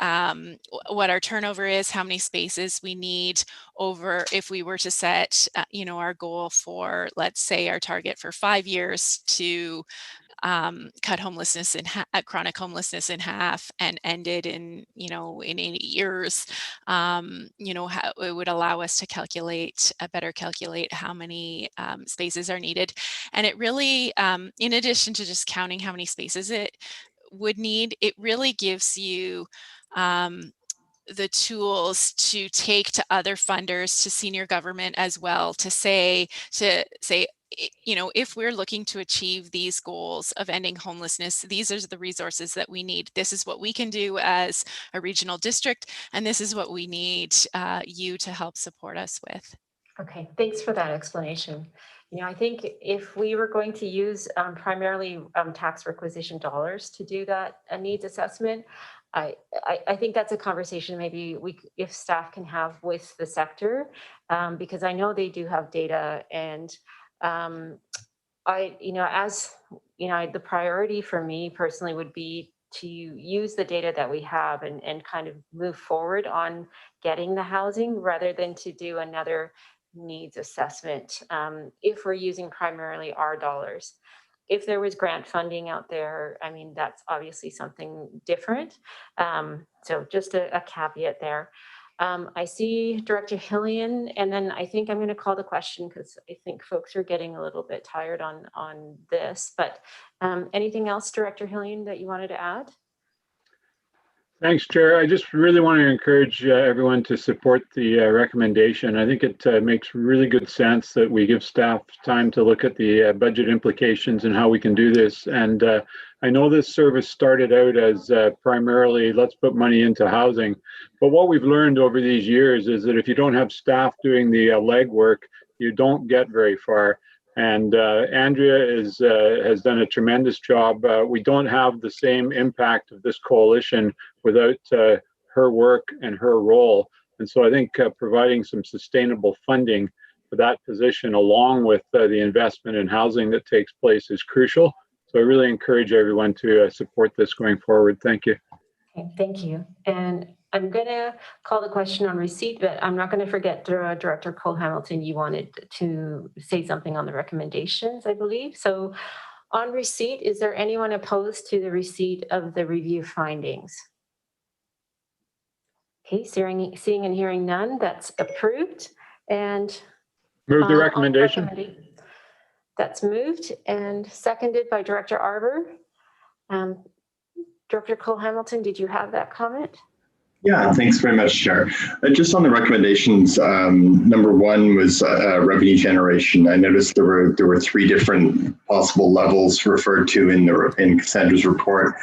what our turnover is, how many spaces we need over, if we were to set, you know, our goal for, let's say, our target for 5 years to cut homelessness chronic homelessness in half and ended in, you know, in 8 years, you know, how it would allow us to better calculate how many spaces are needed. And it really, in addition to just counting how many spaces it would need, it really gives you the tools to take to other funders, to senior government as well, to say, you know, if we're looking to achieve these goals of ending homelessness, these are the resources that we need. This is what we can do as a regional district, and this is what we need you to help support us with. Okay, thanks for that explanation. You know, I think if we were going to use primarily tax requisition dollars to do that needs assessment, I think that's a conversation maybe if staff can have with the sector, because I know they do have data, and you know, as you know, the priority for me personally would be to use the data that we have and kind of move forward on getting the housing rather than to do another needs assessment if we're using primarily our dollars. If there was grant funding out there, I mean, that's obviously something different. So just a caveat there. I see Director Hillian, and then I think I'm going to call the question because I think folks are getting a little bit tired on this. But anything else, Director Hillian, that you wanted to add? Thanks, Chair. I just really want to encourage everyone to support the recommendation. I think it makes really good sense that we give staff time to look at the budget implications and how we can do this. And I know this service started out as primarily, let's put money into housing. But what we've learned over these years is that if you don't have staff doing the legwork, you don't get very far. And Andrea has done a tremendous job. We don't have the same impact of this coalition without her work and her role. And so I think providing some sustainable funding for that position, along with the investment in housing that takes place, is crucial. So I really encourage everyone to support this going forward. Thank you. Okay, thank you. And I'm going to call the question on receipt, but I'm not going to forget Director Cole-Hamilton, you wanted to say something on the recommendations, I believe. So on receipt, is there anyone opposed to the receipt of the review findings? Okay, seeing and hearing none, that's approved. And move the recommendation. That's moved and seconded by Director Arbour. Director Cole-Hamilton, did you have that comment? Yeah, thanks very much, Chair. Just on the recommendations, number one was revenue generation. I noticed there were three different possible levels referred to in Cassandra's report.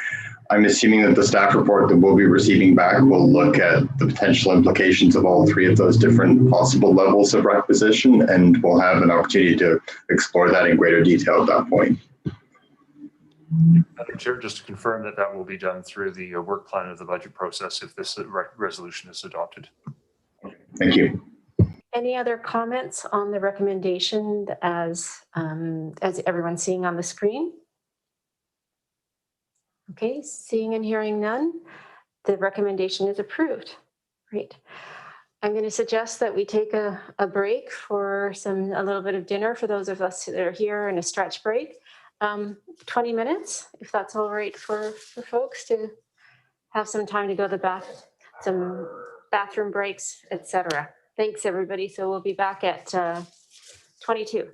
I'm assuming that the staff report that we'll be receiving back will look at the potential implications of all three of those different possible levels of requisition, and we'll have an opportunity to explore that in greater detail at that point. Madam Chair, just to confirm that that will be done through the work plan of the budget process if this resolution is adopted. Thank you. Any other comments on the recommendation as everyone's seeing on the screen? Okay, seeing and hearing none, the recommendation is approved. Great. I'm going to suggest that we take a break for a little bit of dinner for those of us that are here, and a stretch break. 20 minutes, if that's all right for folks to have some time to go to the bath, some bathroom breaks, etc. Thanks, everybody. So we'll be back at 22.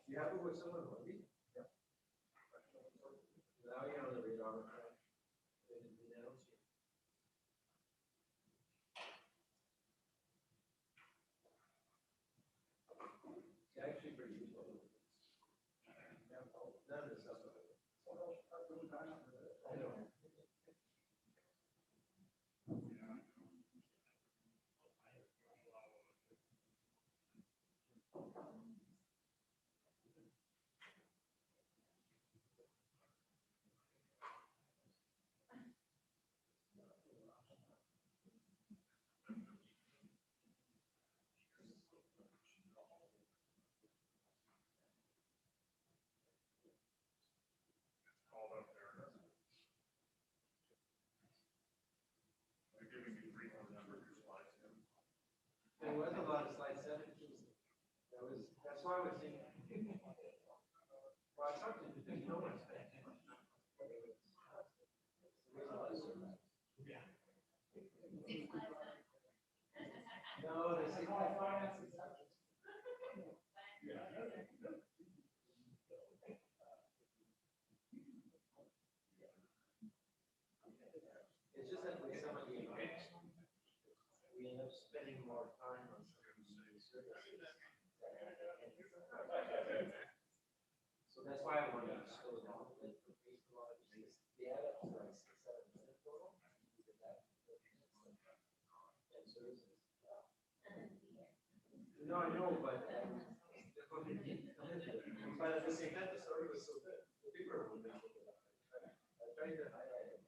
There was a lot of slide 7. That's why I was thinking. Well, I talked to the no one's paying too much. No, they say finance is. It's just that with some of the events, we end up spending more time on certain services. So that's why I wanted to slow down a bit for Facebook, because the add up to like 6-7 minutes total. And services. No, I know, but at the same time, the story was so good. The people were moving. I tried to highlight it.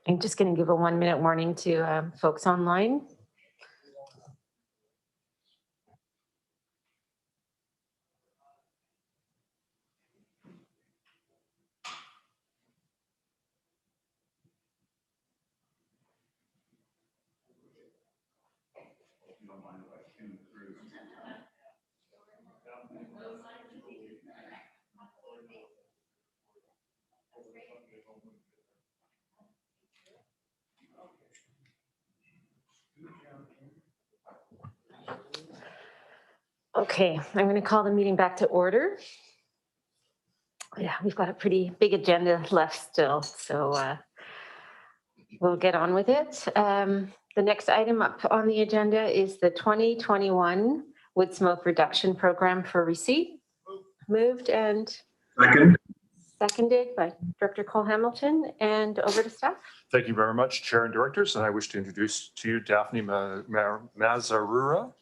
I'm just going to give a 1-minute warning to folks online. Okay, I'm going to call the meeting back to order. Yeah, we've got a pretty big agenda left still, so we'll get on with it. The next item up on the agenda is the 2021 Wood Smoke Reduction Program for receipt. Moved and seconded by Director Cole-Hamilton, and over to staff. Thank you very much, Chair and Directors, and I wish to introduce to you Daphne Mazarura.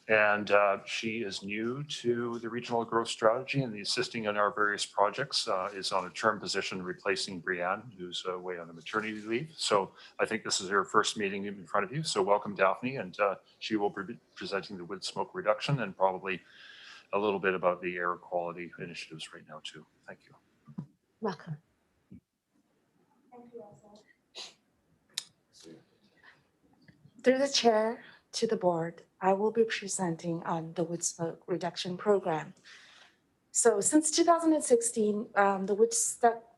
And she is new to the regional growth strategy and the assisting in our various projects, is on a term position replacing Brianne, who's away on a maternity leave. So I think this is her first meeting in front of you. So welcome, Daphne, and she will be presenting the wood smoke reduction and probably a little bit about the air quality initiatives right now too. Thank you. Welcome. Thank you, Russell. Through the chair to the board, I will be presenting on the wood smoke reduction program. So since 2016, the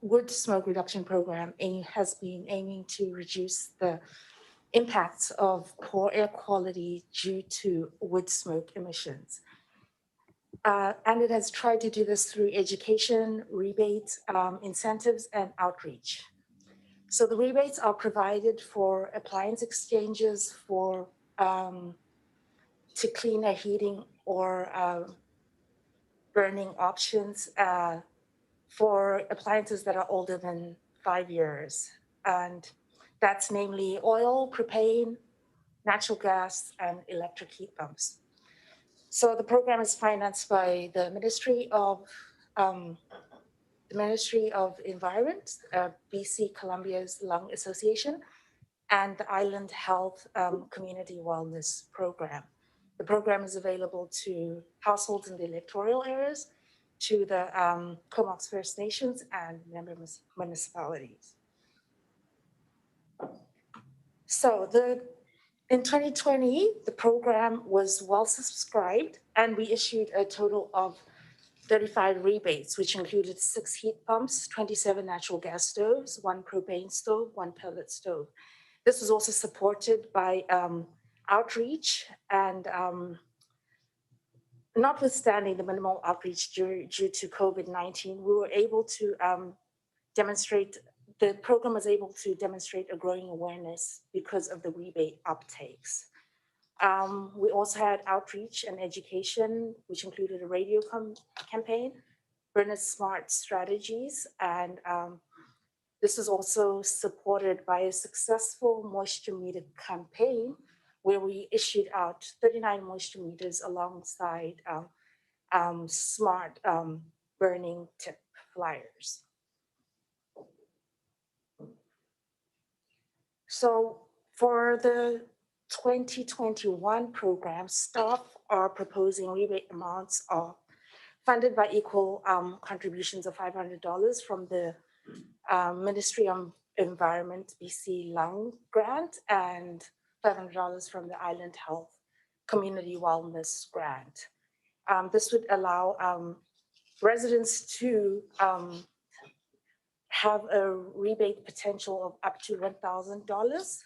wood smoke reduction program has been aiming to reduce the impacts of poor air quality due to wood smoke emissions. And it has tried to do this through education, rebates, incentives, and outreach. So the rebates are provided for appliance exchanges, for to cleaner heating or burning options, for appliances that are older than 5 years. And that's namely oil, propane, natural gas, and electric heat pumps. So the program is financed by the Ministry of Environment, BC Columbia's Lung Association, and the Island Health Community Wellness Program. The program is available to households in the electoral areas, to the Comox First Nations and member municipalities. So in 2020, the program was well subscribed, and we issued a total of 35 rebates, which included 6 heat pumps, 27 natural gas stoves, 1 propane stove, 1 pellet stove. This was also supported by outreach, and notwithstanding the minimal outreach due to COVID-19, we were able to the program was able to demonstrate a growing awareness because of the rebate uptakes. We also had outreach and education, which included a radio campaign, Burnett Smart Strategies, and this is also supported by a successful moisture meter campaign where we issued out 39 moisture meters alongside smart burning tip flyers. So for the 2021 program, staff are proposing rebate amounts of funded by equal contributions of $500 from the Ministry of Environment BC Lung Grant and $500 from the Island Health Community Wellness Grant. This would allow residents to have a rebate potential of up to $1,000.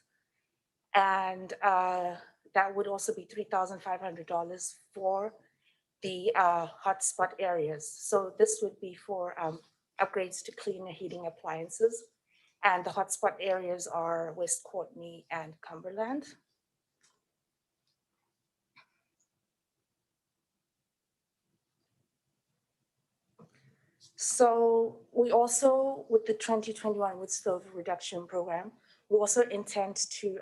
And that would also be $3,500 for the hotspot areas. So this would be for upgrades to cleaner heating appliances. And the hotspot areas are West Courtney and Cumberland. So we also, with the 2021 wood stove reduction program, we also intend to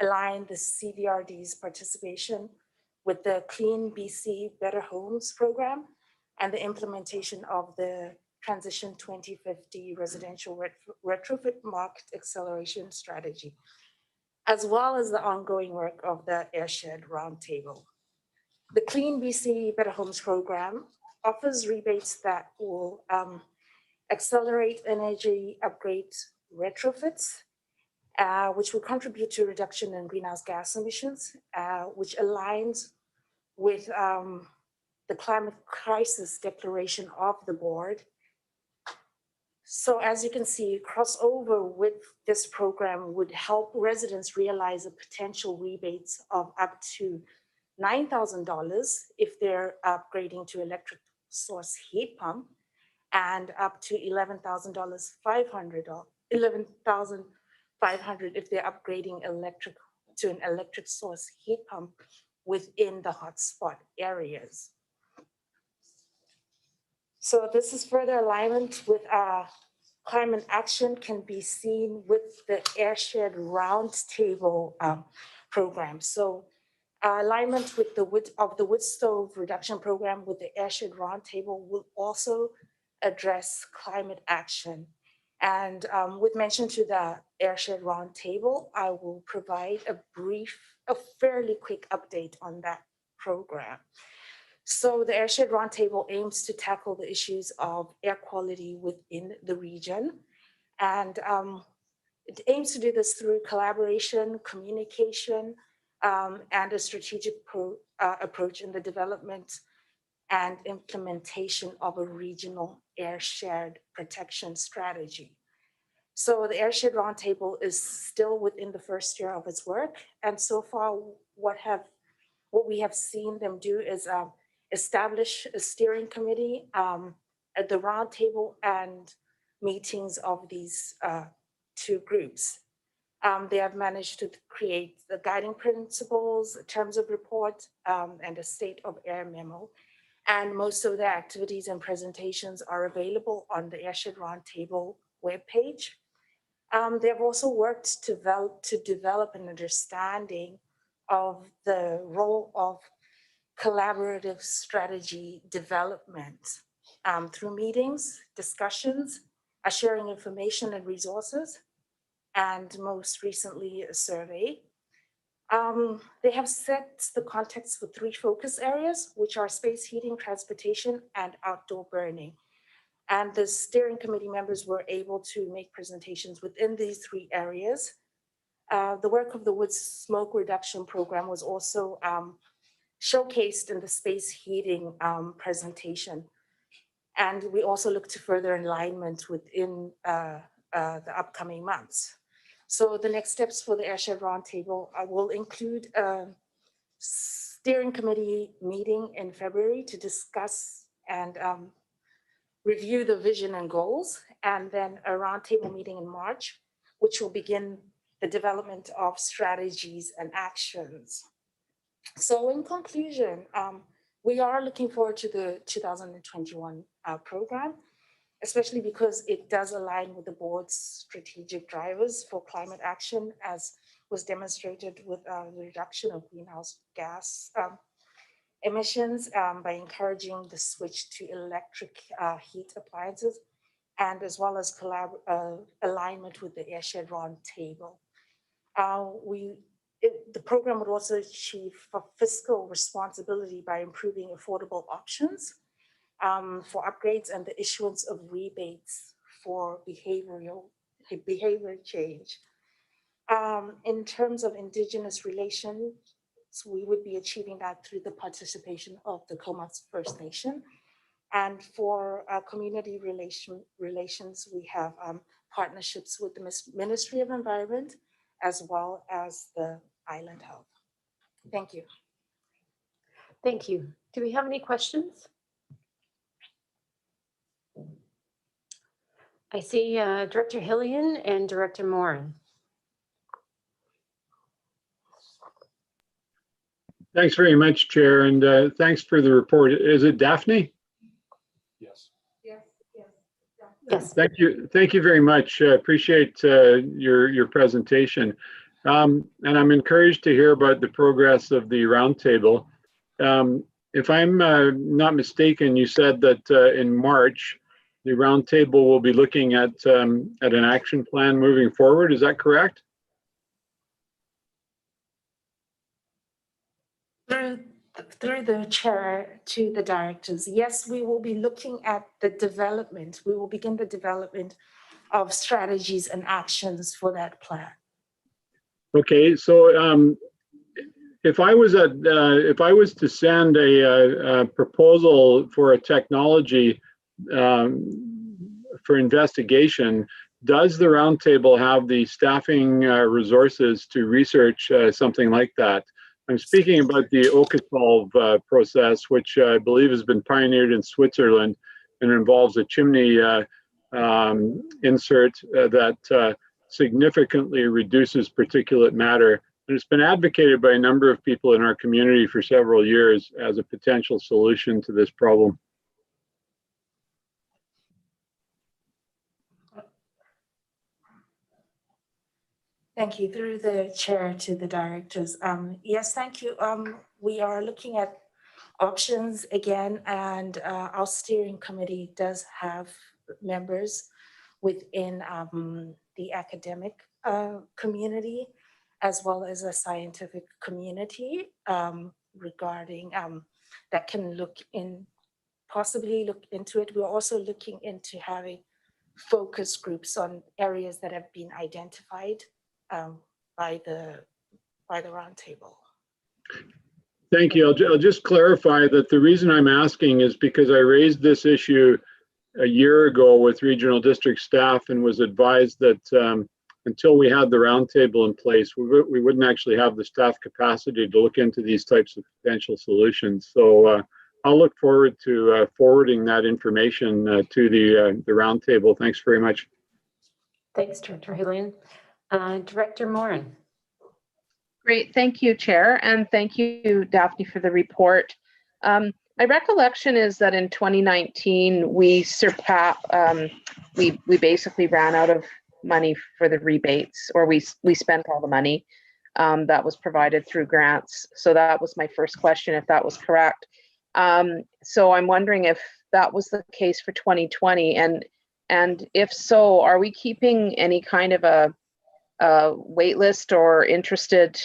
align the CVRD's participation with the Clean BC Better Homes program and the implementation of the Transition 2050 Residential Retrofit Market Acceleration Strategy, as well as the ongoing work of the Airshed Roundtable. The Clean BC Better Homes program offers rebates that will accelerate energy upgrade retrofits, which will contribute to reduction in greenhouse gas emissions, which aligns with the climate crisis declaration of the board. So as you can see, crossover with this program would help residents realize the potential rebates of up to $9,000 if they're upgrading to electric source heat pump, and up to $11,500 if they're upgrading to an electric source heat pump within the hotspot areas. So this is further alignment with climate action can be seen with the Airshed Roundtable program. So alignment with the wood stove reduction program with the Airshed Roundtable will also address climate action. And with mention to the Airshed Roundtable, I will provide a fairly quick update on that program. So the Airshed Roundtable aims to tackle the issues of air quality within the region. And it aims to do this through collaboration, communication, and a strategic approach in the development and implementation of a regional airshed protection strategy. So the Airshed Roundtable is still within the first year of its work. And so far, what we have seen them do is establish a steering committee at the roundtable and meetings of these 2 groups. They have managed to create the guiding principles, terms of report, and a state of air memo. And most of the activities and presentations are available on the Airshed Roundtable webpage. They've also worked to develop an understanding of the role of collaborative strategy development through meetings, discussions, sharing information and resources, and most recently a survey. They have set the context for 3 focus areas, which are space heating, transportation, and outdoor burning. And the steering committee members were able to make presentations within these 3 areas. The work of the Woods Smoke Reduction Program was also showcased in the space heating presentation. And we also look to further alignment within the upcoming months. So the next steps for the Airshed Roundtable will include a steering committee meeting in February to discuss and review the vision and goals, and then a roundtable meeting in March, which will begin the development of strategies and actions. So in conclusion, we are looking forward to the 2021 program, especially because it does align with the board's strategic drivers for climate action, as was demonstrated with the reduction of greenhouse gas emissions by encouraging the switch to electric heat appliances, and as well as alignment with the Airshed Roundtable. The program would also achieve fiscal responsibility by improving affordable options for upgrades and the issuance of rebates for behavior change. In terms of Indigenous relations, we would be achieving that through the participation of the Comox First Nation. And for community relations, we have partnerships with the Ministry of Environment as well as the Island Health. Thank you. Thank you. Do we have any questions? I see Director Hillian and Director Morin. Thanks very much, Chair, and thanks for the report. Is it Daphne? Yes. Yes. Thank you very much. Appreciate your presentation. And I'm encouraged to hear about the progress of the roundtable. If I'm not mistaken, you said that in March, the roundtable will be looking at an action plan moving forward. Is that correct? Through the chair to the directors, yes, we will be looking at the development. We will begin the development of strategies and actions for that plan. Okay, so if I was to send a proposal for a technology for investigation, does the roundtable have the staffing resources to research something like that? I'm speaking about the Okasolve process, which I believe has been pioneered in Switzerland and involves a chimney insert that significantly reduces particulate matter. And it's been advocated by a number of people in our community for several years as a potential solution to this problem. Thank you. Through the chair to the directors. Yes, thank you. We are looking at options again, and our steering committee does have members within the academic community, as well as a scientific community regarding that can possibly look into it. We're also looking into having focus groups on areas that have been identified by the roundtable. Thank you. I'll just clarify that the reason I'm asking is because I raised this issue a year ago with regional district staff and was advised that until we had the roundtable in place, we wouldn't actually have the staff capacity to look into these types of potential solutions. So I'll look forward to forwarding that information to the roundtable. Thanks very much. Thanks, Director Hillian. Director Morin. Great, thank you, Chair, and thank you, Daphne, for the report. I My recollection is that in 2019, we we basically ran out of money for the rebates, or we spent all the money that was provided through grants. So that was my first question, if that was correct. So I'm wondering if that was the case for 2020, and if so, are we keeping any kind of a wait list or interested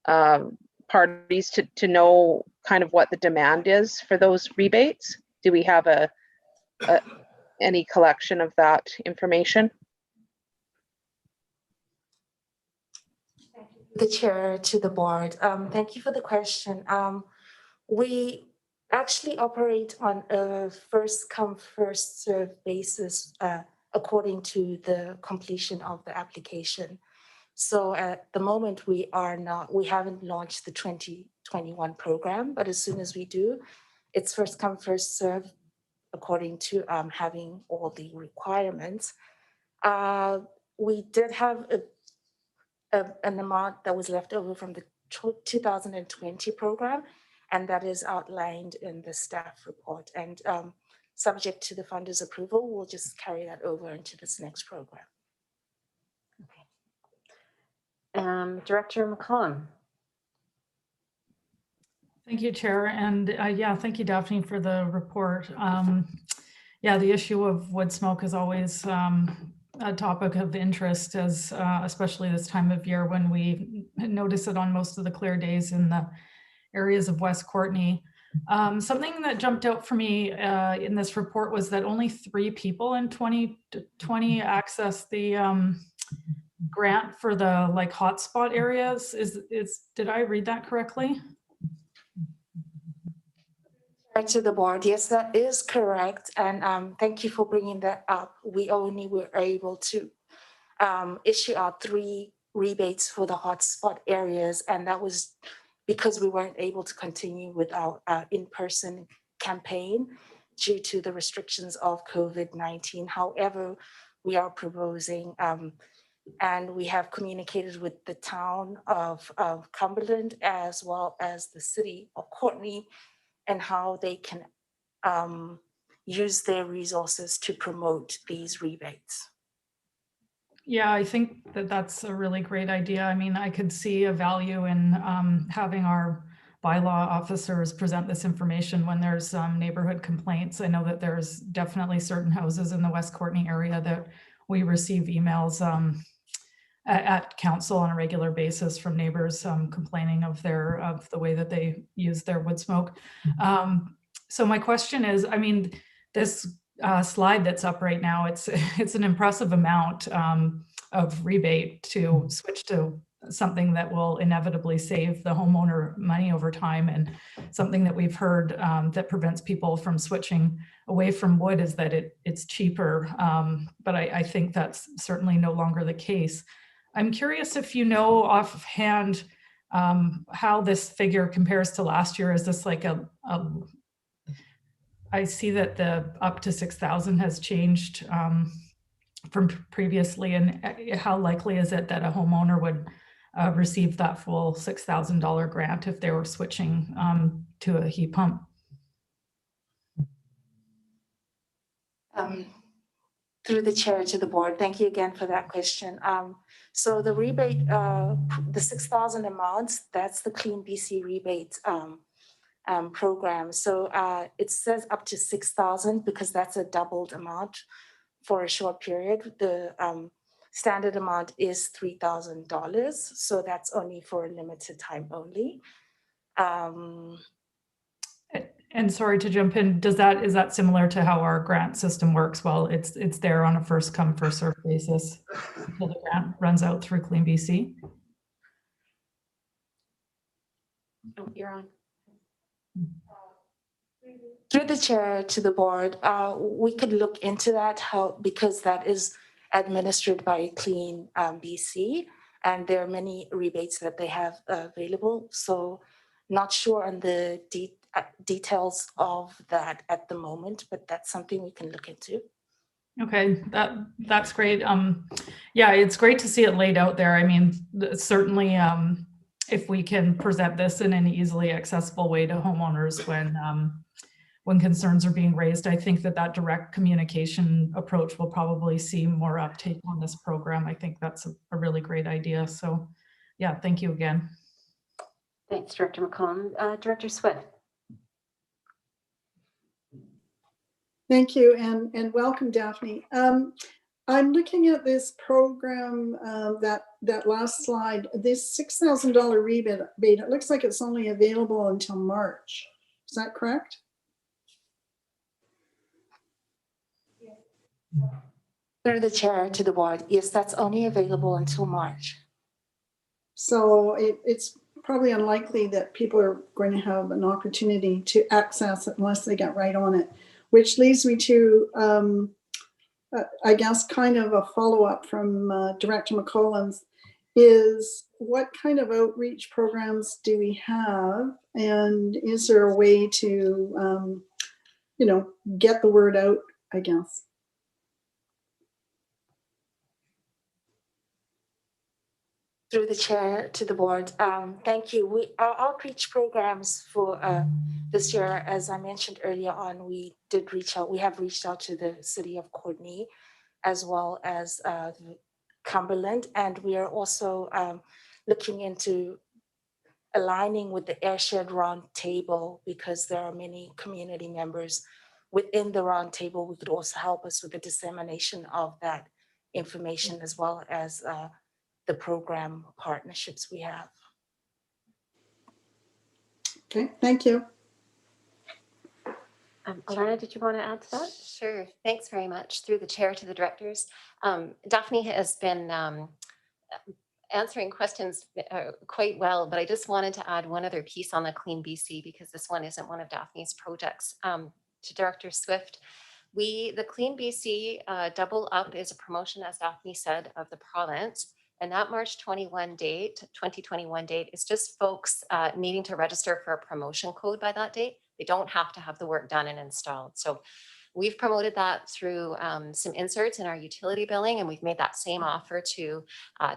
parties to know kind of what the demand is for those rebates? Do we have any collection of that information? The chair to the board. Thank you for the question. We actually operate on a first come, first served basis according to the completion of the application. So at the moment, we haven't launched the 2021 program, but as soon as we do, it's first come, first served according to having all the requirements. We did have an amount that was left over from the 2020 program, and that is outlined in the staff report. And subject to the funder's approval, we'll just carry that over into this next program. Director McCollum. Thank you, Chair. And yeah, thank you, Daphne, for the report. Yeah, the issue of wood smoke is always a topic of interest, as especially this time of year when we notice it on most of the clear days in the areas of West Courtenay. Something that jumped out for me in this report was that only 3 people in 2020 accessed the grant for the hotspot areas. Did I read that correctly? To the board, yes, that is correct, and thank you for bringing that up. We only were able to issue out 3 rebates for the hotspot areas, and that was because we weren't able to continue with our in-person campaign due to the restrictions of COVID-19. However, we are proposing, and we have communicated with the town of Cumberland as well as the city of Courtenay, and how they can use their resources to promote these rebates. Yeah, I think that that's a really great idea. I mean, I could see a value in having our bylaw officers present this information when there's neighborhood complaints. I know that there's definitely certain houses in the West Courtenay area that we receive emails at council on a regular basis from neighbors complaining of the way that they use their wood smoke. So my question is, I mean, this slide that's up right now, it's an impressive amount of rebate to switch to something that will inevitably save the homeowner money over time. And something that we've heard that prevents people from switching away from wood is that it's cheaper. But I think that's certainly no longer the case. I'm curious if you know offhand how this figure compares to last year. Is this like I see that the up to 6,000 has changed from previously, and how likely is it that a homeowner would receive that full $6,000 grant if they were switching to a heat pump? Through the chair to the board, thank you again for that question. So the rebate, the 6,000 amounts, that's the Clean BC rebate program. So it says up to 6,000 because that's a doubled amount for a short period. The standard amount is $3,000. So that's only for a limited time only. And sorry to jump in, is that similar to how our grant system works? Well, it's there on a first come, first served basis until the grant runs out through Clean BC. Oh, you're on. Through the chair to the board, we could look into that, because that is administered by Clean BC, and there are many rebates that they have available. So not sure on the details of that at the moment, but that's something we can look into. Okay, that's great. Yeah, it's great to see it laid out there. I mean, certainly if we can present this in an easily accessible way to homeowners when concerns are being raised. I think that direct communication approach will probably see more uptake on this program. I think that's a really great idea. So yeah, thank you again. Thanks, Director McCollum. Director Swift. Thank you, and welcome, Daphne. I'm looking at this program, that last slide, this $6,000 rebate, it looks like it's only available until March. Is that correct? Through the chair to the board, yes, that's only available until March. So it's probably unlikely that people are going to have an opportunity to access it unless they get right on it, which leads me to, I guess, kind of a follow-up from Director McCollum's, is what kind of outreach programs do we have? And is there a way to, get the word out, I guess? Through the chair to the board, thank you. Our outreach programs for this year, as I mentioned earlier on, we have reached out to the city of Courtenay as well as Cumberland, and we are also looking into aligning with the Airshed Roundtable because there are many community members within the roundtable who could also help us with the dissemination of that information as well as the program partnerships we have. Okay, thank you. Alana, did you want to add to that? Sure. Thanks very much. Through the chair to the directors. Daphne has been answering questions quite well, but I just wanted to add one other piece on the Clean BC because this one isn't one of Daphne's projects. To Director Swift, the Clean BC Double Up is a promotion, as Daphne said, of the province. And that March 2021 date is just folks needing to register for a promotion code by that date. They don't have to have the work done and installed. So we've promoted that through some inserts in our utility billing, and we've made that same offer to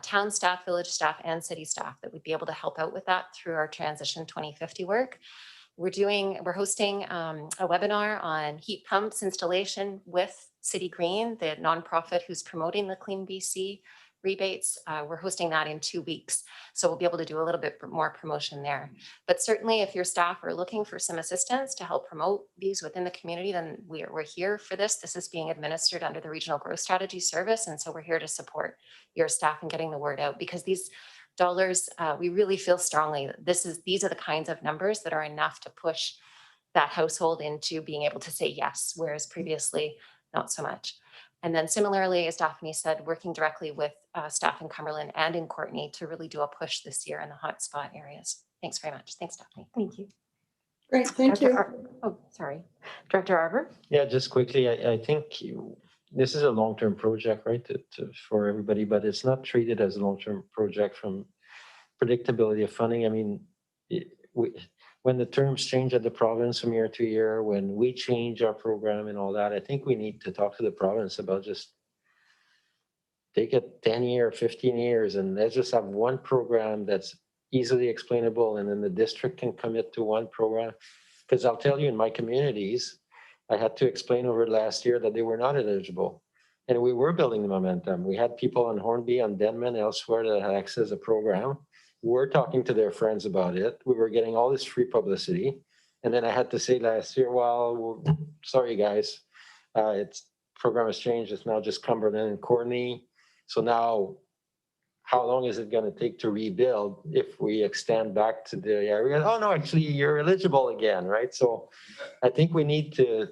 town staff, village staff, and city staff that would be able to help out with that through our Transition 2050 work. We're hosting a webinar on heat pumps installation with City Green, the nonprofit who's promoting the Clean BC rebates. We're hosting that in 2 weeks. So we'll be able to do a little bit more promotion there. But certainly if your staff are looking for some assistance to help promote these within the community, then we're here for this. This is being administered under the Regional Growth Strategy Service. And so we're here to support your staff in getting the word out because these dollars, we really feel strongly that these are the kinds of numbers that are enough to push that household into being able to say yes, whereas previously not so much. And then similarly, as Daphne said, working directly with staff in Cumberland and in Courtenay to really do a push this year in the hotspot areas. Thanks very much. Thanks, Daphne. Thank you. Great, thank you. Sorry. Director Arbour? Yeah, just quickly, I think this is a long-term project, right, for everybody, but it's not treated as a long-term project from predictability of funding. I mean, when the terms change at the province from year to year, when we change our program and all that, I think we need to talk to the province about just take it 10 years, 15 years, and let's just have one program that's easily explainable, and then the district can commit to one program. Because I'll tell you, in my communities, I had to explain over last year that they were not eligible. And we were building the momentum. We had people on Hornby, on Denman, elsewhere that had access to the program. We're talking to their friends about it. We were getting all this free publicity. And then I had to say last year, well, sorry guys, program has changed. It's now just Cumberland and Courtenay. So now, how long is it going to take to rebuild if we extend back to the area? Oh no, actually you're eligible again, right? So I think we need to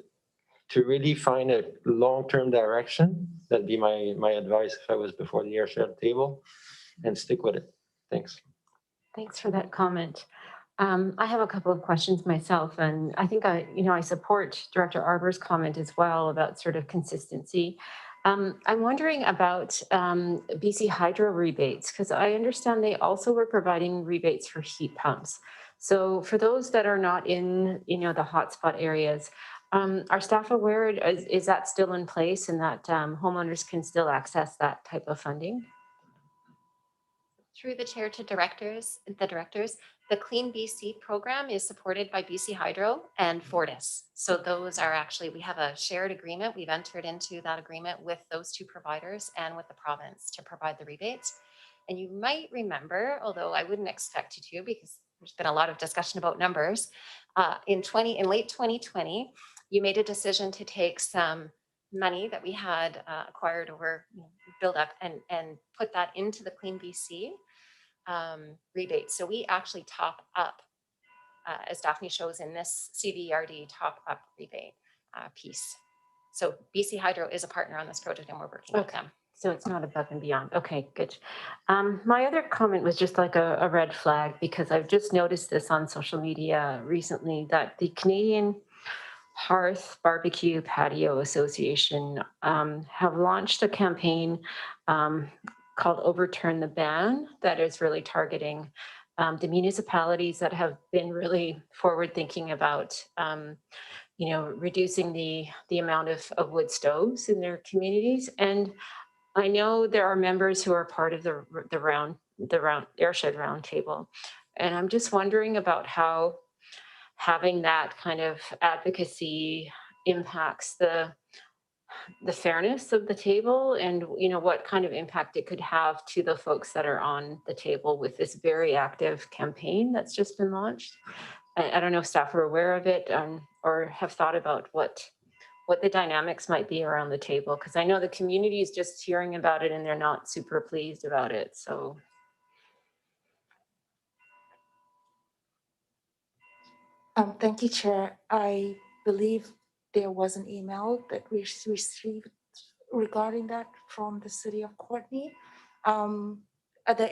really find a long-term direction. That'd be my advice if I was before the Airshed table, and stick with it. Thanks. Thanks for that comment. I have a couple of questions myself, and I think I support Director Arbour's comment as well about sort of consistency. I'm wondering about BC Hydro rebates, because I understand they also were providing rebates for heat pumps. So for those that are not in the hotspot areas, are staff aware, is that still in place and that homeowners can still access that type of funding? Through the chair to the directors, the Clean BC program is supported by BC Hydro and Fortis. So those are actually, we have a shared agreement. We've entered into that agreement with those two providers and with the province to provide the rebates. And you might remember, although I wouldn't expect you to because there's been a lot of discussion about numbers, in late 2020, you made a decision to take some money that we had acquired or build up and put that into the Clean BC rebate. So we actually top up, as Daphne shows in this CVRD top up rebate piece. So BC Hydro is a partner on this project and we're working with them. So it's not above and beyond. Okay, good. My other comment was just like a red flag because I've just noticed this on social media recently that the Canadian Hearth Barbecue Patio Association have launched a campaign called Overturn the Ban that is really targeting the municipalities that have been really forward thinking about reducing the amount of wood stoves in their communities. And I know there are members who are part of the Airshed Roundtable, and I'm just wondering about how having that kind of advocacy impacts the fairness of the table, and what kind of impact it could have to the folks that are on the table with this very active campaign that's just been launched. I don't know if staff are aware of it or have thought about what the dynamics might be around the table, because I know the community is just hearing about it and they're not super pleased about it. So. Thank you, Chair. I believe there was an email that we received regarding that from the city of Courtney. At the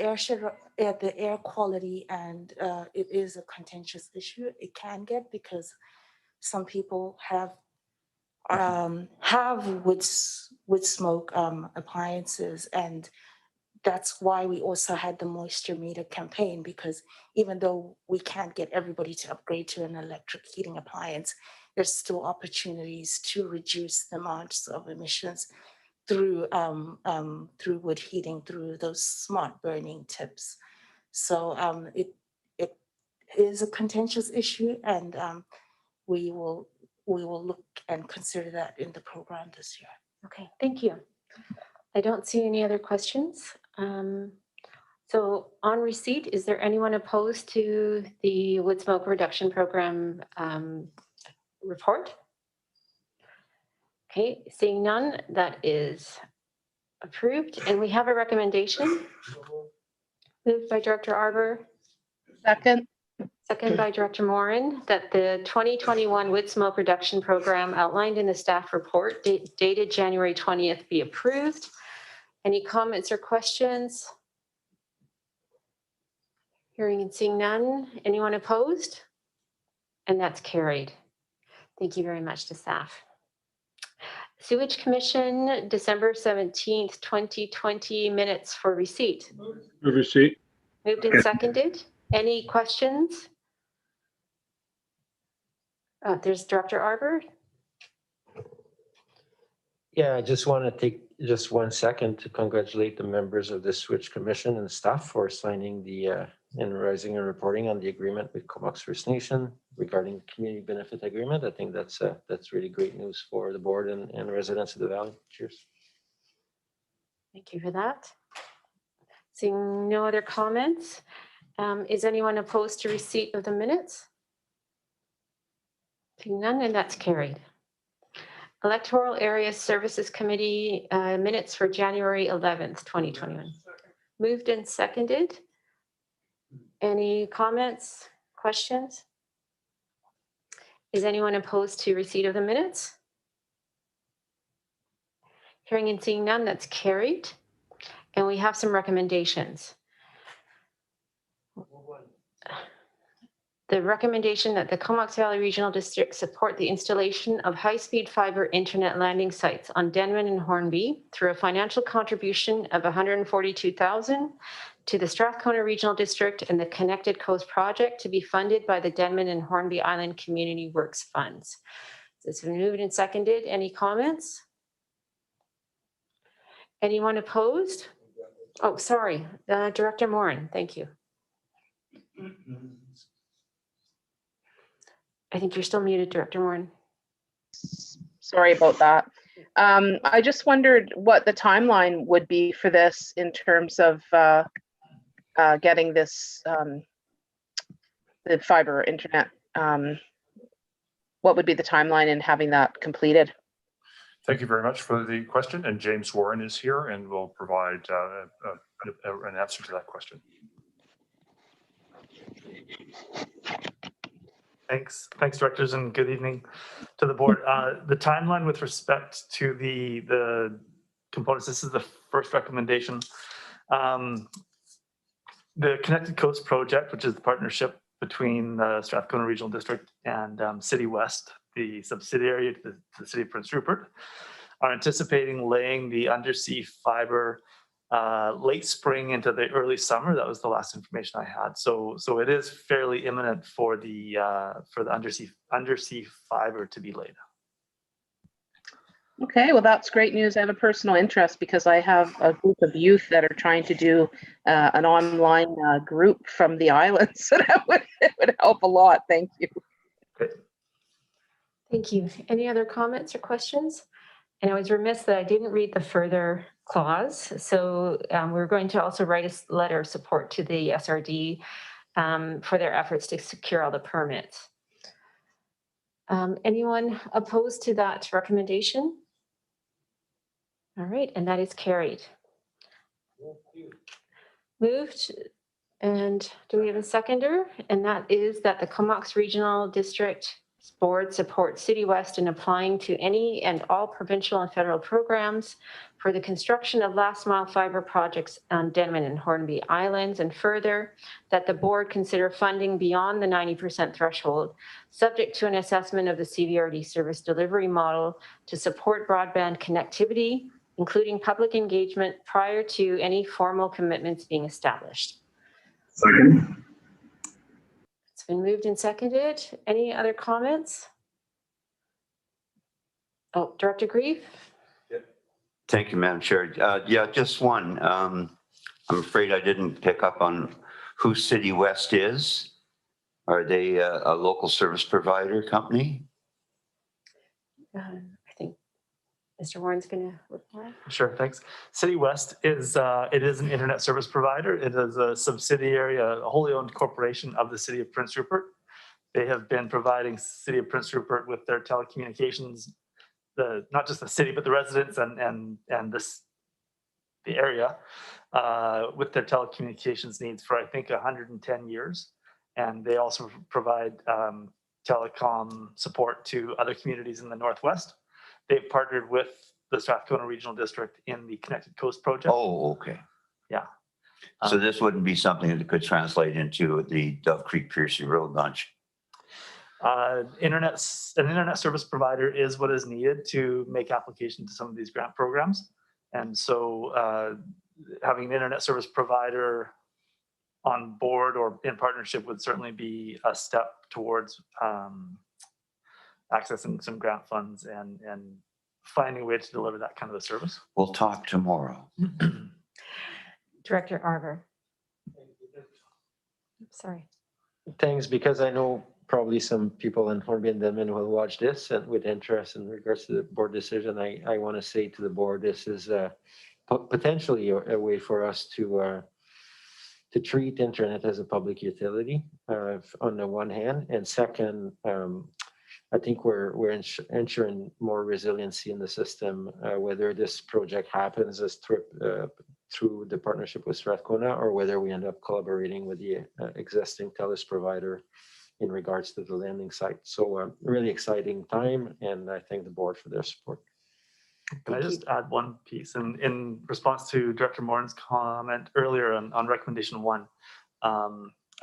air quality, and it is a contentious issue. It can get because some people have wood smoke appliances, and that's why we also had the moisture meter campaign, because even though we can't get everybody to upgrade to an electric heating appliance, there's still opportunities to reduce the amounts of emissions through wood heating, through those smart burning tips. So it is a contentious issue, and we will look and consider that in the program this year. Okay, thank you. I don't see any other questions. So on receipt, is there anyone opposed to the wood smoke reduction program report? Okay, seeing none, that is approved. And we have a recommendation. Moved by Director Arbor. Second. Second by Director Morin, that the 2021 wood smoke reduction program outlined in the staff report dated January 20th be approved. Any comments or questions? Hearing and seeing none. Anyone opposed? And that's carried. Thank you very much to staff. Sewage Commission, December 17th, 2020 minutes for receipt. Move receipt. Moved and seconded. Any questions? There's Director Arbor. Yeah, I just want to take just 1 second to congratulate the members of the Switch Commission and staff for signing the and rising and reporting on the agreement with Comox First Nation regarding the community benefit agreement. I think that's really great news for the board and residents of the Valley. Cheers. Thank you for that. Seeing no other comments, is anyone opposed to receipt of the minutes? Seeing none, and that's carried. Electoral Area Services Committee minutes for January 11th, 2021. Moved and seconded. Any comments, questions? Is anyone opposed to receipt of the minutes? Hearing and seeing none, that's carried. And we have some recommendations. The recommendation that the Comox Valley Regional District support the installation of high-speed fiber internet landing sites on Denman and Hornby through a financial contribution of $142,000 to the Strathcona Regional District and the Connected Coast Project to be funded by the Denman and Hornby Island Community Works Funds. So it's been moved and seconded. Any comments? Anyone opposed? Oh, sorry, Director Morin, thank you. I think you're still muted, Director Morin. Sorry about that. I just wondered what the timeline would be for this in terms of getting this, the fiber internet. What would be the timeline in having that completed? Thank you very much for the question. And James Warren is here and will provide an answer to that question. Thanks, directors, and good evening to the board. The timeline with respect to the components, this is the first recommendation. The Connected Coast project, which is the partnership between the Strathcona Regional District and City West, the subsidiary to the City of Prince Rupert, are anticipating laying the undersea fiber late spring into the early summer. That was the last information I had. So it is fairly imminent for the undersea fiber to be laid. Okay, well, that's great news. I have a personal interest because I have a group of youth that are trying to do an online group from the islands. So that would help a lot. Thank you. Great. Thank you. Any other comments or questions? And I was remiss that I didn't read the further clause. So we're going to also write a letter of support to the SRD for their efforts to secure all the permits. Anyone opposed to that recommendation? All right, and that is carried. Moved, and do we have a seconder? And that is that the Comox Regional District Board supports City West in applying to any and all provincial and federal programs for the construction of last mile fiber projects on Denman and Hornby Islands, and further that the board consider funding beyond the 90% threshold, subject to an assessment of the CVRD service delivery model to support broadband connectivity, including public engagement prior to any formal commitments being established. Second. It's been moved and seconded. Any other comments? Oh, Director Grieve? Thank you, Madam Chair. Yeah, just one. I'm afraid I didn't pick up on who City West is. Are they a local service provider company? I think Mr. Warren's going to reply. Sure, thanks. City West is it is an internet service provider. It is a subsidiary, a wholly owned corporation of the City of Prince Rupert. They have been providing City of Prince Rupert with their telecommunications, not just the city, but the residents and the area with their telecommunications needs for, I think, 110 years. And they also provide telecom support to other communities in the Northwest. They've partnered with the Strathcona Regional District in the Connected Coast project. Oh, okay. Yeah. So this wouldn't be something that could translate into the Dove Creek Piercy Road bunch. An internet service provider is what is needed to make application to some of these grant programs. And so having an internet service provider on board or in partnership would certainly be a step towards accessing some grant funds and finding a way to deliver that kind of a service. We'll talk tomorrow. Director Arver. Sorry. Thanks, because I know probably some people in Hornby and Denman will watch this and with interest in regards to the board decision. I want to say to the board, this is potentially a way for us to treat internet as a public utility on the one hand, and second, I think we're ensuring more resiliency in the system, whether this project happens as through the partnership with Strathcona or whether we end up collaborating with the existing TELUS provider in regards to the landing site. So really exciting time, and I thank the board for their support. Can I just add one piece? In response to Director Morin's comment earlier on recommendation 1,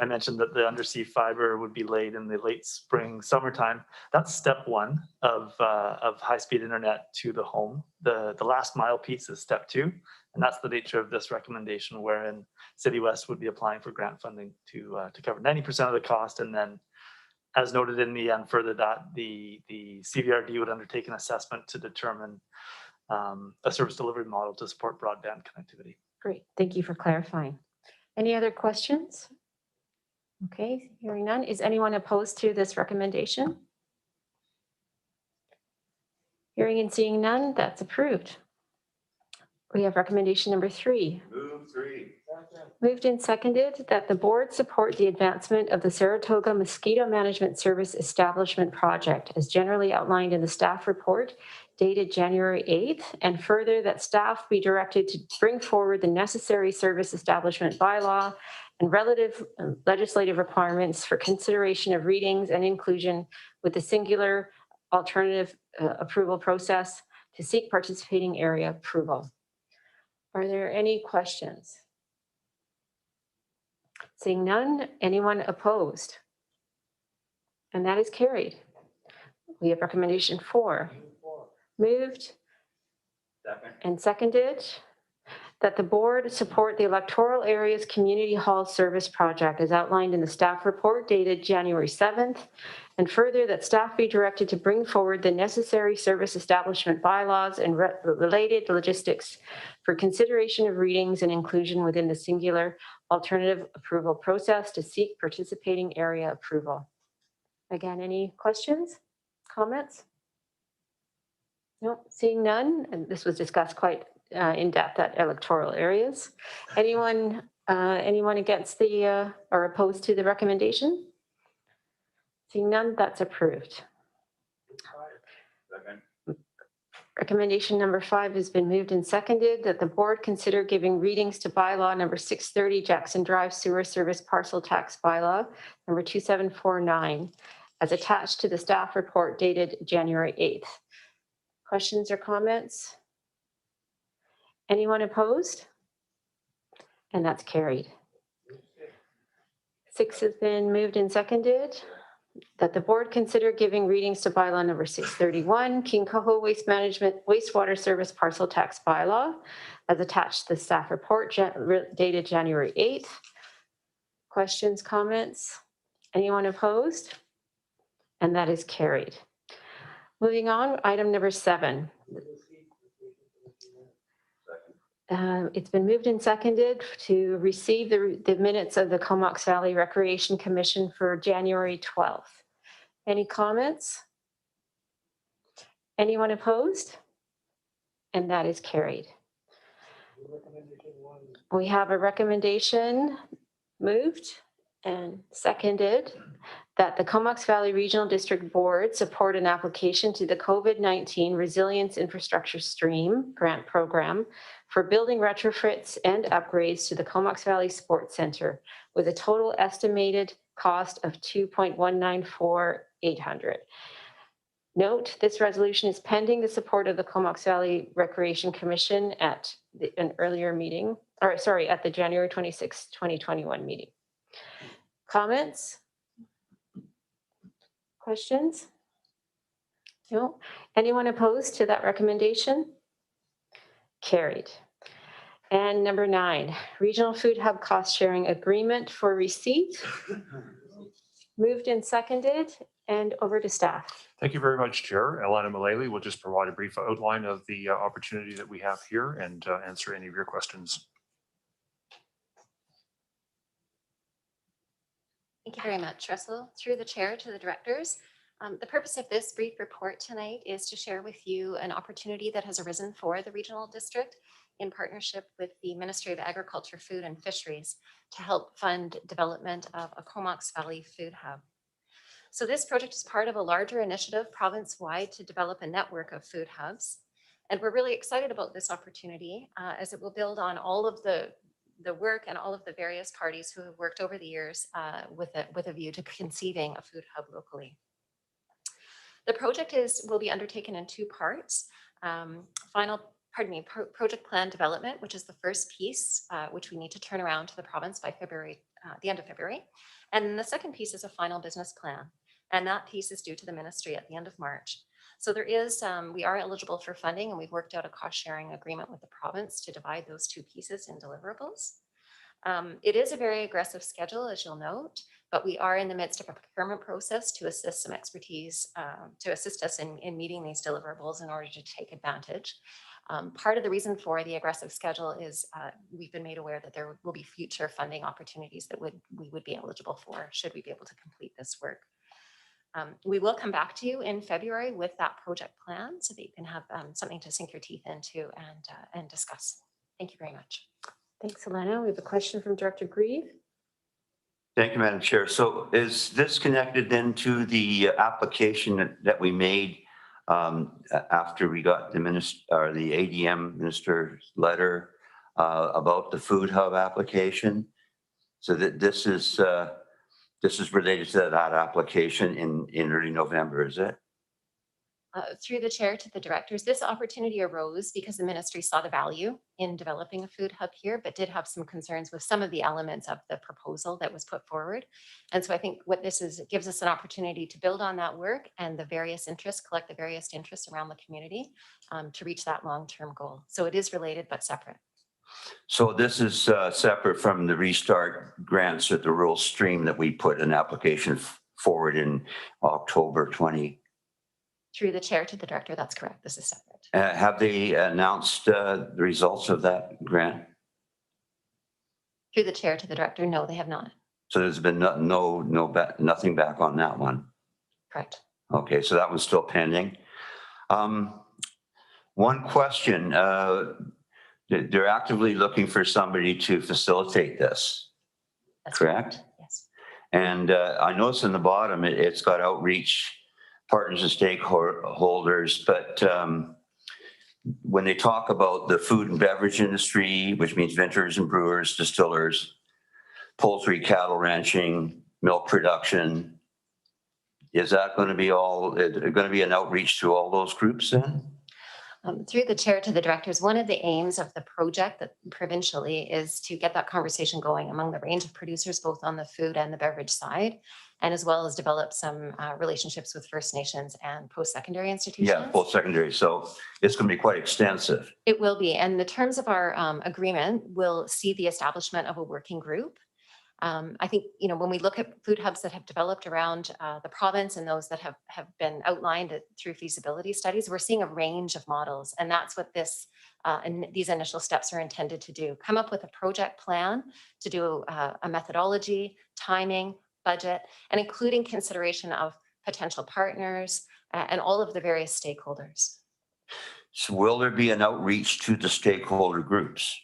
I mentioned that the undersea fiber would be laid in the late spring, summertime. That's step 1 of high-speed internet to the home. The last mile piece is step 2, and that's the nature of this recommendation, wherein City West would be applying for grant funding to cover 90% of the cost, and then, as noted in the end further, that the CVRD would undertake an assessment to determine a service delivery model to support broadband connectivity. Great, thank you for clarifying. Any other questions? Okay, hearing none. Is anyone opposed to this recommendation? Hearing and seeing none, that's approved. We have recommendation number 3. Move 3. Moved and seconded that the board support the advancement of the Saratoga Mosquito Management Service Establishment Project as generally outlined in the staff report dated January 8th, and further that staff be directed to bring forward the necessary service establishment bylaw and relative legislative requirements for consideration of readings and inclusion with the singular alternative approval process to seek participating area approval. Are there any questions? Seeing none, anyone opposed? And that is carried. We have recommendation 4. Moved and seconded that the board support the Electoral Area's Community Hall Service Project as outlined in the staff report dated January 7th, and further that staff be directed to bring forward the necessary service establishment bylaws and related logistics for consideration of readings and inclusion within the singular alternative approval process to seek participating area approval. Again, any questions, comments? No, seeing none, and this was discussed quite in depth at electoral areas. Anyone against the or opposed to the recommendation? Seeing none, that's approved. Recommendation number 5 has been moved and seconded that the board consider giving readings to bylaw number 630 Jackson Drive Sewer Service Parcel Tax Bylaw number 2749 as attached to the staff report dated January 8th. Questions or comments? Anyone opposed? And that's carried. 6 has been moved and seconded that the board consider giving readings to bylaw number 631, King Coho Waste Management Wastewater Service Parcel Tax Bylaw as attached to the staff report dated January 8th. Questions, comments? Anyone opposed? And that is carried. Moving on, item number 7. It's been moved and seconded to receive the minutes of the Comox Valley Recreation Commission for January 12th. Any comments? Anyone opposed? And that is carried. We have a recommendation moved and seconded that the Comox Valley Regional District Board support an application to the COVID-19 Resilience Infrastructure Stream Grant Program for building retrofits and upgrades to the Comox Valley Sports Center with a total estimated cost of $2,194,800. Note, this resolution is pending the support of the Comox Valley Recreation Commission at an earlier meeting, or sorry, at the January 26, 2021 meeting. Comments? Questions? No. Anyone opposed to that recommendation? Carried. And number 9, Regional Food Hub Cost Sharing Agreement for receipt. Moved and seconded, and over to staff. Thank you very much, Chair. Elena Mullally will just provide a brief outline of the opportunity that we have here and answer any of your questions. Thank you very much, Russell. Through the chair to the directors. The purpose of this brief report tonight is to share with you an opportunity that has arisen for the regional district in partnership with the Ministry of Agriculture, Food and Fisheries to help fund development of a Comox Valley food hub. So this project is part of a larger initiative province-wide to develop a network of food hubs. And we're really excited about this opportunity as it will build on all of the work and all of the various parties who have worked over the years with a view to conceiving a food hub locally. The project will be undertaken in 2 parts. Project plan development, which is the first piece, which we need to turn around to the province by the end of February. And the second piece is a final business plan. And that piece is due to the ministry at the end of March. So we are eligible for funding, and we've worked out a cost sharing agreement with the province to divide those 2 pieces in deliverables. It is a very aggressive schedule, as you'll note, but we are in the midst of a procurement process to assist some expertise, to assist us in meeting these deliverables in order to take advantage. Part of the reason for the aggressive schedule is we've been made aware that there will be future funding opportunities that we would be eligible for should we be able to complete this work. We will come back to you in February with that project plan so that you can have something to sink your teeth into and discuss. Thank you very much. Thanks, Elena. We have a question from Director Grieve. Thank you, Madam Chair. So is this connected then to the application that we made after we got the ADM minister's letter about the food hub application? So that this is related to that application in early November, is it? Through the chair to the directors, this opportunity arose because the ministry saw the value in developing a food hub here, but did have some concerns with some of the elements of the proposal that was put forward. And so I think what this is, it gives us an opportunity to build on that work and the various interests, collect the various interests around the community to reach that long-term goal. So it is related, but separate. So this is separate from the restart grants at the rural stream that we put an application forward in October 20. Through the chair to the director, that's correct. This is separate. Have they announced the results of that grant? Through the chair to the director, no, they have not. So there's been nothing back on that one. Correct. Okay, so that one's still pending. One question, they're actively looking for somebody to facilitate this, That's correct? Yes. And I noticed in the bottom, it's got outreach partners and stakeholders, but when they talk about the food and beverage industry, which means vintners and brewers, distillers, poultry, cattle ranching, milk production, is that going to be an outreach to all those groups then? Through the chair to the directors, one of the aims of the project that provincially is to get that conversation going among the range of producers, both on the food and the beverage side, and as well as develop some relationships with First Nations and post-secondary institutions. Yeah, post-secondary. So it's going to be quite extensive. It will be. And the terms of our agreement will see the establishment of a working group. I think, when we look at food hubs that have developed around the province and those that have been outlined through feasibility studies, we're seeing a range of models. And that's what these initial steps are intended to do. Come up with a project plan to do a methodology, timing, budget, and including consideration of potential partners and all of the various stakeholders. So will there be an outreach to the stakeholder groups?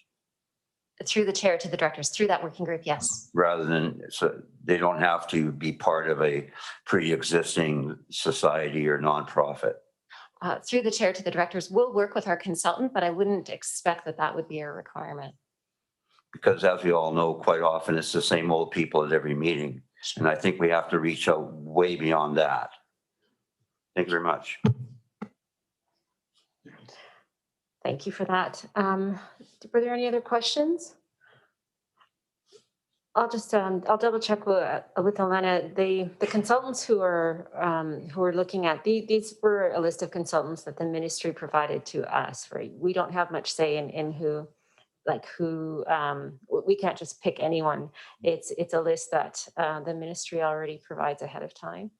Through the chair to the directors, through that working group, yes. Rather than, so they don't have to be part of a pre-existing society or nonprofit? Through the chair to the directors, we'll work with our consultant, but I wouldn't expect that would be a requirement. Because as we all know, quite often it's the same old people at every meeting. And I think we have to reach out way beyond that. Thank you very much. Thank you for that. Were there any other questions? I'll just I'll double check with Elena. The consultants who are looking at these were a list of consultants that the ministry provided to us. Right, we don't have much say in who. We can't just pick anyone. It's a list that the ministry already provides ahead of time.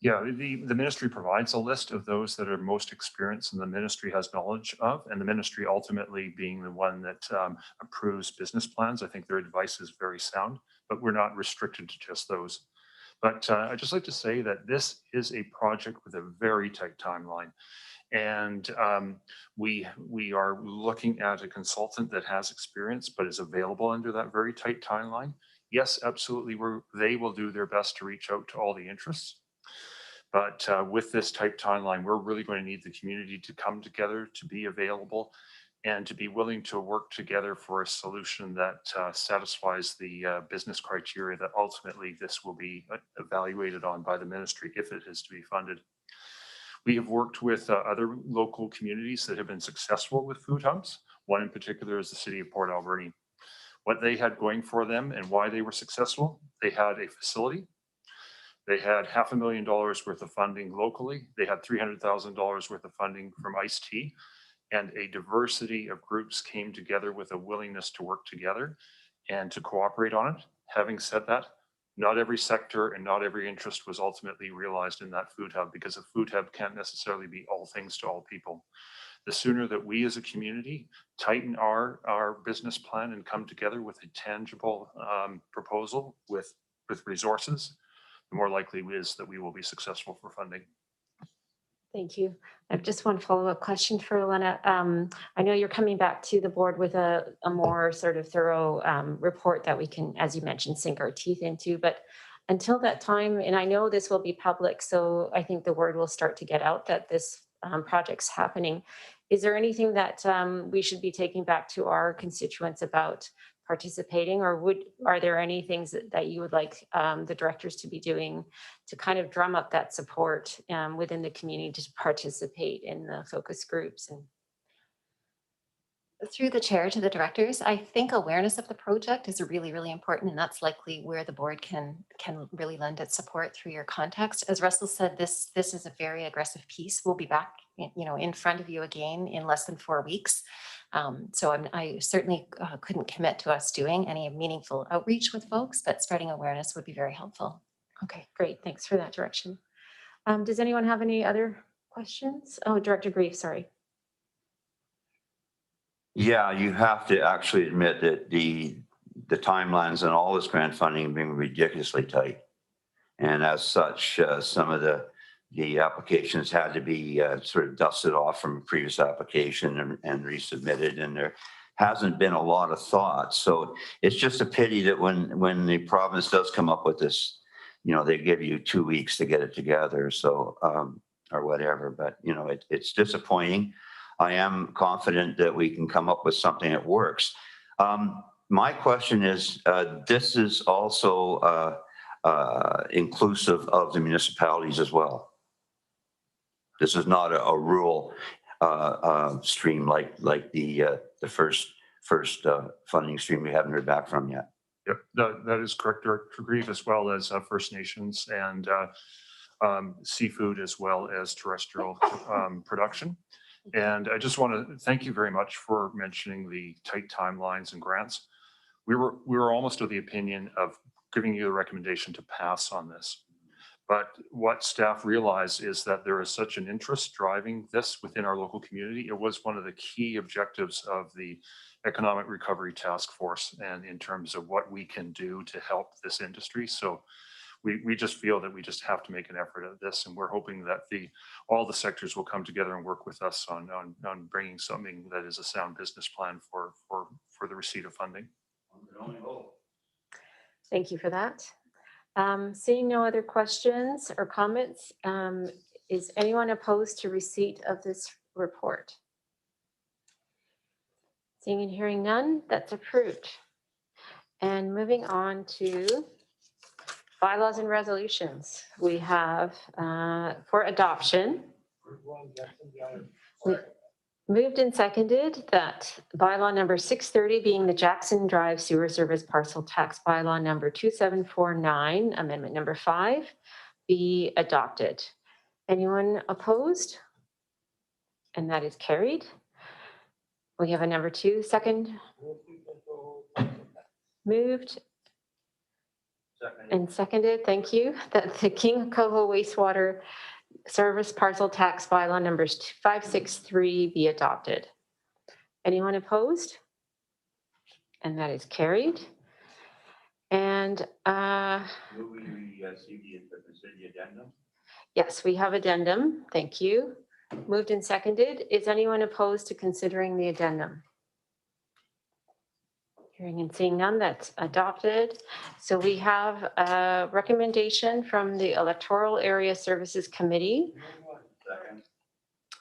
Yeah, the ministry provides a list of those that are most experienced and the ministry has knowledge of, and the ministry ultimately being the one that approves business plans. I think their advice is very sound, but we're not restricted to just those. But I'd just like to say that this is a project with a very tight timeline. And we are looking at a consultant that has experience, but is available under that very tight timeline. Yes, absolutely, they will do their best to reach out to all the interests. But with this tight timeline, we're really going to need the community to come together, to be available, and to be willing to work together for a solution that satisfies the business criteria that ultimately this will be evaluated on by the ministry if it is to be funded. We have worked with other local communities that have been successful with food hubs. One in particular is the city of Port Alberni. What they had going for them and why they were successful, they had a facility. They had $500,000 worth of funding locally. They had $300,000 worth of funding from ICE-T, and a diversity of groups came together with a willingness to work together. and to cooperate on it. Having said that, not every sector and not every interest was ultimately realized in that food hub, because a food hub can't necessarily be all things to all people. The sooner that we as a community tighten our business plan and come together with a tangible proposal with resources, the more likely it is that we will be successful for funding. Thank you. I have just one follow-up question for Elena. I know you're coming back to the board with a more sort of thorough report that we can, as you mentioned, sink our teeth into. But until that time, and I know this will be public, so I think the word will start to get out that this project's happening. Is there anything that we should be taking back to our constituents about participating, or are there any things that you would like the directors to be doing to kind of drum up that support within the community to participate in the focus groups? And through the chair to the directors, I think awareness of the project is really, really important, and that's likely where the board can really lend its support through your context. As Russell said, this is a very aggressive piece. We'll be back, in front of you again in less than 4 weeks. So I certainly couldn't commit to us doing any meaningful outreach with folks, but spreading awareness would be very helpful. Okay, great. Thanks for that direction. Does anyone have any other questions? Oh, Director Grief, sorry. Yeah, you have to actually admit that the timelines and all this grant funding have been ridiculously tight. And as such, some of the applications had to be sort of dusted off from a previous application and resubmitted, and there hasn't been a lot of thought. So it's just a pity that when the province does come up with this, they give you 2 weeks to get it together, so or whatever. But it's disappointing. I am confident that we can come up with something that works. My question is, this is also inclusive of the municipalities as well. This is not a rural stream like the first funding stream we haven't heard back from yet. Yep, that is correct, Director Grieve, as well as First Nations and seafood, as well as terrestrial production. And I just want to thank you very much for mentioning the tight timelines and grants. We were almost of the opinion of giving you a recommendation to pass on this. But what staff realized is that there is such an interest driving this within our local community. It was one of the key objectives of the Economic Recovery Task Force, and in terms of what we can do to help this industry. So we just feel that we just have to make an effort at this, and we're hoping that all the sectors will come together and work with us on bringing something that is a sound business plan for the receipt of funding. Thank you for that. Seeing no other questions or comments, is anyone opposed to receipt of this report? Seeing and hearing none, that's approved. And moving on to bylaws and resolutions. We have for adoption, moved and seconded that bylaw number 630, being the Jackson Drive Sewer Service Parcel Tax Bylaw number 2749, amendment number 5, be adopted. Anyone opposed? And that is carried. We have a number 2, second. Moved and seconded, thank you, that the King Coho Wastewater Service Parcel Tax Bylaw numbers 563 be adopted. Anyone opposed? And that is carried. And yes, we have addendum. Thank you. Moved and seconded. Is anyone opposed to considering the addendum? Hearing and seeing none, that's adopted. So we have a recommendation from the Electoral Area Services Committee.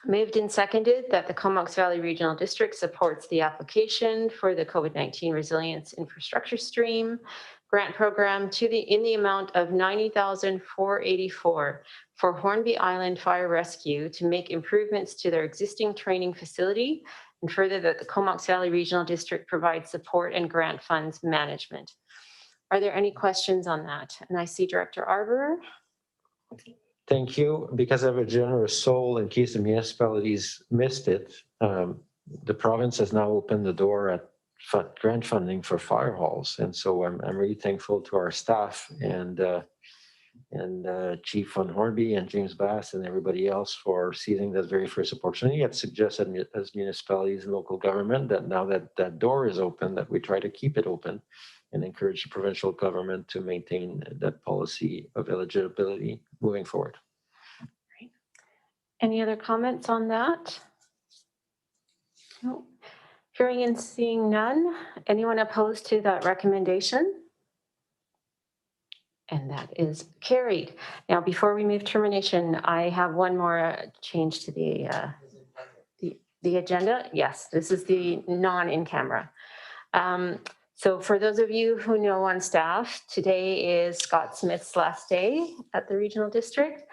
Moved and seconded that the Comox Valley Regional District supports the application for the COVID-19 Resilience Infrastructure Stream grant program in the amount of $90,484 for Hornby Island Fire Rescue to make improvements to their existing training facility, and further that the Comox Valley Regional District provides support and grant funds management. Are there any questions on that? And I see Director Arbor. Thank you. Because of a generous soul, in case the municipalities missed it, the province has now opened the door at grant funding for fire halls. And so I'm really thankful to our staff and Chief Van Hornby and James Bass and everybody else for seizing that very first opportunity. I'd suggest as municipalities and local government that now that that door is open, that we try to keep it open and encourage the provincial government to maintain that policy of eligibility moving forward. Any other comments on that? No. Hearing and seeing none. Anyone opposed to that recommendation? And that is carried. Now, before we move termination, I have one more change to the agenda. Yes, this is the non-in-camera. So for those of you who know on staff, today is Scott Smith's last day at the regional district.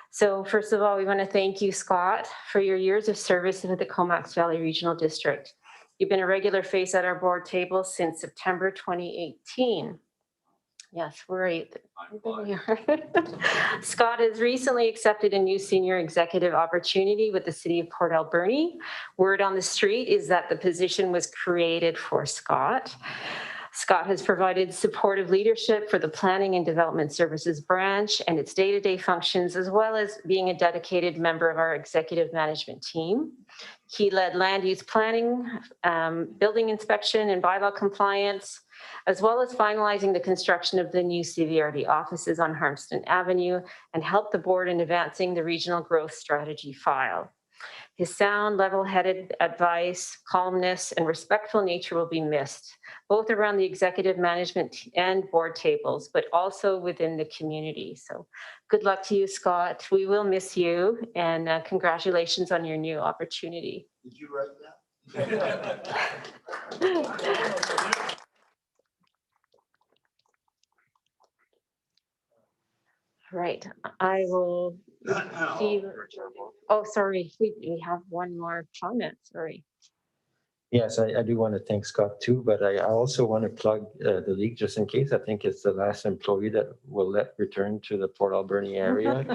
So first of all, we want to thank you, Scott, for your years of service with the Comox Valley Regional District. You've been a regular face at our board table since September 2018. Yes, we're right. Scott has recently accepted a new senior executive opportunity with the City of Port Alberni. Word on the street is that the position was created for Scott. Scott has provided supportive leadership for the Planning and Development Services branch and its day-to-day functions, as well as being a dedicated member of our executive management team. He led land use planning, building inspection and bylaw compliance, as well as finalizing the construction of the new CVRD offices on Harmston Avenue, and helped the board in advancing the regional growth strategy file. His sound, level-headed advice, calmness, and respectful nature will be missed, both around the executive management and board tables, but also within the community. So good luck to you, Scott. We will miss you, and congratulations on your new opportunity. Did you write that? Right, I will see. Oh, sorry, we have one more comment, sorry. Yes, I do want to thank Scott too, but I also want to plug the league just in case. I think it's the last employee that will let return to the Port Alberni area.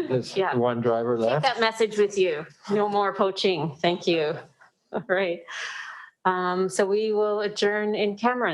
There's one driver Take left. that message with you. No more poaching. Thank you. All right. So we will adjourn in camera.